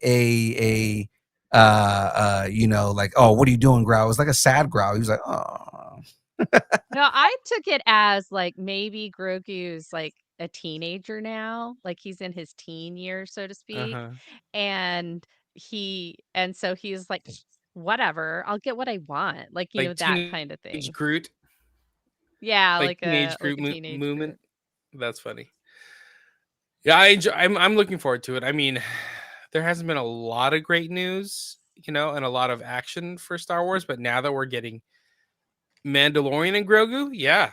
Speaker 2: like, oh, what are you doing growl. It was like a sad growl. He was like, oh.
Speaker 3: No, I took it as like maybe Grogu's like a teenager now, like he's in his teen years, so to speak.
Speaker 4: Uh-huh.
Speaker 3: And so he's like, whatever, I'll get what I want. Like,
Speaker 4: Like
Speaker 3: that kind of
Speaker 4: teenage
Speaker 3: thing.
Speaker 4: Groot.
Speaker 3: Yeah,
Speaker 4: Like
Speaker 3: like
Speaker 4: teenage
Speaker 3: a
Speaker 4: Groot
Speaker 3: teenage
Speaker 4: movement.
Speaker 3: Groot.
Speaker 4: That's funny. Yeah, I'm looking forward to it. I mean, there hasn't been a lot of great news, and a lot of action for Star Wars, but now that we're getting Mandalorian and Grogu, yeah,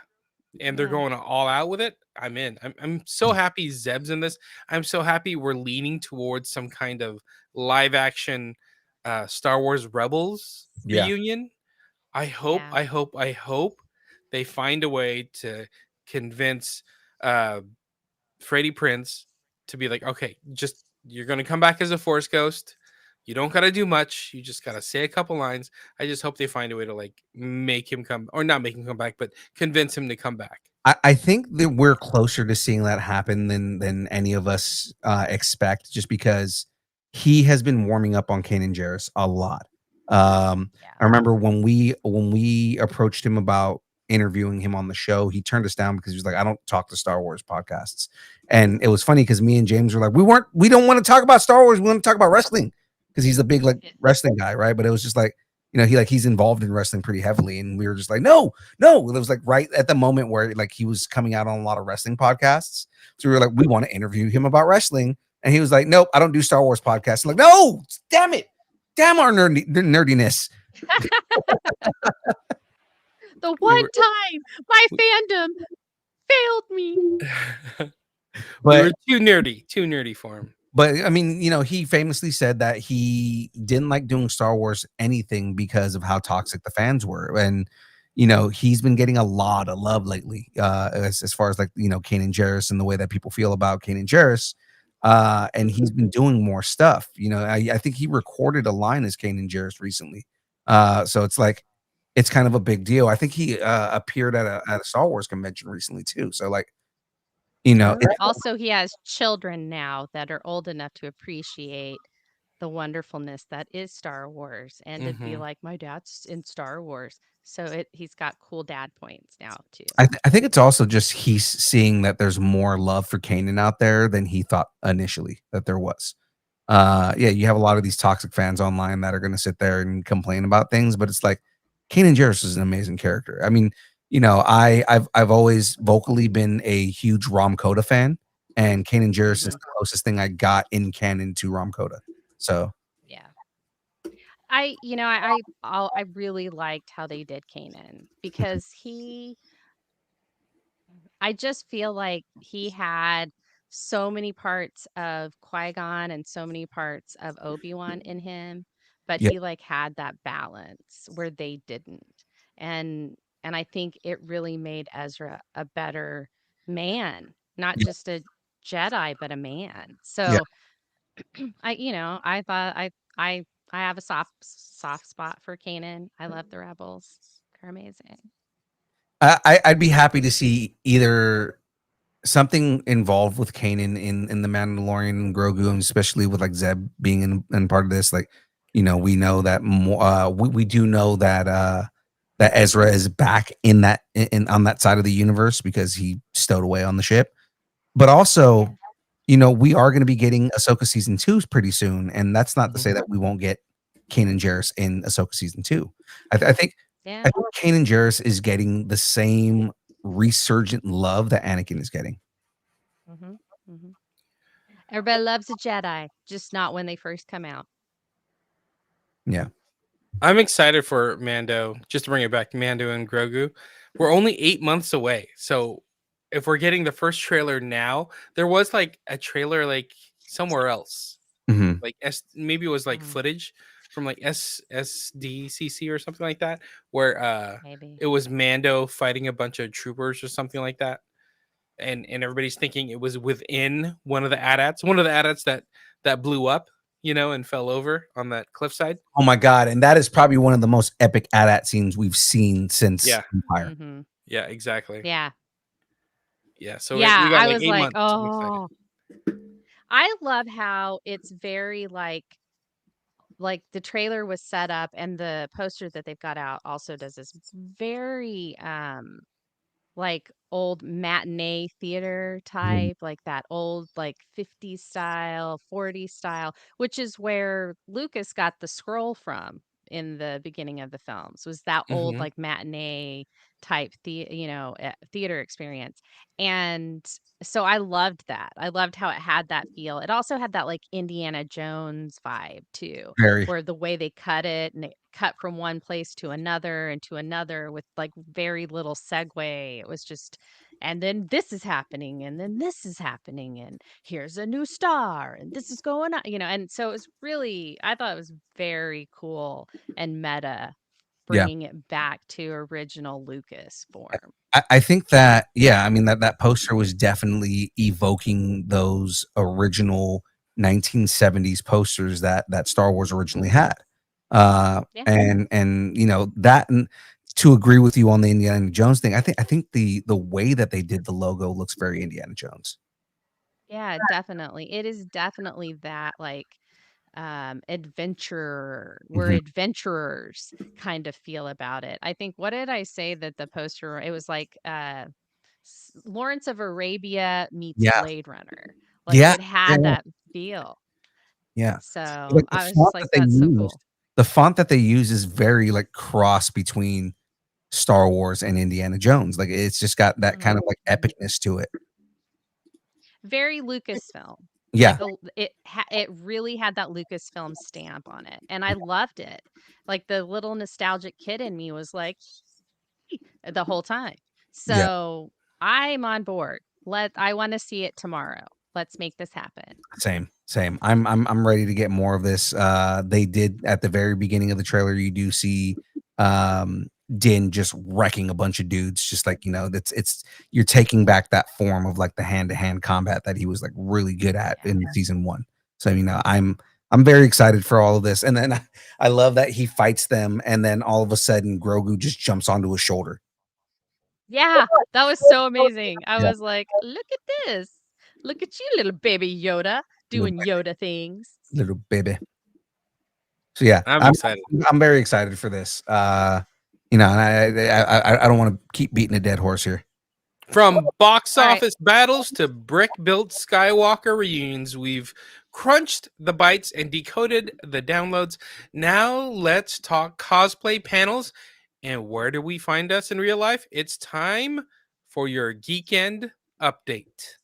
Speaker 4: and they're
Speaker 3: Yeah.
Speaker 4: going all out with it, I'm in. I'm so happy Zeb's in this. I'm so happy we're leaning towards some kind of live action Star Wars Rebels
Speaker 2: Yeah.
Speaker 4: reunion. I hope,
Speaker 3: Yeah.
Speaker 4: I hope they find a way to convince uh Freddie Prinze to be like, okay, just you're gonna come back as a Force ghost. You don't gotta do much. You just gotta say a couple lines. I just hope they find a way to like make him come, or not make him come back, but convince him to come back.
Speaker 2: I think that we're closer to seeing that happen than any of us expect, just because he has been warming up on Kanan Jarrus a lot.
Speaker 3: Yeah.
Speaker 2: I remember when we approached him about interviewing him on the show, he turned us down because he was like, I don't talk to Star Wars podcasts. And it was funny because me and James were like, we don't want to talk about Star Wars, we want to talk about wrestling, because he's the big like wrestling guy, right? But it was just like, he's involved in wrestling pretty heavily, and we were just like, no. It was like right at the moment where like he was coming out on a lot of wrestling podcasts, so we were like, we want to interview him about wrestling, and he was like, nope, I don't do Star Wars podcasts. I'm like, no, damn it, damn our nerdiness.
Speaker 3: The one time my fandom failed me.
Speaker 4: We were too nerdy for him.
Speaker 2: But I mean, he famously said that he didn't like doing Star Wars anything because of how toxic the fans were. And, he's been getting a lot of love lately, as far as like, Kanan Jarrus and the way that people feel about Kanan Jarrus. And he's been doing more stuff. I think he recorded a line as Kanan Jarrus recently. So it's like, it's kind of a big deal. I think he appeared at a Star Wars convention recently too. So like,
Speaker 3: Also, he has children now that are old enough to appreciate the wonderfulness that is Star Wars, and to be like, my dad's in Star Wars. So he's got cool dad points now too.
Speaker 2: I think it's also just he's seeing that there's more love for Kanan out there than he thought initially that there was. Yeah, you have a lot of these toxic fans online that are going to sit there and complain about things, but it's like Kanan Jarrus is an amazing character. I mean, I've always vocally been a huge Rom Coda fan, and Kanan Jarrus is the closest thing I got in canon to Rom Coda. So
Speaker 3: yeah, I really liked how they did Kanan, because I just feel like he had so many parts of Qui-Gon and so many parts of Obi-Wan in him, but
Speaker 2: yeah,
Speaker 3: he like had that balance where they didn't. And I think it really made Ezra a better man, not
Speaker 2: yeah,
Speaker 3: just a Jedi, but a man.
Speaker 2: yeah.
Speaker 3: So I thought I have a soft spot for Kanan. I love the Rebels. They're amazing.
Speaker 2: I'd be happy to see either something involved with Kanan in the Mandalorian and Grogu, and especially with like Zeb being in part of this. Like, we know that more. We do know that that Ezra is back in on that side of the universe because he stowed away on the ship. But also, we are going to be getting Ahsoka season 2 pretty soon, and that's not to say that we won't get Kanan Jarrus in Ahsoka season 2. I think
Speaker 3: Yeah.
Speaker 2: I think Kanan Jarrus is getting the same resurgent love that Anakin is getting.
Speaker 3: Everybody loves a Jedi, just not when they first come out.
Speaker 2: Yeah.
Speaker 4: I'm excited for Mando. Just to bring it back, Mando and Grogu. We're only 8 months away, so if we're getting the first trailer now, there was like a trailer like somewhere else,
Speaker 2: Mhm.
Speaker 4: like maybe it was like
Speaker 3: Mm,
Speaker 4: footage from like SDCC or something like that, where
Speaker 3: maybe.
Speaker 4: it was Mando fighting a bunch of troopers or something like that, and everybody's thinking it was within one of the AT-ATs that blew up, and fell over on that cliffside.
Speaker 2: Oh my god! And that is probably one of the most epic AT-AT scenes we've seen since
Speaker 4: Yeah,
Speaker 2: Empire.
Speaker 3: Mm-hmm.
Speaker 4: yeah, exactly.
Speaker 3: Yeah.
Speaker 4: Yeah, so we
Speaker 3: Yeah.
Speaker 4: got
Speaker 3: I
Speaker 4: like
Speaker 3: was
Speaker 4: 8
Speaker 3: like,
Speaker 4: months. I'm excited.
Speaker 3: oh, I love how it's very like the trailer was set up and the poster that they've got out also does this very like old matinee theater
Speaker 2: Mhm.
Speaker 3: type, like that old like 50s style, 40s style, which is where Lucas got the scroll from in the beginning of the films. Was that old
Speaker 4: Mhm.
Speaker 3: like matinee type theater experience. And so I loved that. I loved how it had that feel. It also had that like Indiana Jones vibe too,
Speaker 2: Very.
Speaker 3: where the way they cut it and it cut from one place to another and to another with like very little segue. It was just, and then this is happening, and then this is happening, and here's a new star, and this is going on, and so it was really, I thought it was very cool and meta,
Speaker 2: Yeah.
Speaker 3: bringing it back to original Lucas form.
Speaker 2: I think that, yeah, I mean that poster was definitely evoking those original 1970s posters that Star Wars originally had.
Speaker 3: Yeah.
Speaker 2: And that, and to agree with you on the Indiana Jones thing, I think the way that they did the logo looks very Indiana Jones.
Speaker 3: Yeah, definitely. It is definitely that like adventure, we're
Speaker 2: Mhm.
Speaker 3: adventurers kind of feel about it. I think, what did I say that the poster, it was like Lawrence of Arabia meets
Speaker 2: Yeah.
Speaker 3: Blade Runner. Like
Speaker 2: Yeah.
Speaker 3: it
Speaker 2: Yeah.
Speaker 3: had that feel.
Speaker 2: Yeah.
Speaker 3: So
Speaker 2: Like the
Speaker 3: I was just
Speaker 2: font
Speaker 3: like,
Speaker 2: that they
Speaker 3: that's so
Speaker 2: used,
Speaker 3: cool.
Speaker 2: the font that they use is very like cross between Star Wars and Indiana Jones. Like it's just got that kind of like
Speaker 3: Mhm.
Speaker 2: epicness to it.
Speaker 3: Very Lucasfilm.
Speaker 2: Yeah.
Speaker 3: Like it really had that Lucasfilm stamp on it, and I loved it. Like the little nostalgic kid in me was like the whole time.
Speaker 2: Yeah.
Speaker 3: So I'm on board. I want to see it tomorrow. Let's make this happen.
Speaker 2: Same. I'm ready to get more of this. They did at the very beginning of the trailer, you do see Din just wrecking a bunch of dudes, just like, it's you're taking back that form of like the hand-to-hand combat that he was like really good at
Speaker 3: Yeah.
Speaker 2: in season 1. So, I'm very excited for all of this. And then I love that he fights them and then all of a sudden Grogu just jumps onto his shoulder.
Speaker 3: Yeah, that was so amazing. I
Speaker 2: Yeah,
Speaker 3: was like, look at this. Look at you, little baby Yoda,
Speaker 2: little,
Speaker 3: doing Yoda things.
Speaker 2: little baby. So yeah,
Speaker 4: I'm
Speaker 2: I'm
Speaker 4: excited.
Speaker 2: I'm very excited for this. And I don't want to keep beating a dead horse here.
Speaker 4: From box
Speaker 3: All right.
Speaker 4: office battles to brick-built Skywalker reunions, we've crunched the bytes and decoded the downloads. Now let's talk cosplay panels. And where do we find us in real life? It's time for your Geekend update.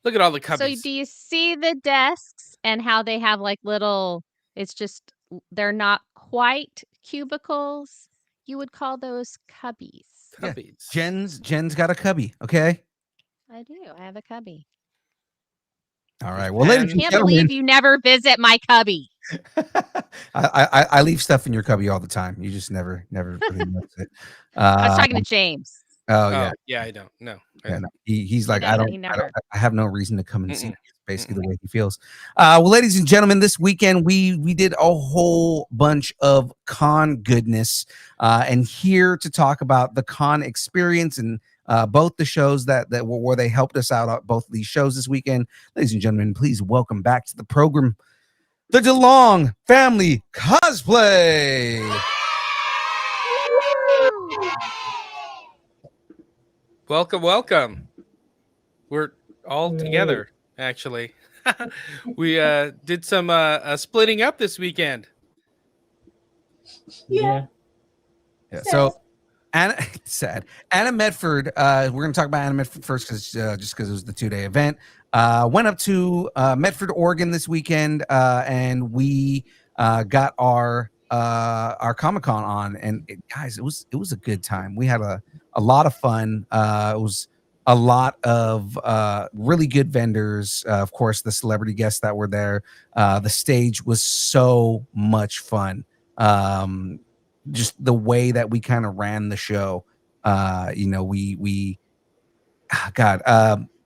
Speaker 4: Look at all the
Speaker 3: So
Speaker 4: cubbies.
Speaker 3: do you see the desks and how they have like little, it's just, they're not quite cubicles. You would call those cubbies.
Speaker 2: Yeah,
Speaker 4: Cubbies.
Speaker 2: Jen's got a cubby. Okay.
Speaker 3: I do. I have a cubby.
Speaker 2: All right. Well,
Speaker 3: I
Speaker 2: ladies and
Speaker 3: can't
Speaker 2: gentlemen,
Speaker 3: believe you never visit my cubby.
Speaker 2: I leave stuff in your cubby all the time. You just never really notice it.
Speaker 3: I was
Speaker 2: Uh,
Speaker 3: talking to James.
Speaker 2: oh yeah.
Speaker 4: Oh, yeah, I don't. No, I
Speaker 2: Yeah,
Speaker 4: don't.
Speaker 2: no. He's
Speaker 3: He
Speaker 2: like, I
Speaker 3: doesn't.
Speaker 2: don't,
Speaker 3: He
Speaker 2: I don't,
Speaker 3: never.
Speaker 2: I have no reason to come and see
Speaker 4: Mm-mm.
Speaker 2: you. Basically, the way he feels. Well, ladies and gentlemen, this weekend we did a whole bunch of con goodness, and here to talk about the con experience and both the shows that were where they helped us out at both of these shows this weekend. Ladies and gentlemen, please welcome back to the program the DeLong Family Cosplay.
Speaker 4: Welcome, welcome. We're all together, actually. We did some splitting up this weekend.
Speaker 1: Yeah.
Speaker 2: Yeah. So Anna, sad. Anna Medford. We're going to talk about Anna Medford first, because it was the 2-day event. Went up to Medford, Oregon this weekend, and we got our Comic-Con on, and guys, it was a good time. We had a lot of fun. It was a lot of really good vendors. Of course, the celebrity guests that were there. The stage was so much fun. Just the way that we kind of ran the show.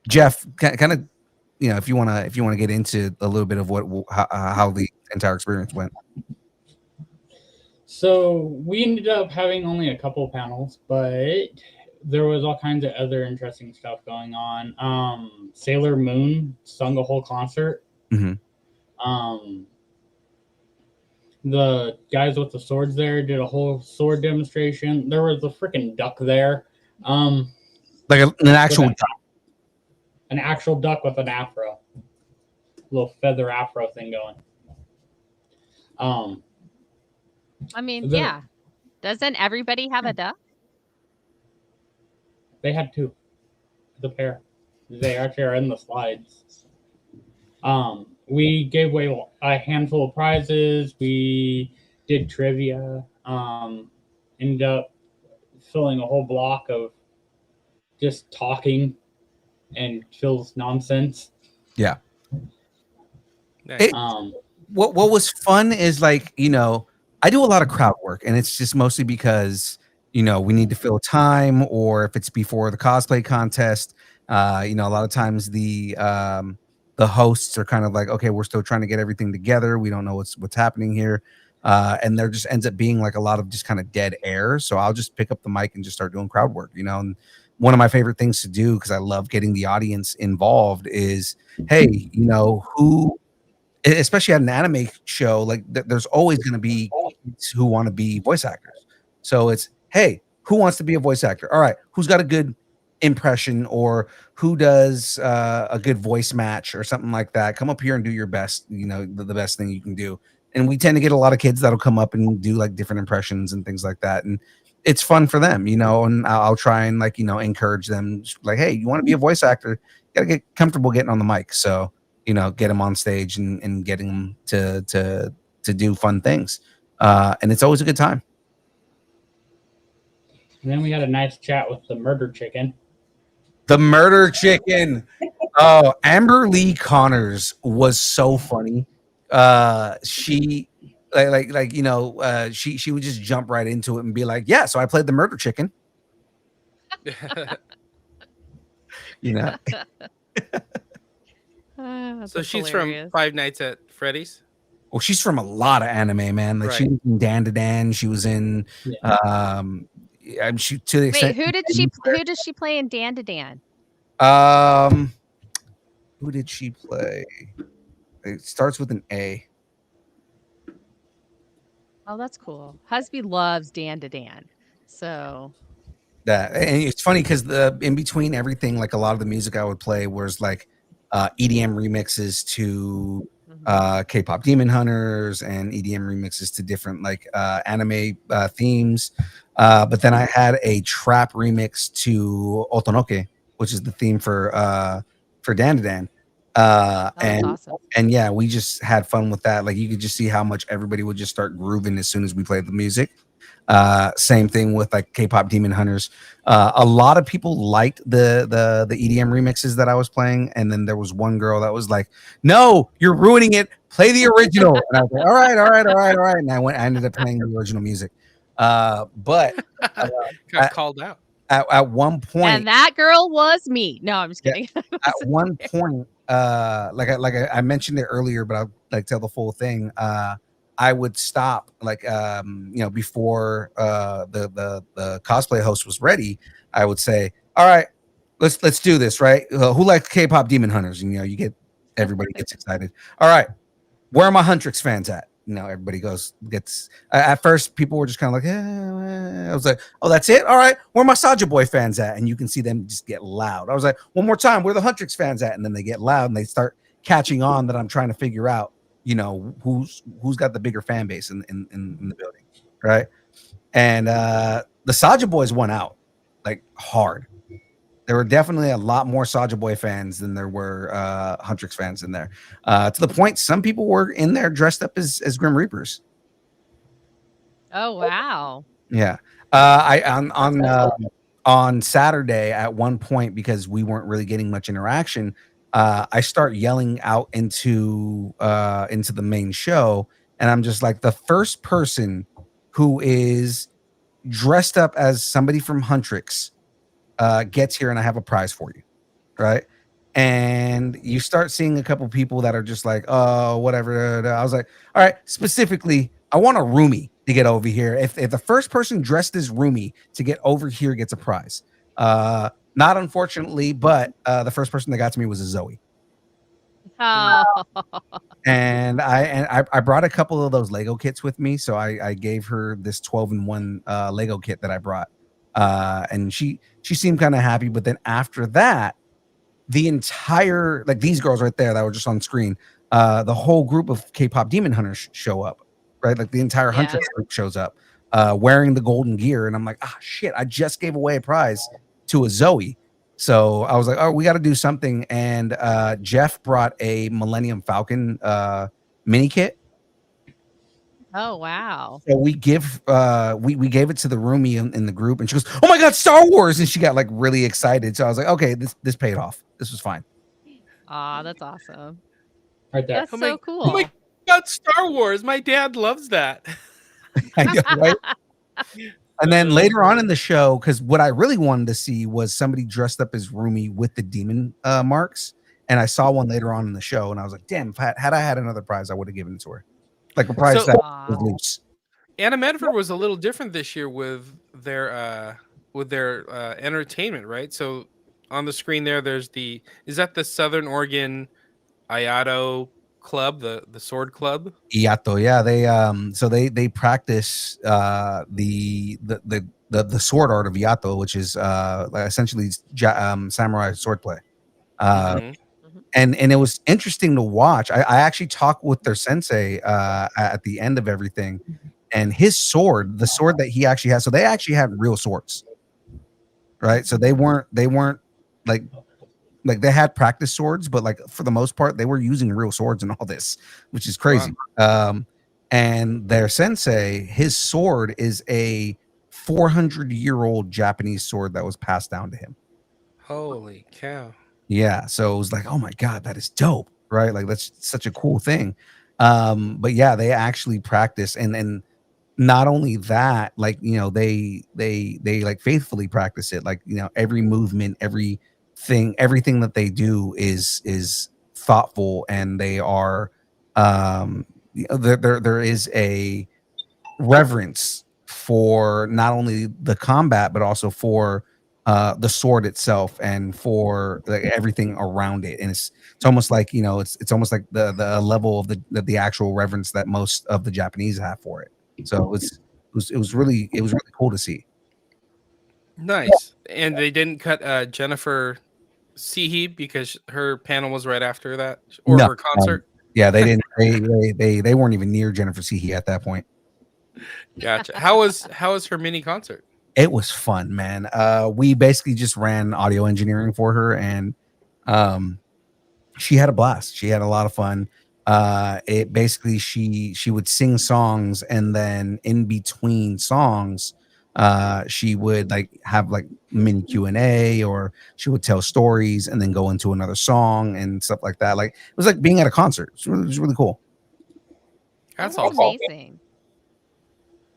Speaker 2: Jeff, kind of, if you want to get into a little bit of how the entire experience went.
Speaker 1: So we ended up having only a couple panels, but there was all kinds of other interesting stuff going on. Sailor Moon sung a whole concert.
Speaker 2: Mm-hmm.
Speaker 1: The guys with the swords there did a whole sword demonstration. There was a freaking duck there.
Speaker 2: Like an actual duck.
Speaker 1: An actual duck with an afro. Little feather afro thing going.
Speaker 3: I mean, yeah. Doesn't everybody have a duck?
Speaker 1: They had two. The pair. They actually are in the slides. We gave away a handful of prizes. We did trivia. Ended up filling a whole block of just talking and Phil's nonsense.
Speaker 2: Yeah.
Speaker 4: Nice.
Speaker 2: What was fun is, like, I do a lot of crowd work, and it's just mostly because we need to fill time, or if it's before the cosplay contest. A lot of times the hosts are kind of like, okay, we're still trying to get everything together. We don't know what's happening here. And there just ends up being like a lot of just kind of dead air. So I'll just pick up the mic and just start doing crowd work, and one of my favorite things to do, because I love getting the audience involved, is, hey, who, especially at an anime show, like there's always going to be kids who want to be voice actors. So it's, hey, who wants to be a voice actor? All right, who's got a good impression, or who does a good voice match or something like that? Come up here and do your best, the best thing you can do. And we tend to get a lot of kids that'll come up and do like different impressions and things like that, and it's fun for them, and I'll try and encourage them, like, hey, you want to be a voice actor, you gotta get comfortable getting on the mic. So get them on stage and getting them to do fun things, and it's always a good time.
Speaker 1: And then we had a nice chat with the murder chicken.
Speaker 2: The murder chicken. Oh, Amber Lee Connors was so funny. She she would just jump right into it and be like, yeah, so I played the murder chicken.
Speaker 4: So she's hilarious. From Five Nights at Freddy's.
Speaker 2: Well, she's from a lot of anime, man. Like, right. She was in Dan to Dan. She was in she, to the extent.
Speaker 3: Wait, who does she play in Dan to Dan?
Speaker 2: Who did she play? It starts with an A.
Speaker 3: Oh, that's cool. Husby loves Dan to Dan. So
Speaker 2: that, and it's funny because in between everything, like a lot of the music I would play was like EDM remixes to K-pop Demon Hunters, and EDM remixes to different anime themes. But then I had a trap remix to Otonoke, which is the theme for Dan to Dan. Awesome. And yeah, we just had fun with that. Like, you could just see how much everybody would just start grooving as soon as we played the music. Same thing with like K-pop Demon Hunters. A lot of people liked the EDM remixes that I was playing, and then there was one girl that was like, "No, you're ruining it. Play the original." And I was like, "All right." And I ended up playing the original music. But
Speaker 4: got called out
Speaker 2: at one point,
Speaker 3: and that girl was me. No, I'm just kidding.
Speaker 2: At one point, like I mentioned it earlier, but I'll tell the full thing. I would stop before the cosplay host was ready. I would say, "All right, let's do this, right? Who likes K-pop Demon Hunters?" And you everybody gets excited. All right, where are my Huntrix fans at? Everybody gets. At first, people were just kind of like, I was like, "Oh, that's it? All right, where are my Saja Boy fans at?" And you can see them just get loud. I was like, "One more time, where are the Huntrix fans at?" And then they get loud and they start catching on that I'm trying to figure out, who's got the bigger fan base in the building, right? And the Saja Boys won out like hard. There were definitely a lot more Saja Boy fans than there were Huntrix fans in there. To the point, some people were in there dressed up as Grim Reapers.
Speaker 3: Oh, wow.
Speaker 2: Yeah. On Saturday at one point, because we weren't really getting much interaction, I start yelling out into the main show, and I'm just like, the first person who is dressed up as somebody from Huntrix gets here, and I have a prize for you, right? And you start seeing a couple people that are just like, oh, whatever. I was like, all right, specifically, I want a roomie to get over here. If the first person dressed as roomie to get over here gets a prize. Not unfortunately, but the first person that got to me was a Zoe.
Speaker 3: Oh.
Speaker 2: And I brought a couple of those Lego kits with me, so I gave her this 12-in-1 Lego kit that I brought, and she seemed kind of happy. But then after that, the entire, like, these girls right there that were just on screen, the whole group of K-pop demon hunters show up, right? Like the entire
Speaker 3: Yeah.
Speaker 2: Huntress group shows up, wearing the golden gear, and I'm like, ah, shit! I just gave away a prize to a Zoe. So I was like, oh, we got to do something. And Jeff brought a Millennium Falcon mini kit.
Speaker 3: Oh, wow.
Speaker 2: So we gave it to the roomie in the group, and she goes, oh my God, Star Wars. And she got like really excited. So I was like, okay, this paid off. This was fine.
Speaker 3: Aw, that's awesome.
Speaker 1: Right there.
Speaker 3: That's
Speaker 4: Oh
Speaker 3: so
Speaker 4: my-
Speaker 3: cool.
Speaker 4: Oh my God, Star Wars! My dad loves that.
Speaker 2: I know, right? And then later on in the show, because what I really wanted to see was somebody dressed up as Rumi with the demon marks. And I saw one later on in the show, and I was like, damn, had I had another prize, I would have given it to her. Like a prize
Speaker 4: So-
Speaker 2: that
Speaker 3: Aw.
Speaker 2: was loose.
Speaker 4: Anna Medford was a little different this year with their entertainment, right? So on the screen there's is that the Southern Oregon Ayato Club, the sword club?
Speaker 2: Iato, yeah. They practice the sword art of Iato, which is essentially samurai swordplay.
Speaker 4: Mhm.
Speaker 2: And it was interesting to watch. I actually talked with their sensei at the end of everything, and his sword, the sword that he actually has. So they actually had real swords, right? So they weren't like they had practice swords, but like for the most part, they were using real swords and all this, which is crazy. And their sensei, his sword is a 400-year-old Japanese sword that was passed down to him.
Speaker 4: Holy cow.
Speaker 2: Yeah, so it was like, oh my God, that is dope, right? Like that's such a cool thing. But yeah, they actually practice, and not only that, like, you know, they like faithfully practice it. Like, you know, every movement, everything that they do is thoughtful, and they are there is a reverence for not only the combat but also for the sword itself and for like everything around it. And it's almost like, you know, it's almost like the level of the actual reverence that most of the Japanese have for it. So it was really cool to see.
Speaker 4: Nice. And they didn't cut Jennifer Seehee because her panel was right after that, or
Speaker 2: No,
Speaker 4: her concert.
Speaker 2: Yeah, they didn't. They weren't even near Jennifer Seehee at that point.
Speaker 4: Gotcha. How was her mini concert?
Speaker 2: It was fun, man. We basically just ran audio engineering for her, and she had a blast. She had a lot of fun. It basically, she would sing songs, and then in between songs, she would like have like mini Q&A, or she would tell stories and then go into another song and stuff like that. Like, it was like being at a concert. It was really cool.
Speaker 4: That's
Speaker 3: That's
Speaker 4: awesome.
Speaker 3: amazing.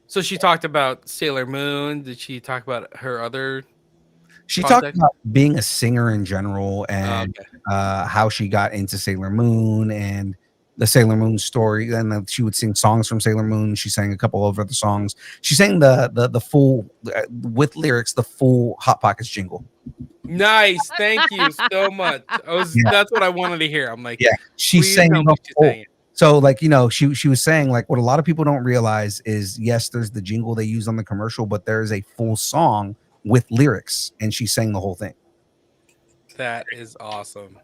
Speaker 4: So she talked about Sailor Moon. Did she talk about her other?
Speaker 2: She
Speaker 4: Project?
Speaker 2: talked about being a singer in general, and
Speaker 4: okay.
Speaker 2: how she got into Sailor Moon and the Sailor Moon story. And then she would sing songs from Sailor Moon. She sang a couple of other songs. She sang the full with lyrics, the full Hot Pockets jingle.
Speaker 4: Nice. Thank you so much. That's what I wanted to hear. I'm like,
Speaker 2: Yeah, she
Speaker 4: please
Speaker 2: sang
Speaker 4: tell me
Speaker 2: the
Speaker 4: she
Speaker 2: full.
Speaker 4: sang it.
Speaker 2: So, like, you know, she was saying, like, what a lot of people don't realize is, yes, there's the jingle they use on the commercial, but there is a full song with lyrics, and she sang the whole thing.
Speaker 4: That is awesome.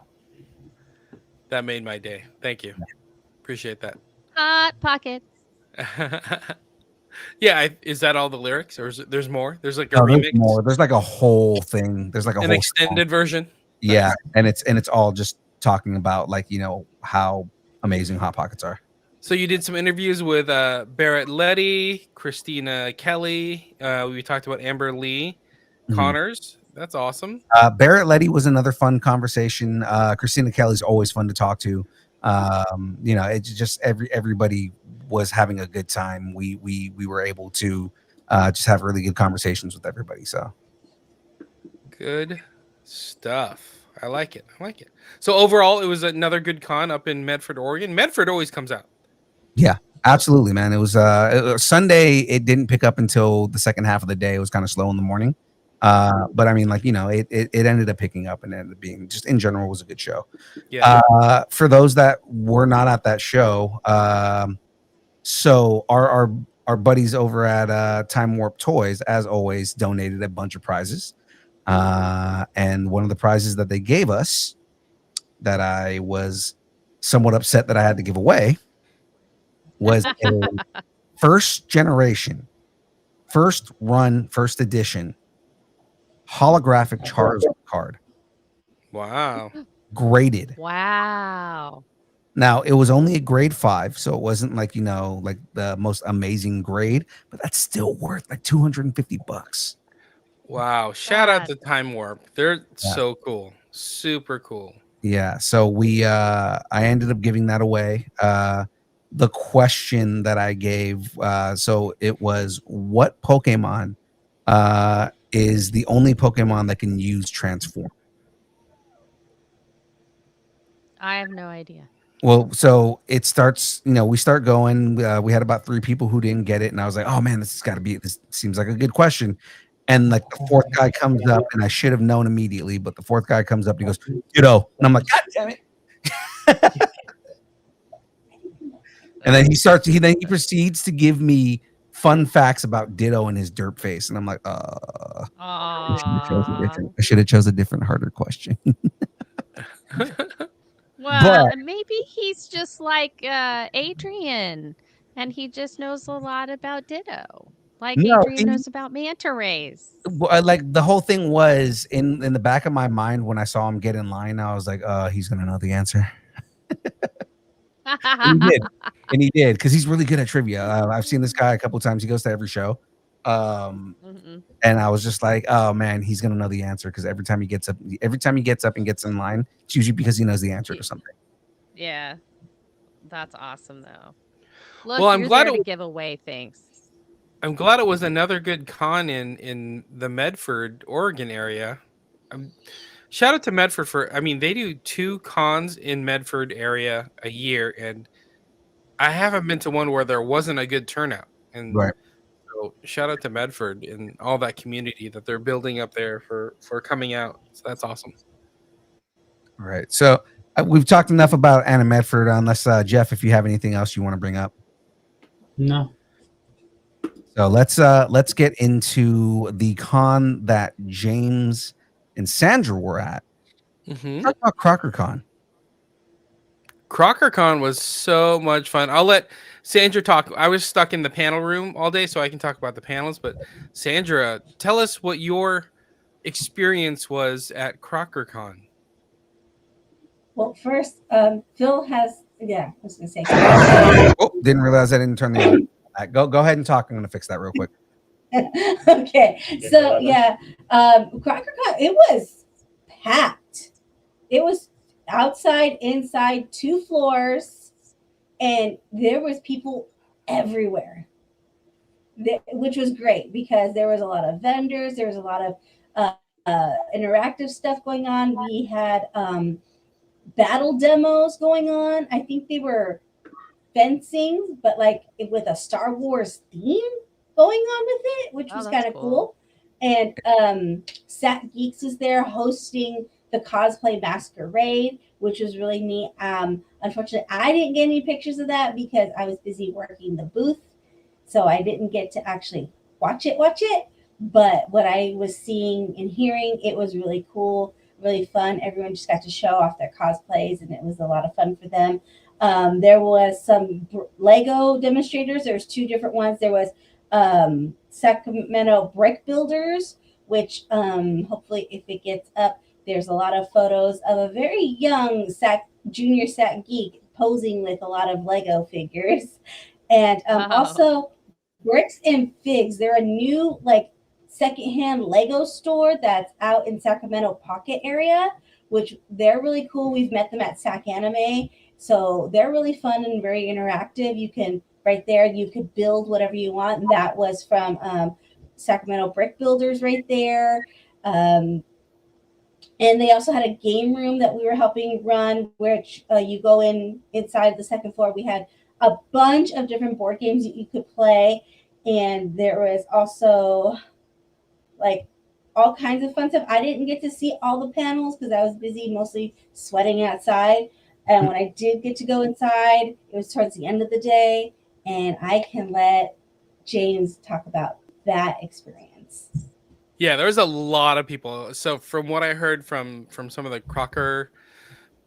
Speaker 4: That made my day. Thank you. Appreciate that.
Speaker 3: Hot pockets.
Speaker 4: Yeah, is that all the lyrics, or there's more? There's like a
Speaker 2: No, there's
Speaker 4: remix,
Speaker 2: more. There's like a whole thing. There's like a
Speaker 4: an
Speaker 2: whole
Speaker 4: extended version.
Speaker 2: Yeah,
Speaker 4: Nice.
Speaker 2: and it's all just talking about like how amazing Hot Pockets are.
Speaker 4: So you did some interviews with Barrett Letty, Christina Kelly. We talked about Amber Lee, Connors. That's awesome.
Speaker 2: Barrett Letty was another fun conversation. Christina Kelly's always fun to talk to. It's just everybody was having a good time. We were able to just have really good conversations with everybody. So
Speaker 4: good stuff. I like it. So overall, it was another good con up in Medford, Oregon. Medford always comes out.
Speaker 2: Yeah, absolutely, man. It was Sunday. It didn't pick up until the second half of the day. It was kind of slow in the morning. But I mean, like, it ended up picking up and ended up being just in general was a good show.
Speaker 4: Yeah.
Speaker 2: For those that were not at that show, so our buddies over at Time Warp Toys, as always, donated a bunch of prizes. And one of the prizes that they gave us that I was somewhat upset that I had to give away was a first generation, first run, first edition holographic Charizard card.
Speaker 4: Wow.
Speaker 2: Graded.
Speaker 3: Wow.
Speaker 2: Now it was only a grade 5, so it wasn't like like the most amazing grade, but that's still worth like $250.
Speaker 4: Wow. Shout out to Time Warp. They're so cool. Super cool.
Speaker 2: Yeah. So I ended up giving that away. The question that I gave, so it was, what Pokemon is the only Pokemon that can use transform?
Speaker 3: I have no idea.
Speaker 2: Well, so it starts, we start going, we had about 3 people who didn't get it. And I was like, oh man, this seems like a good question. And like the 4th guy comes up, and I should have known immediately, but the 4th guy comes up and he goes, Ditto. And I'm like, God damn it. And then he proceeds to give me fun facts about Ditto and his derp face. And I'm like, I should have chose a different, harder question.
Speaker 3: Well, maybe he's just like Adrian, and he just knows a lot about Ditto. Like Adrian knows about manta rays.
Speaker 2: Like the whole thing was in the back of my mind when I saw him get in line, I was like, he's gonna know the answer. And he did because he's really good at trivia. I've seen this guy a couple times. He goes to every show. And I was just like, oh man, he's gonna know the answer, because every time he gets up and gets in line, it's usually because he knows the answer to something.
Speaker 3: Yeah, that's awesome though. Look,
Speaker 4: well, I'm glad
Speaker 3: to give away things.
Speaker 4: I'm glad it was another good con in the Medford, Oregon area. Shout out to Medford they do 2 cons in Medford area a year, and I haven't been to one where there wasn't a good turnout. And so shout out to Medford and all that community that they're building up there for coming out. So that's awesome.
Speaker 2: All right. So we've talked enough about Anna Medford, unless Jeff, if you have anything else you want to bring up.
Speaker 1: No.
Speaker 2: So let's get into the con that James and Sandra were at. Talk about CrockerCon.
Speaker 4: CrockerCon was so much fun. I'll let Sandra talk. I was stuck in the panel room all day, so I can talk about the panels. But Sandra, tell us what your experience was at CrockerCon.
Speaker 5: Well, first, Phil has. Yeah, I was gonna say.
Speaker 2: Oh, didn't realize I didn't turn the on. Go ahead and talk. I'm gonna fix that real quick.
Speaker 5: Okay, so yeah, CrockerCon, it was packed. It was outside, inside, 2 floors, and there was people everywhere, which was great because there was a lot of vendors. There was a lot of interactive stuff going on. We had battle demos going on. I think they were fencing, but like with a Star Wars theme going on with it, which was kind of cool. And Sat Geeks was there hosting the cosplay masquerade, which was really neat. Unfortunately, I didn't get any pictures of that because I was busy working the booth, so I didn't get to actually watch it. But what I was seeing and hearing, it was really cool, really fun. Everyone just got to show off their cosplays, and it was a lot of fun for them. There was some Lego demonstrators. There's 2 different ones. There was Sacramento Brick Builders, which hopefully if it gets up, there's a lot of photos of a very young junior Sac geek posing with a lot of Lego figures. And also Bricks and Figs. They're a new like secondhand Lego store that's out in Sacramento Pocket area, which they're really cool. We've met them at Sac Anime. So they're really fun and very interactive. You can right there, you could build whatever you want. And that was from Sacramento Brick Builders right there. And they also had a game room that we were helping run, which you go inside the second floor. We had a bunch of different board games that you could play. And there was also like all kinds of fun stuff. I didn't get to see all the panels because I was busy mostly sweating outside. And when I did get to go inside, it was towards the end of the day. And I can let James talk about that experience.
Speaker 4: Yeah, there's a lot of people. So from what I heard from some of the Crocker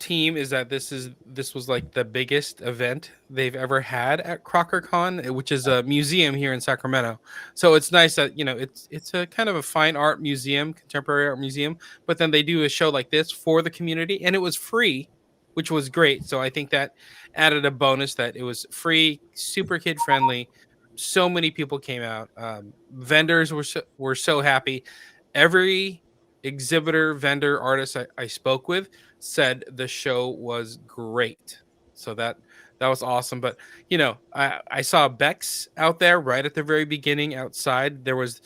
Speaker 4: team is that this was like the biggest event they've ever had at CrockerCon, which is a museum here in Sacramento. So it's nice that it's a kind of a fine art museum, contemporary art museum, but then they do a show like this for the community, and it was free, which was great. So I think that added a bonus that it was free, super kid friendly. So many people came out. Vendors were so happy. Every exhibitor, vendor, artist I spoke with said the show was great. So that was awesome. But I saw Bex out there right at the very beginning outside. There was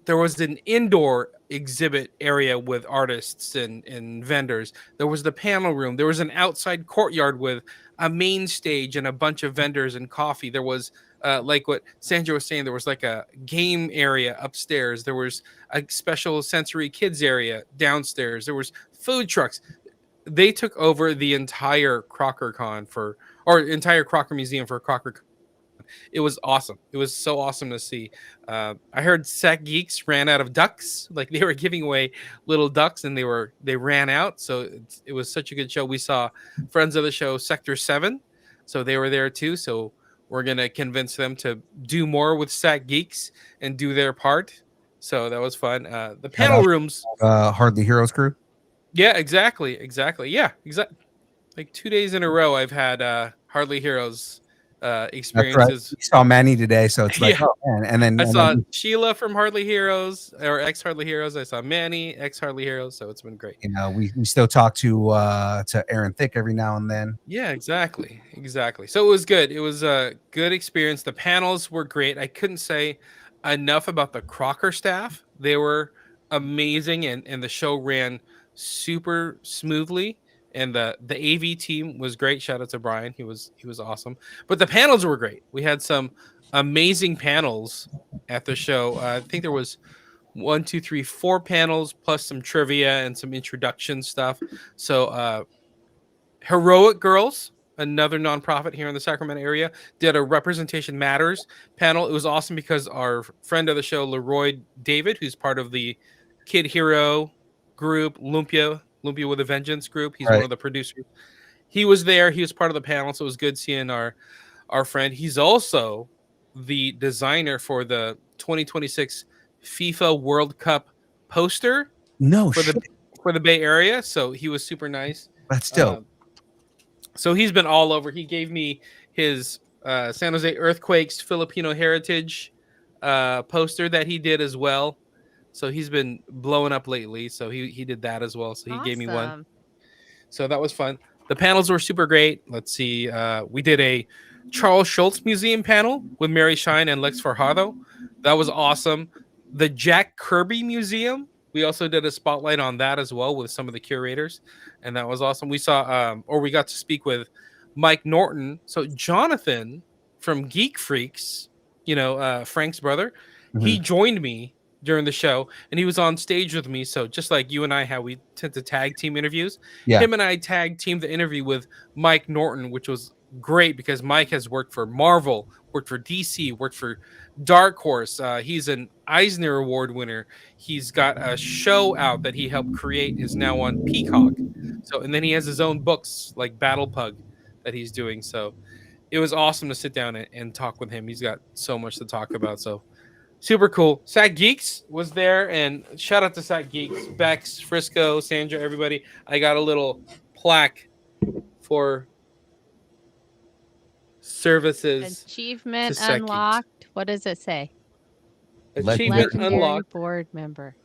Speaker 4: an indoor exhibit area with artists and vendors. There was the panel room. There was an outside courtyard with a main stage and a bunch of vendors and coffee. There was like what Sandra was saying, there was like a game area upstairs. There was a special sensory kids area downstairs. There was food trucks. They took over the entire CrockerCon entire Crocker Museum for CrockerCon. It was awesome. It was so awesome to see. I heard Sac Geeks ran out of ducks. Like they were giving away little ducks and they ran out. So it was such a good show. We saw friends of the show, Sector 7. So they were there too. So we're going to convince them to do more with Sac Geeks and do their part. So that was fun. The panel rooms.
Speaker 2: Hardly Heroes crew.
Speaker 4: Yeah, exactly. Yeah, exactly. Like 2 days in a row, I've had Hardly Heroes experiences.
Speaker 2: Right. We saw Manny today, so it's like, oh man. And then
Speaker 4: I saw Sheila from Hardly Heroes or ex Hardly Heroes. I saw Manny, ex Hardly Heroes. So it's been great.
Speaker 2: We still talk to Aaron Thicke every now and then.
Speaker 4: Yeah, exactly. So it was good. It was a good experience. The panels were great. I couldn't say enough about the Crocker staff. They were amazing, and the show ran super smoothly. And the AV team was great. Shout out to Brian. He was awesome. But the panels were great. We had some amazing panels at the show. I think there was 1, 2, 3, 4 panels plus some trivia and some introduction stuff. So Heroic Girls, another nonprofit here in the Sacramento area, did a Representation Matters panel. It was awesome because our friend of the show, Leroy David, who's part of the Kid Hero group, Lumpia with a Vengeance group. He's one of the producers. He was there. He was part of the panel, so it was good seeing our friend. He's also the designer for the 2026 FIFA World Cup poster. For the Bay Area. So he was super nice.
Speaker 2: That's dope.
Speaker 4: So he's been all over. He gave me his San Jose Earthquakes Filipino Heritage poster that he did as well. So he's been blowing up lately. So he did that as well. So he gave me one. So that was fun. The panels were super great. Let's see. We did a Charles Schultz Museum panel with Mary Shine and Lex Farhado. That was awesome. The Jack Kirby Museum. We also did a spotlight on that as well with some of the curators. And that was awesome. We saw, we got to speak with Mike Norton. So Jonathan from Geek Freaks, Frank's brother, he joined me during the show, and he was on stage with me. So just like you and I, how we tend to tag team interviews, him and I tag teamed the interview with Mike Norton, which was great because Mike has worked for Marvel, worked for DC, worked for Dark Horse. He's an Eisner Award winner. He's got a show out that he helped create, is now on Peacock. So, and then he has his own books like Battle Pug that he's doing. So it was awesome to sit down and talk with him. He's got so much to talk about. So super cool. Sac Geeks was there, and shout out to Sac Geeks, Bex, Frisco, Sandra, everybody. I got a little plaque for services
Speaker 3: Achievement
Speaker 4: to Sac Geeks.
Speaker 3: unlocked. What does it say?
Speaker 4: Achievement
Speaker 3: Legendary
Speaker 4: unlocked.
Speaker 3: board member.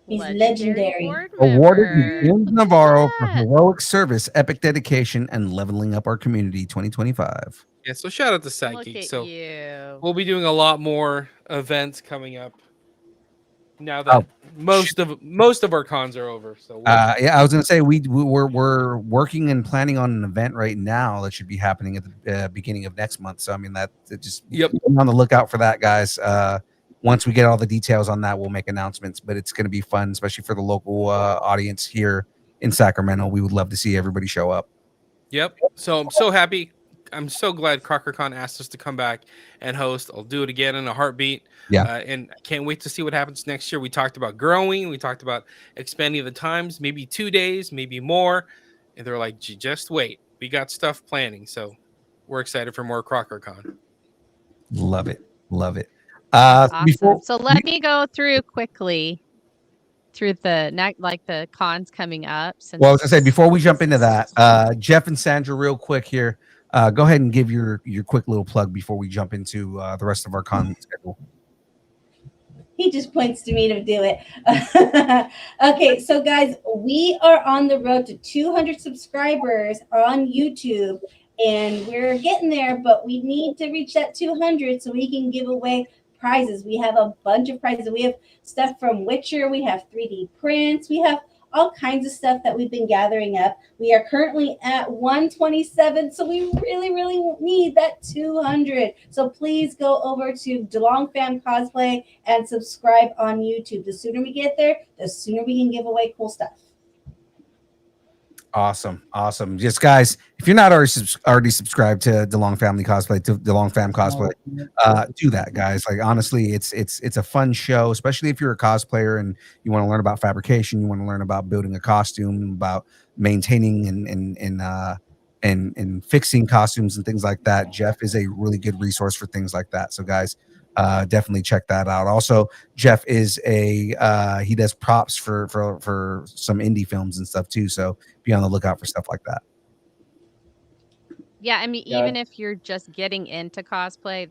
Speaker 5: He's legendary.
Speaker 3: Board
Speaker 2: Awarded
Speaker 3: member.
Speaker 2: to James
Speaker 3: Look at
Speaker 2: Navarro for
Speaker 3: that.
Speaker 2: heroic service, epic dedication, and leveling up our community 2025.
Speaker 4: Yeah, so shout out to Sac
Speaker 3: Look
Speaker 4: Geeks.
Speaker 3: at
Speaker 4: So
Speaker 3: you.
Speaker 4: we'll be doing a lot more events coming up now that most of our cons are over. So
Speaker 2: Yeah, I was gonna say we're working and planning on an event right now that should be happening at the beginning of next month. So I mean that just be on the lookout for that, guys. Once we get all the details on that, we'll make announcements. But it's gonna be fun, especially for the local audience here in Sacramento. We would love to see everybody show up.
Speaker 4: Yep. So I'm so happy. I'm so glad CrockerCon asked us to come back and host. I'll do it again in a heartbeat.
Speaker 2: Yeah.
Speaker 4: And I can't wait to see what happens next year. We talked about growing. We talked about expanding the times, maybe 2 days, maybe more. And they're like, just wait. We got stuff planning. So we're excited for more CrockerCon.
Speaker 2: Love it. Love it.
Speaker 3: Awesome. So let me go through quickly through the cons coming up.
Speaker 2: Well, I was gonna say before we jump into that, Jeff and Sandra, real quick here. Go ahead and give your quick little plug before we jump into the rest of our con schedule.
Speaker 5: He just points to me to do it. Okay, so guys, we are on the road to 200 subscribers on YouTube, and we're getting there, but we need to reach that 200 so we can give away prizes. We have a bunch of prizes. We have stuff from Witcher. We have 3D prints. We have all kinds of stuff that we've been gathering up. We are currently at 127, so we really, really need that 200. So please go over to DeLong Fam Cosplay and subscribe on YouTube. The sooner we get there, the sooner we can give away cool stuff.
Speaker 2: Awesome. Just guys, if you're not already subscribed to DeLong Family Cosplay, to DeLong Fam Cosplay, do that, guys. Like honestly, it's a fun show, especially if you're a cosplayer and you want to learn about fabrication, you want to learn about building a costume, about maintaining and fixing costumes and things like that. Jeff is a really good resource for things like that. So guys, definitely check that out. Also, Jeff is he does props for some indie films and stuff too. So be on the lookout for stuff like that.
Speaker 3: Yeah, I mean, even if you're just getting into cosplay,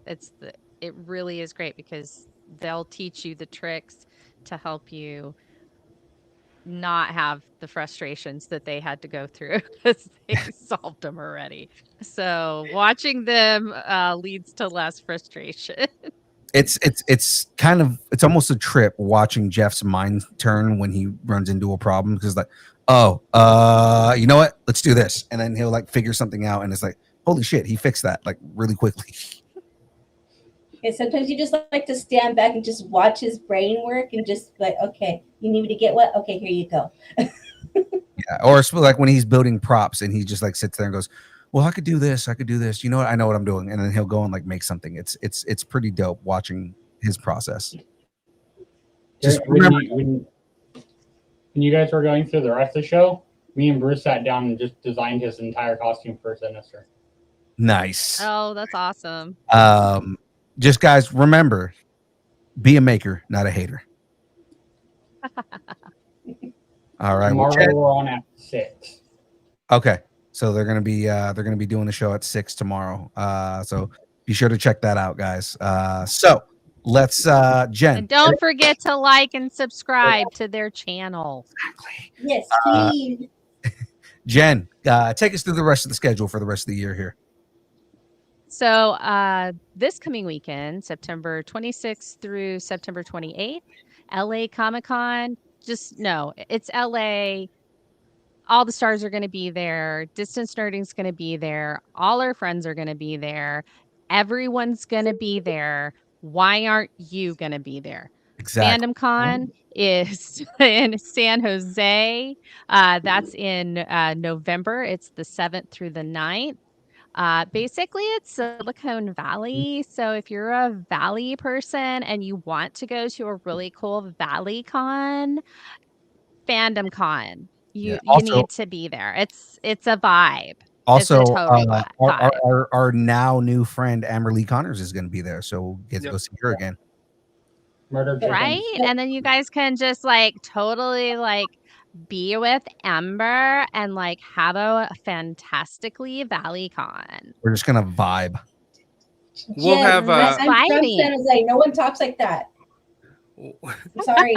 Speaker 3: it really is great because they'll teach you the tricks to help you not have the frustrations that they had to go through because they solved them already. So watching them leads to less frustration.
Speaker 2: It's almost a trip watching Jeff's mind turn when he runs into a problem, because like, you know what? Let's do this. And then he'll like figure something out and it's like, holy shit, he fixed that like really quickly.
Speaker 5: Okay, sometimes you just like to stand back and just watch his brain work and just like, okay, you need me to get what? Okay, here you go.
Speaker 2: Yeah, or it's like when he's building props and he just like sits there and goes, well, I could do this. You know what? I know what I'm doing. And then he'll go and like make something. It's pretty dope watching his process. Just
Speaker 1: when you guys were going through the rest of the show, me and Bruce sat down and just designed his entire costume for Sinister.
Speaker 2: Nice.
Speaker 3: Oh, that's awesome.
Speaker 2: Just guys, remember, be a maker, not a hater. All right.
Speaker 1: Tomorrow we're on at 6.
Speaker 2: Okay. So they're gonna be doing the show at 6 tomorrow. So be sure to check that out, guys. So let's Jen.
Speaker 3: And don't forget to like and subscribe to their channel.
Speaker 2: Exactly.
Speaker 5: Yes, please.
Speaker 2: Jen, take us through the rest of the schedule for the rest of the year here.
Speaker 3: So this coming weekend, September 26th through September 28th, LA Comic-Con. Just no, it's LA. All the stars are going to be there. Distance Nerding's going to be there. All our friends are going to be there. Everyone's going to be there. Why aren't you going to be there?
Speaker 2: Exactly.
Speaker 3: Fandom Con is in San Jose. That's in November. It's the 7th through the 9th. Basically, it's Silicon Valley. So if you're a Valley person and you want to go to a really cool Valley Con, Fandom Con, you need to be there. It's a vibe.
Speaker 2: Also,
Speaker 3: totally vibe.
Speaker 2: our now new friend Amberly Connors is going to be there, so we'll get to go see her again.
Speaker 1: Murder chickens.
Speaker 3: Right? And then you guys can just like totally like be with Ember and like have a fantastically ValleyCon.
Speaker 2: We're just gonna vibe.
Speaker 4: We'll
Speaker 5: Jen,
Speaker 4: have,
Speaker 5: I'm from
Speaker 3: vibing.
Speaker 5: San Jose. No one talks like that. I'm sorry.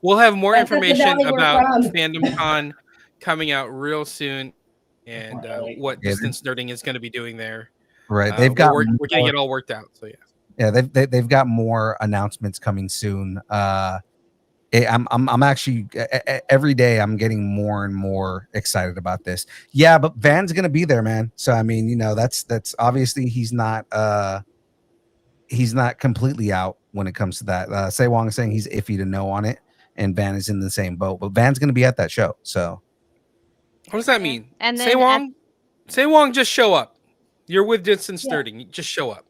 Speaker 4: We'll have more
Speaker 5: That's not the
Speaker 4: information
Speaker 5: valley we're
Speaker 4: about
Speaker 5: from.
Speaker 4: Fandom Con coming out real soon, and what
Speaker 2: Yeah,
Speaker 4: Distance Nerding is going to be doing there.
Speaker 2: Right, they've got.
Speaker 4: We're getting it all worked out. So yeah.
Speaker 2: Yeah, they've got more announcements coming soon. I'm actually every day I'm getting more and more excited about this. Yeah, but Van's gonna be there, man. So I mean, you know, that's obviously he's not completely out when it comes to that. Say Wong is saying he's iffy to no on it, and Van is in the same boat. But Van's gonna be at that show. So
Speaker 4: What does that mean?
Speaker 3: And
Speaker 4: Say
Speaker 3: then
Speaker 4: Wong, just show up. You're with Distance Nerding. Just show up.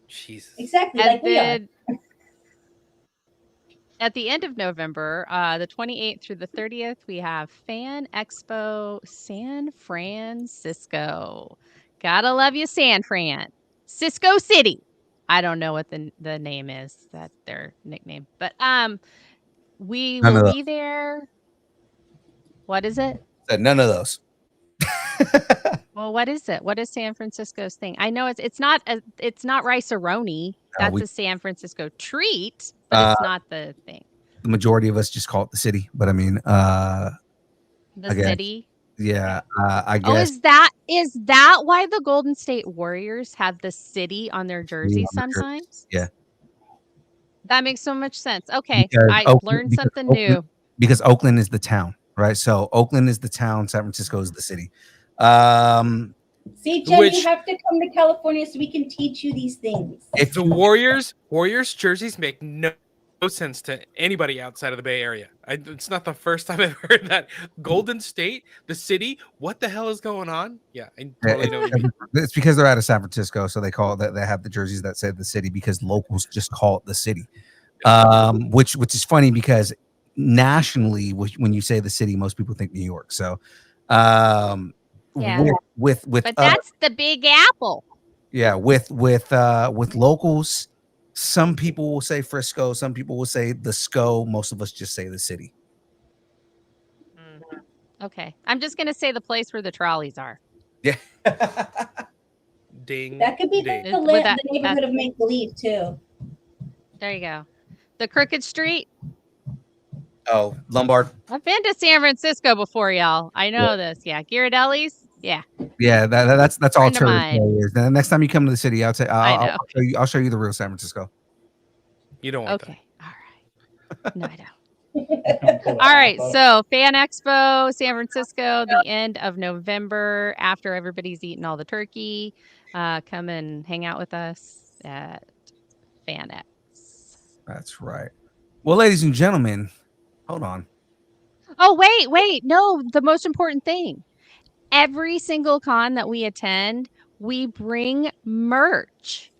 Speaker 4: Jesus.
Speaker 5: Exactly,
Speaker 3: And
Speaker 5: like we are.
Speaker 3: then at the end of November, the 28th through the 30th, we have Fan Expo San Francisco. Gotta love you, San Fran. Cisco City. I don't know what the name is. That's their nickname. But we
Speaker 2: None
Speaker 3: will
Speaker 2: of
Speaker 3: be there. What is it?
Speaker 2: none of those.
Speaker 3: Well, what is it? What is San Francisco's thing? I know it's not rice-a-roni. That's a San Francisco treat, but it's not the thing.
Speaker 2: The majority of us just call it the city, but I mean,
Speaker 3: The
Speaker 2: again,
Speaker 3: city.
Speaker 2: yeah, I
Speaker 3: Oh,
Speaker 2: guess.
Speaker 3: is that why the Golden State Warriors have the city on their jersey sometimes?
Speaker 2: Yeah.
Speaker 3: That makes so much sense. Okay,
Speaker 2: Because
Speaker 3: I learned something new.
Speaker 2: Because Oakland is the town, right? So Oakland is the town, San Francisco is the city.
Speaker 5: See, Jen,
Speaker 4: Which-
Speaker 5: you have to come to California so we can teach you these things.
Speaker 4: If the Warriors jerseys make no sense to anybody outside of the Bay Area. It's not the first time I've heard that. Golden State, the city, what the hell is going on? Yeah, I totally know what you mean.
Speaker 2: It's because they're out of San Francisco, so they call it that. They have the jerseys that say the city because locals just call it the city. Which is funny because nationally, when you say the city, most people think New York. So,
Speaker 3: Yeah.
Speaker 2: with
Speaker 3: But that's the Big Apple.
Speaker 2: yeah, with locals, some people will say Frisco, some people will say the SCO. Most of us just say the city.
Speaker 3: Okay, I'm just gonna say the place where the trolleys are.
Speaker 2: Yeah.
Speaker 4: Ding.
Speaker 5: That could be
Speaker 4: ding.
Speaker 5: the neighborhood of make believe too.
Speaker 3: There you go. The Crooked Street.
Speaker 2: Oh, Lombard.
Speaker 3: I've been to San Francisco before, y'all. I know this. Yeah, Ghirardelli's. Yeah.
Speaker 2: Yeah, that's all
Speaker 3: Friend of
Speaker 2: true.
Speaker 3: mine.
Speaker 2: The next time you come to the city,
Speaker 3: I know.
Speaker 2: I'll show you the real San Francisco.
Speaker 4: You don't want
Speaker 3: Okay. All right. No, I don't. All right. So Fan Expo, San Francisco, the end of November, after everybody's eaten all the turkey. Come and hang out with us at Fan X.
Speaker 2: That's right. Well, ladies and gentlemen, hold on.
Speaker 3: Oh, wait. No, the most important thing. Every single con that we attend, we bring merch.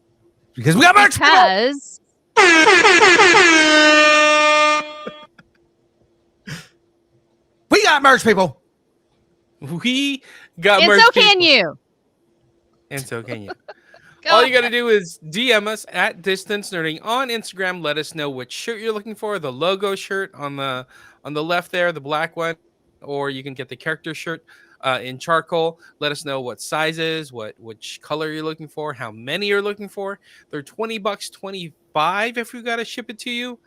Speaker 2: Because we got merch.
Speaker 3: Because
Speaker 2: We got merch, people.
Speaker 4: that. We got
Speaker 3: and
Speaker 4: merch.
Speaker 3: so can
Speaker 4: people.
Speaker 3: you.
Speaker 4: And so can you.
Speaker 3: Go
Speaker 4: All you got to
Speaker 3: ahead.
Speaker 4: do is DM us at Distance Nerding on Instagram. Let us know which shirt you're looking for. The logo shirt on the left there, the black one, or you can get the character shirt in charcoal. Let us know what sizes, which color you're looking for, how many you're looking for. They're $20, $25 if we got to ship it to you.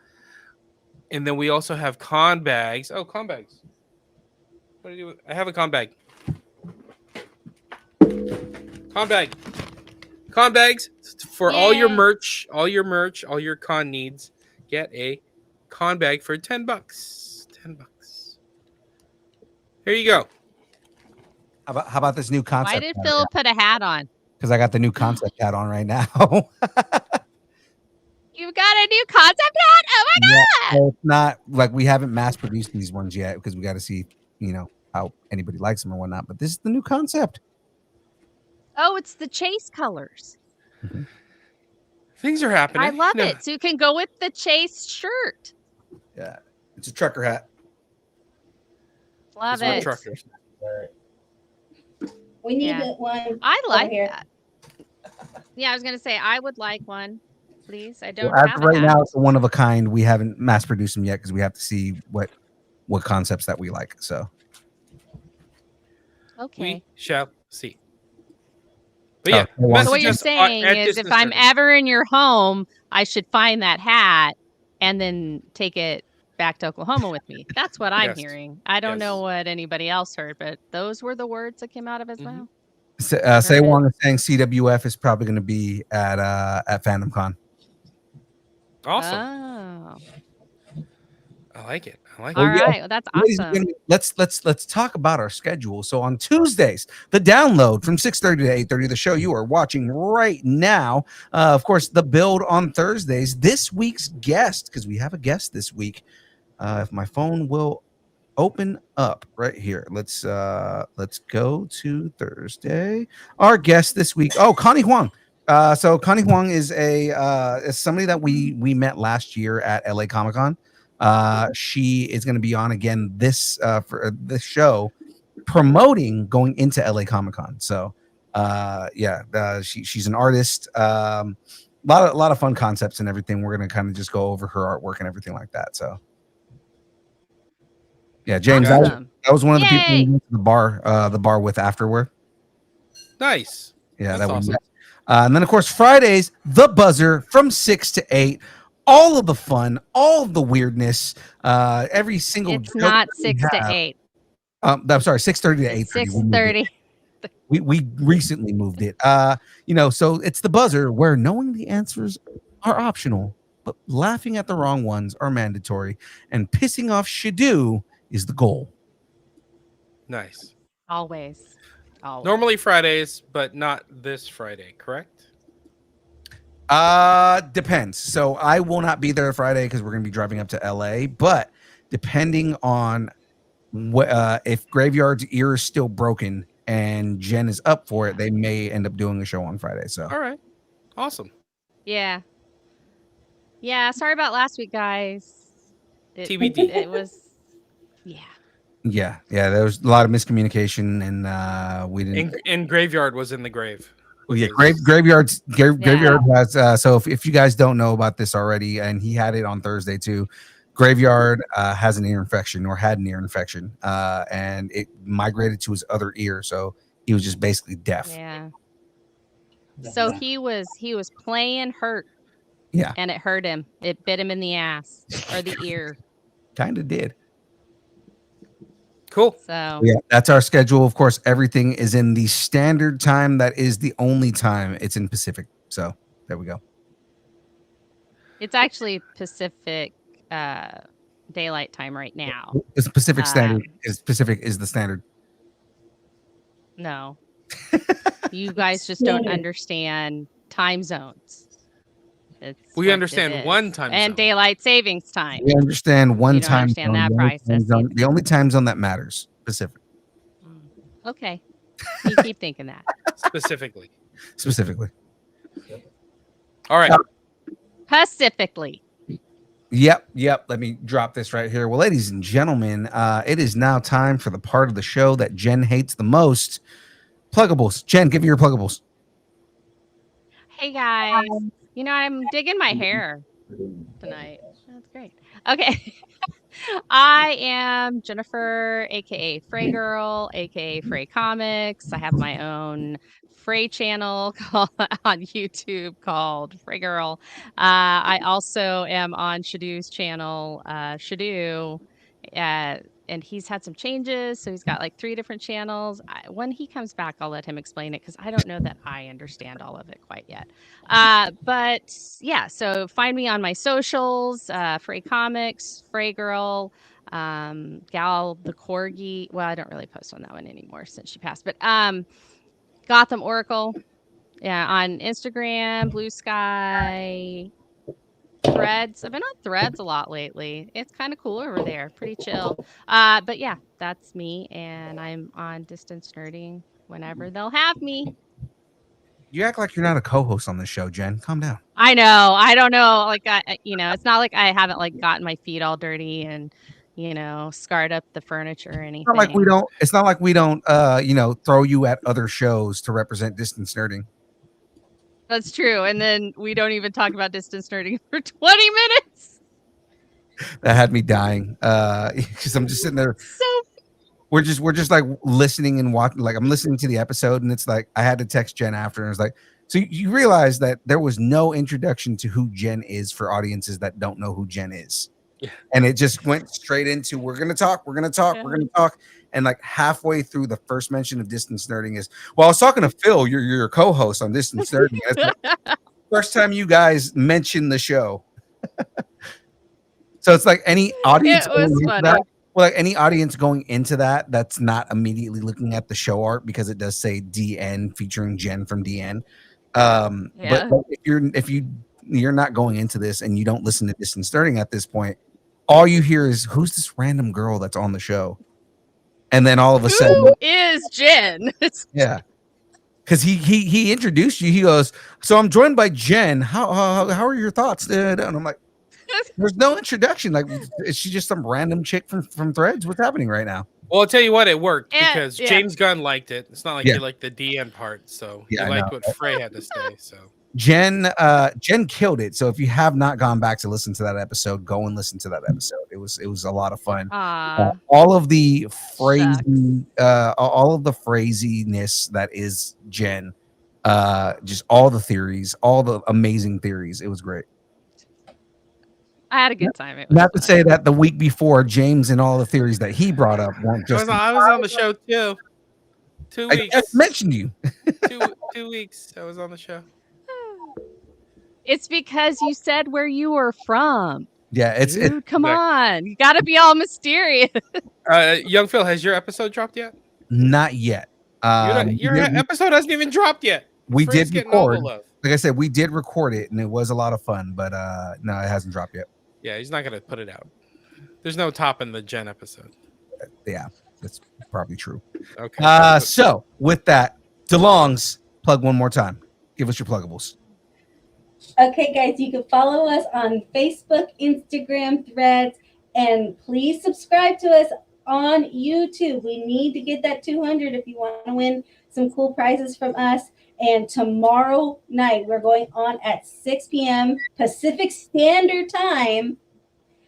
Speaker 4: And then we also have con bags. Oh, con bags. What do you do? I have a con bag. Con bag. Con bags for all your
Speaker 3: Yay.
Speaker 4: merch, all your con needs. Get a con bag for $10. $10. Here you go.
Speaker 2: How about this new concept?
Speaker 3: Why did Phil put a hat on?
Speaker 2: Because I got the new concept hat on right now.
Speaker 3: You've got a new concept hat? Oh my
Speaker 2: Yeah,
Speaker 3: god!
Speaker 2: so it's not like we haven't mass produced these ones yet because we got to see, how anybody likes them or whatnot. But this is the new concept.
Speaker 3: Oh, it's the chase colors.
Speaker 4: Things are happening.
Speaker 3: I love
Speaker 4: You know,
Speaker 3: it. So you can go with the chase shirt.
Speaker 2: Yeah, it's a trucker hat.
Speaker 3: Love
Speaker 4: we're
Speaker 3: it.
Speaker 4: truckers.
Speaker 5: We need
Speaker 3: Yeah.
Speaker 5: one.
Speaker 3: I like
Speaker 5: here.
Speaker 3: that. Yeah, I was gonna say I would like one, please. I don't
Speaker 2: Well, as
Speaker 3: have
Speaker 2: of right
Speaker 3: a
Speaker 2: now,
Speaker 3: hat.
Speaker 2: it's a one of a kind. We haven't mass produced them yet because we have to see what concepts that we like. So
Speaker 3: Okay.
Speaker 4: We shall see. But yeah,
Speaker 2: well,
Speaker 3: So what you're
Speaker 4: messages
Speaker 3: saying
Speaker 4: at
Speaker 3: is if
Speaker 4: distance
Speaker 3: I'm
Speaker 4: learning.
Speaker 3: ever in your home, I should find that hat and then take it back to Oklahoma with me. That's what I'm
Speaker 4: Yes.
Speaker 3: hearing. I don't know
Speaker 4: Yes.
Speaker 3: what anybody else heard, but those were the words that came out of his
Speaker 4: Mhm.
Speaker 3: mouth.
Speaker 2: Say Wong is saying CWF is probably going to be at Phantom Con.
Speaker 4: Awesome.
Speaker 3: Oh.
Speaker 4: I like it. I like
Speaker 3: All
Speaker 4: it.
Speaker 3: right. Well, that's
Speaker 2: Ladies and
Speaker 3: awesome.
Speaker 2: gentlemen, let's talk about our schedule. So on Tuesdays, the download from 6:30 to 8:30, the show you are watching right now. Of course, the build on Thursdays. This week's guest, because we have a guest this week. If my phone will open up right here, let's go to Thursday. Our guest this week. Oh, Connie Huang. So Connie Huang is is somebody that we met last year at LA Comic Con. She is going to be on again for this show, promoting going into LA Comic Con. So she's an artist. A lot of fun concepts and everything. We're going to kind of just go over her artwork and everything like that. So yeah, James,
Speaker 3: Awesome.
Speaker 2: that was one of the people
Speaker 3: Yay.
Speaker 2: we went to the bar with afterward.
Speaker 4: Nice.
Speaker 2: Yeah,
Speaker 4: That's
Speaker 2: that was
Speaker 4: awesome.
Speaker 2: and then of course Fridays, the buzzer from 6 to 8. All of the fun, all of the weirdness, every single.
Speaker 3: It's not 6 to 8.
Speaker 2: I'm sorry, 6:30 to 8:30.
Speaker 3: 6:30.
Speaker 2: We recently moved it. So it's the buzzer where knowing the answers are optional, but laughing at the wrong ones are mandatory, and pissing off Shadu is the goal.
Speaker 4: Nice.
Speaker 3: Always.
Speaker 4: Normally Fridays, but not this Friday, correct?
Speaker 2: Depends. So I will not be there Friday because we're going to be driving up to LA, but depending on if Graveyard's ear is still broken and Jen is up for it, they may end up doing a show on Friday. So
Speaker 4: All right. Awesome.
Speaker 3: Yeah. Yeah. Sorry about last week, guys.
Speaker 4: TBD.
Speaker 3: It was,
Speaker 2: yeah, there was a lot of miscommunication, and we didn't.
Speaker 4: And Graveyard was in the grave.
Speaker 2: Yeah, Graveyard has. So if you guys don't know about this already, and he had it on Thursday too, Graveyard has an ear infection or had an ear infection, and it migrated to his other ear, so he was just basically deaf.
Speaker 3: Yeah. So he was playing hurt.
Speaker 2: Yeah.
Speaker 3: And it hurt him. It bit him in the ass or the ear.
Speaker 2: Kind of did.
Speaker 4: Cool.
Speaker 3: So
Speaker 2: yeah, that's our schedule. Of course, everything is in the standard time. That is the only time it's in Pacific. So there we go.
Speaker 3: It's actually Pacific daylight time right now.
Speaker 2: It's Pacific standard. Pacific is the standard.
Speaker 3: No. You guys just don't understand time zones.
Speaker 4: We understand one time
Speaker 3: and
Speaker 4: zone.
Speaker 3: daylight savings time.
Speaker 2: We understand one time
Speaker 3: understand
Speaker 2: zone.
Speaker 3: that process.
Speaker 2: The only time zone that matters, Pacific.
Speaker 3: Okay. You keep thinking that.
Speaker 2: Specifically.
Speaker 4: All right.
Speaker 3: Pacifically.
Speaker 2: Yep. Let me drop this right here. Well, ladies and gentlemen, it is now time for the part of the show that Jen hates the most. Pluggables. Jen, give me your pluggables.
Speaker 3: Hey guys. You know, I'm digging my hair tonight. That's great. Okay. I am Jennifer, aka Frey Girl, aka Frey Comics. I have my own Frey channel on YouTube called Frey Girl. I also am on Shadu's channel, Shadu. And he's had some changes, so he's got like 3 different channels. When he comes back, I'll let him explain it because I don't know that I understand all of it quite yet. But yeah, so find me on my socials, Frey Comics, Frey Girl, Gal the Corgi. Well, I don't really post on that one anymore since she passed, but Gotham Oracle, yeah, on Instagram, Blue Sky, Threads. I've been on Threads a lot lately. It's kind of cool over there, pretty chill. But yeah, that's me, and I'm on Distance Nerding whenever they'll have me.
Speaker 2: You act like you're not a co-host on this show, Jen. Calm down.
Speaker 3: I know. I don't know. Like, it's not like I haven't like gotten my feet all dirty and scarred up the furniture or anything.
Speaker 2: It's not like we don't throw you at other shows to represent distance nerding.
Speaker 3: That's true. And then we don't even talk about distance nerding for 20 minutes.
Speaker 2: That had me dying. Because I'm just sitting there.
Speaker 3: So
Speaker 2: We're just like listening and watching. Like I'm listening to the episode, and it's like I had to text Jen after, and it's like, so you realize that there was no introduction to who Jen is for audiences that don't know who Jen is.
Speaker 4: Yeah.
Speaker 2: And it just went straight into we're gonna talk, and like halfway through the first mention of distance nerding is, well, I was talking to Phil, your co-host on distance nerding. Like, first time you guys mentioned the show. So it's like any audience.
Speaker 3: It was funny.
Speaker 2: Well, like any audience going into that's not immediately looking at the show art because it does say DN featuring Jen from DN. But if you're not going into this and you don't listen to distance nerding at this point, all you hear is who's this random girl that's on the show, and then all of a sudden,
Speaker 3: who is Jen?
Speaker 2: Yeah, because he introduced you. He goes, so I'm joined by Jen. How are your thoughts? And I'm like, there's no introduction. Like, is she just some random chick from Threads? What's happening right now?
Speaker 4: Well, I'll tell you what, it worked because James Gunn liked it. It's not like you liked the DN part, so he liked what Frey had to say. So
Speaker 2: Jen killed it. So if you have not gone back to listen to that episode, go and listen to that episode. It was a lot of fun. All of the phrasing, all of the phrasiness that is Jen, just all the theories, all the amazing theories. It was great.
Speaker 3: I had a good time. It was
Speaker 2: not fun. To say that the week before, James and all the theories that he brought up weren't just.
Speaker 4: I was on the show too. 2 weeks.
Speaker 2: I mentioned you.
Speaker 4: 2 weeks. I was on the show.
Speaker 3: It's because you said where you were from.
Speaker 2: Yeah,
Speaker 3: Dude, come on. You got to be all mysterious.
Speaker 4: Young Phil, has your episode dropped yet?
Speaker 2: Not yet.
Speaker 4: Your episode hasn't even dropped yet.
Speaker 2: We did record. Like I said, we did record it, and it was a lot of fun. But no, it hasn't dropped yet.
Speaker 4: Yeah, he's not gonna put it out. There's no top in the Jen episode.
Speaker 2: Yeah, that's probably true.
Speaker 4: Okay.
Speaker 2: So with that, DeLongs, plug one more time. Give us your pluggables.
Speaker 5: Okay, guys, you can follow us on Facebook, Instagram, Threads, and please subscribe to us on YouTube. We need to get that 200 if you want to win some cool prizes from us. And tomorrow night, we're going on at 6 p.m. Pacific Standard Time.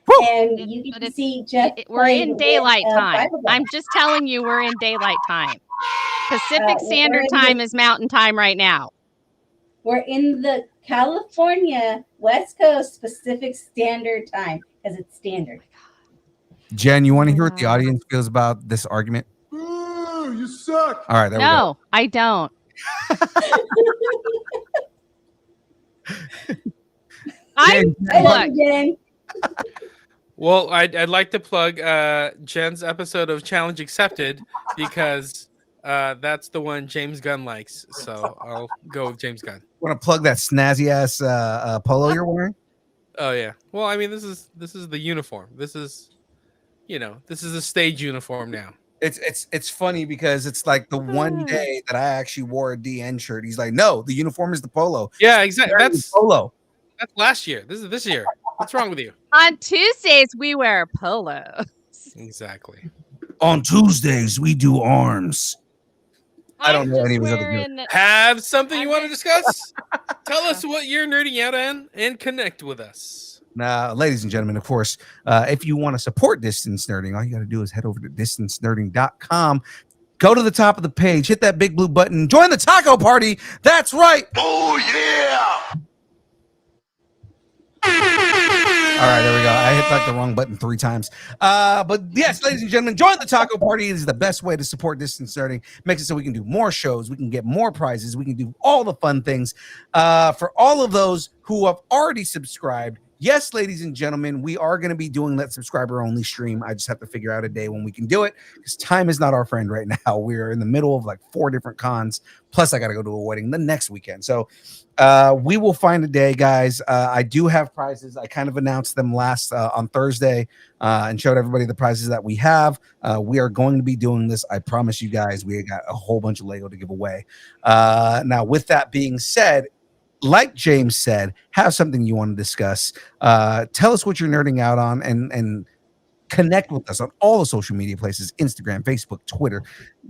Speaker 5: Woo! And you can see Jeff.
Speaker 3: We're in daylight time. I'm just telling you, we're in daylight time. Pacific Standard Time is Mountain Time right now.
Speaker 5: We're in the California West Coast Pacific Standard Time because it's standard.
Speaker 2: Jen, you want to hear what the audience feels about this argument?
Speaker 6: Ooh, you suck.
Speaker 2: All right. There we go.
Speaker 3: No, I don't.
Speaker 5: Jen.
Speaker 4: Well, I'd like to plug Jen's episode of Challenge Accepted because that's the one James Gunn likes. So I'll go with James Gunn.
Speaker 2: Want to plug that snazzy ass polo you're wearing?
Speaker 4: Oh yeah. Well, I mean, this is the uniform. This is a stage uniform now.
Speaker 2: It's funny because it's like the one day that I actually wore a DN shirt. He's like, no, the uniform is the polo.
Speaker 4: Yeah, exactly. That's
Speaker 2: polo.
Speaker 4: That's last year. This is this year. What's wrong with you?
Speaker 3: On Tuesdays, we wear polos.
Speaker 4: Exactly.
Speaker 2: On Tuesdays, we do arms. I don't know any of his other jokes.
Speaker 4: Have something you want to discuss? Tell us what you're nerding out on and connect with us.
Speaker 2: Now, ladies and gentlemen, of course, if you want to support Distance Nerding, all you got to do is head over to distancenerding.com. Go to the top of the page, hit that big blue button, join the taco party. That's right.
Speaker 6: Oh, yeah.
Speaker 2: All right, there we go. I hit like the wrong button 3 times. But yes, ladies and gentlemen, join the taco party. It is the best way to support Distance Nerding. Makes it so we can do more shows. We can get more prizes. We can do all the fun things. For all of those who have already subscribed, yes, ladies and gentlemen, we are going to be doing that subscriber-only stream. I just have to figure out a day when we can do it because time is not our friend right now. We're in the middle of like 4 different cons. Plus, I got to go to a wedding the next weekend. So we will find a day, guys. I do have prizes. I kind of announced them last on Thursday and showed everybody the prizes that we have. We are going to be doing this. I promise you guys, we got a whole bunch of Lego to give away. Now, with that being said, like James said, have something you want to discuss. Tell us what you're nerding out on and Connect with us on all the social media places, Instagram, Facebook, Twitter.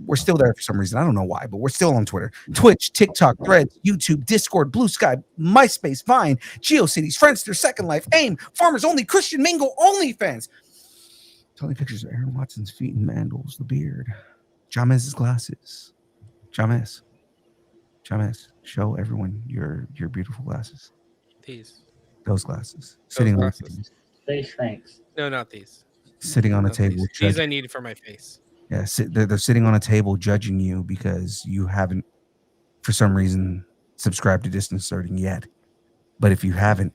Speaker 2: We're still there for some reason. I don't know why, but we're still on Twitter, Twitch, TikTok, Threads, YouTube, Discord, Blue Sky, MySpace, Vine, GeoCities, Friendster, Second Life, AIM, Farmers Only, Christian Mingle, OnlyFans. Tony pictures of Aaron Watson's feet and Mandels, the beard. James's glasses. James, show everyone your beautiful glasses.
Speaker 4: These.
Speaker 2: Those glasses.
Speaker 4: Those
Speaker 2: Sitting
Speaker 4: glasses.
Speaker 1: Face shrinks.
Speaker 4: No, not these.
Speaker 2: sitting on a
Speaker 4: Not
Speaker 2: table.
Speaker 4: These I need for my face.
Speaker 2: Yeah, they're sitting on a table judging you because you haven't, for some reason, subscribed to Distance Starting yet. But if you haven't,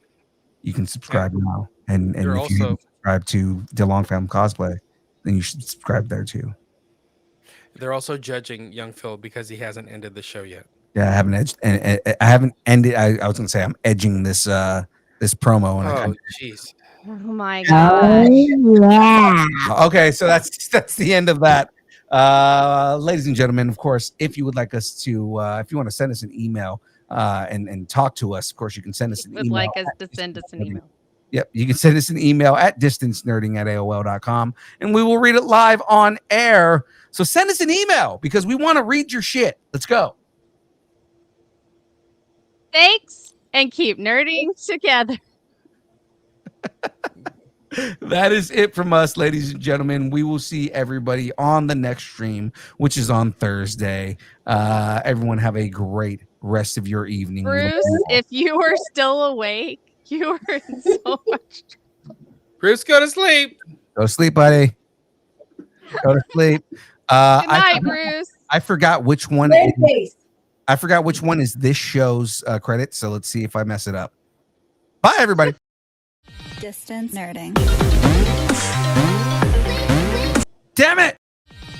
Speaker 2: you can subscribe now. And if
Speaker 4: also,
Speaker 2: you haven't subscribed to DeLong Fam Cosplay, then you should subscribe there too.
Speaker 4: They're also judging Young Phil because he hasn't ended the show yet.
Speaker 2: Yeah, I haven't edged, and I haven't ended. I was gonna say I'm edging this this promo. And
Speaker 4: oh, jeez.
Speaker 3: Oh my gosh.
Speaker 7: Yeah.
Speaker 2: Okay, so that's the end of that. Ladies and gentlemen, of course, if you would like us to, if you want to send us an email and talk to us, of course, you can send us an
Speaker 3: Would
Speaker 2: email.
Speaker 3: like us to send us an email.
Speaker 2: Yep, you can send us an email at distancenerding@aol.com, and we will read it live on air. So send us an email because we want to read your shit. Let's go.
Speaker 3: Thanks, and keep nerding together.
Speaker 2: That is it from us, ladies and gentlemen. We will see everybody on the next stream, which is on Thursday. Everyone have a great rest of your evening.
Speaker 3: Bruce, if you are still awake, you are in so much trouble.
Speaker 4: Bruce, go to sleep.
Speaker 2: Go to sleep, buddy. Go to sleep.
Speaker 3: Good night, Bruce.
Speaker 2: I forgot which one. I forgot which one is this show's credit. So let's see if I mess it up. Bye, everybody.
Speaker 7: Distance nerding.
Speaker 2: Damn it.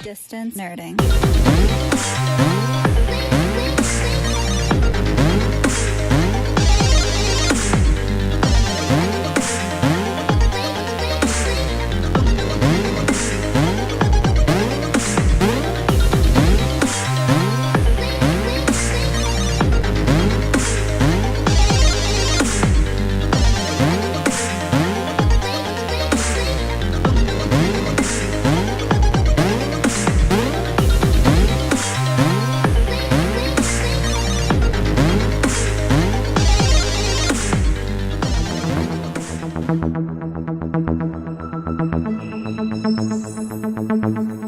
Speaker 7: Distance nerding.
Speaker 2: Thank you.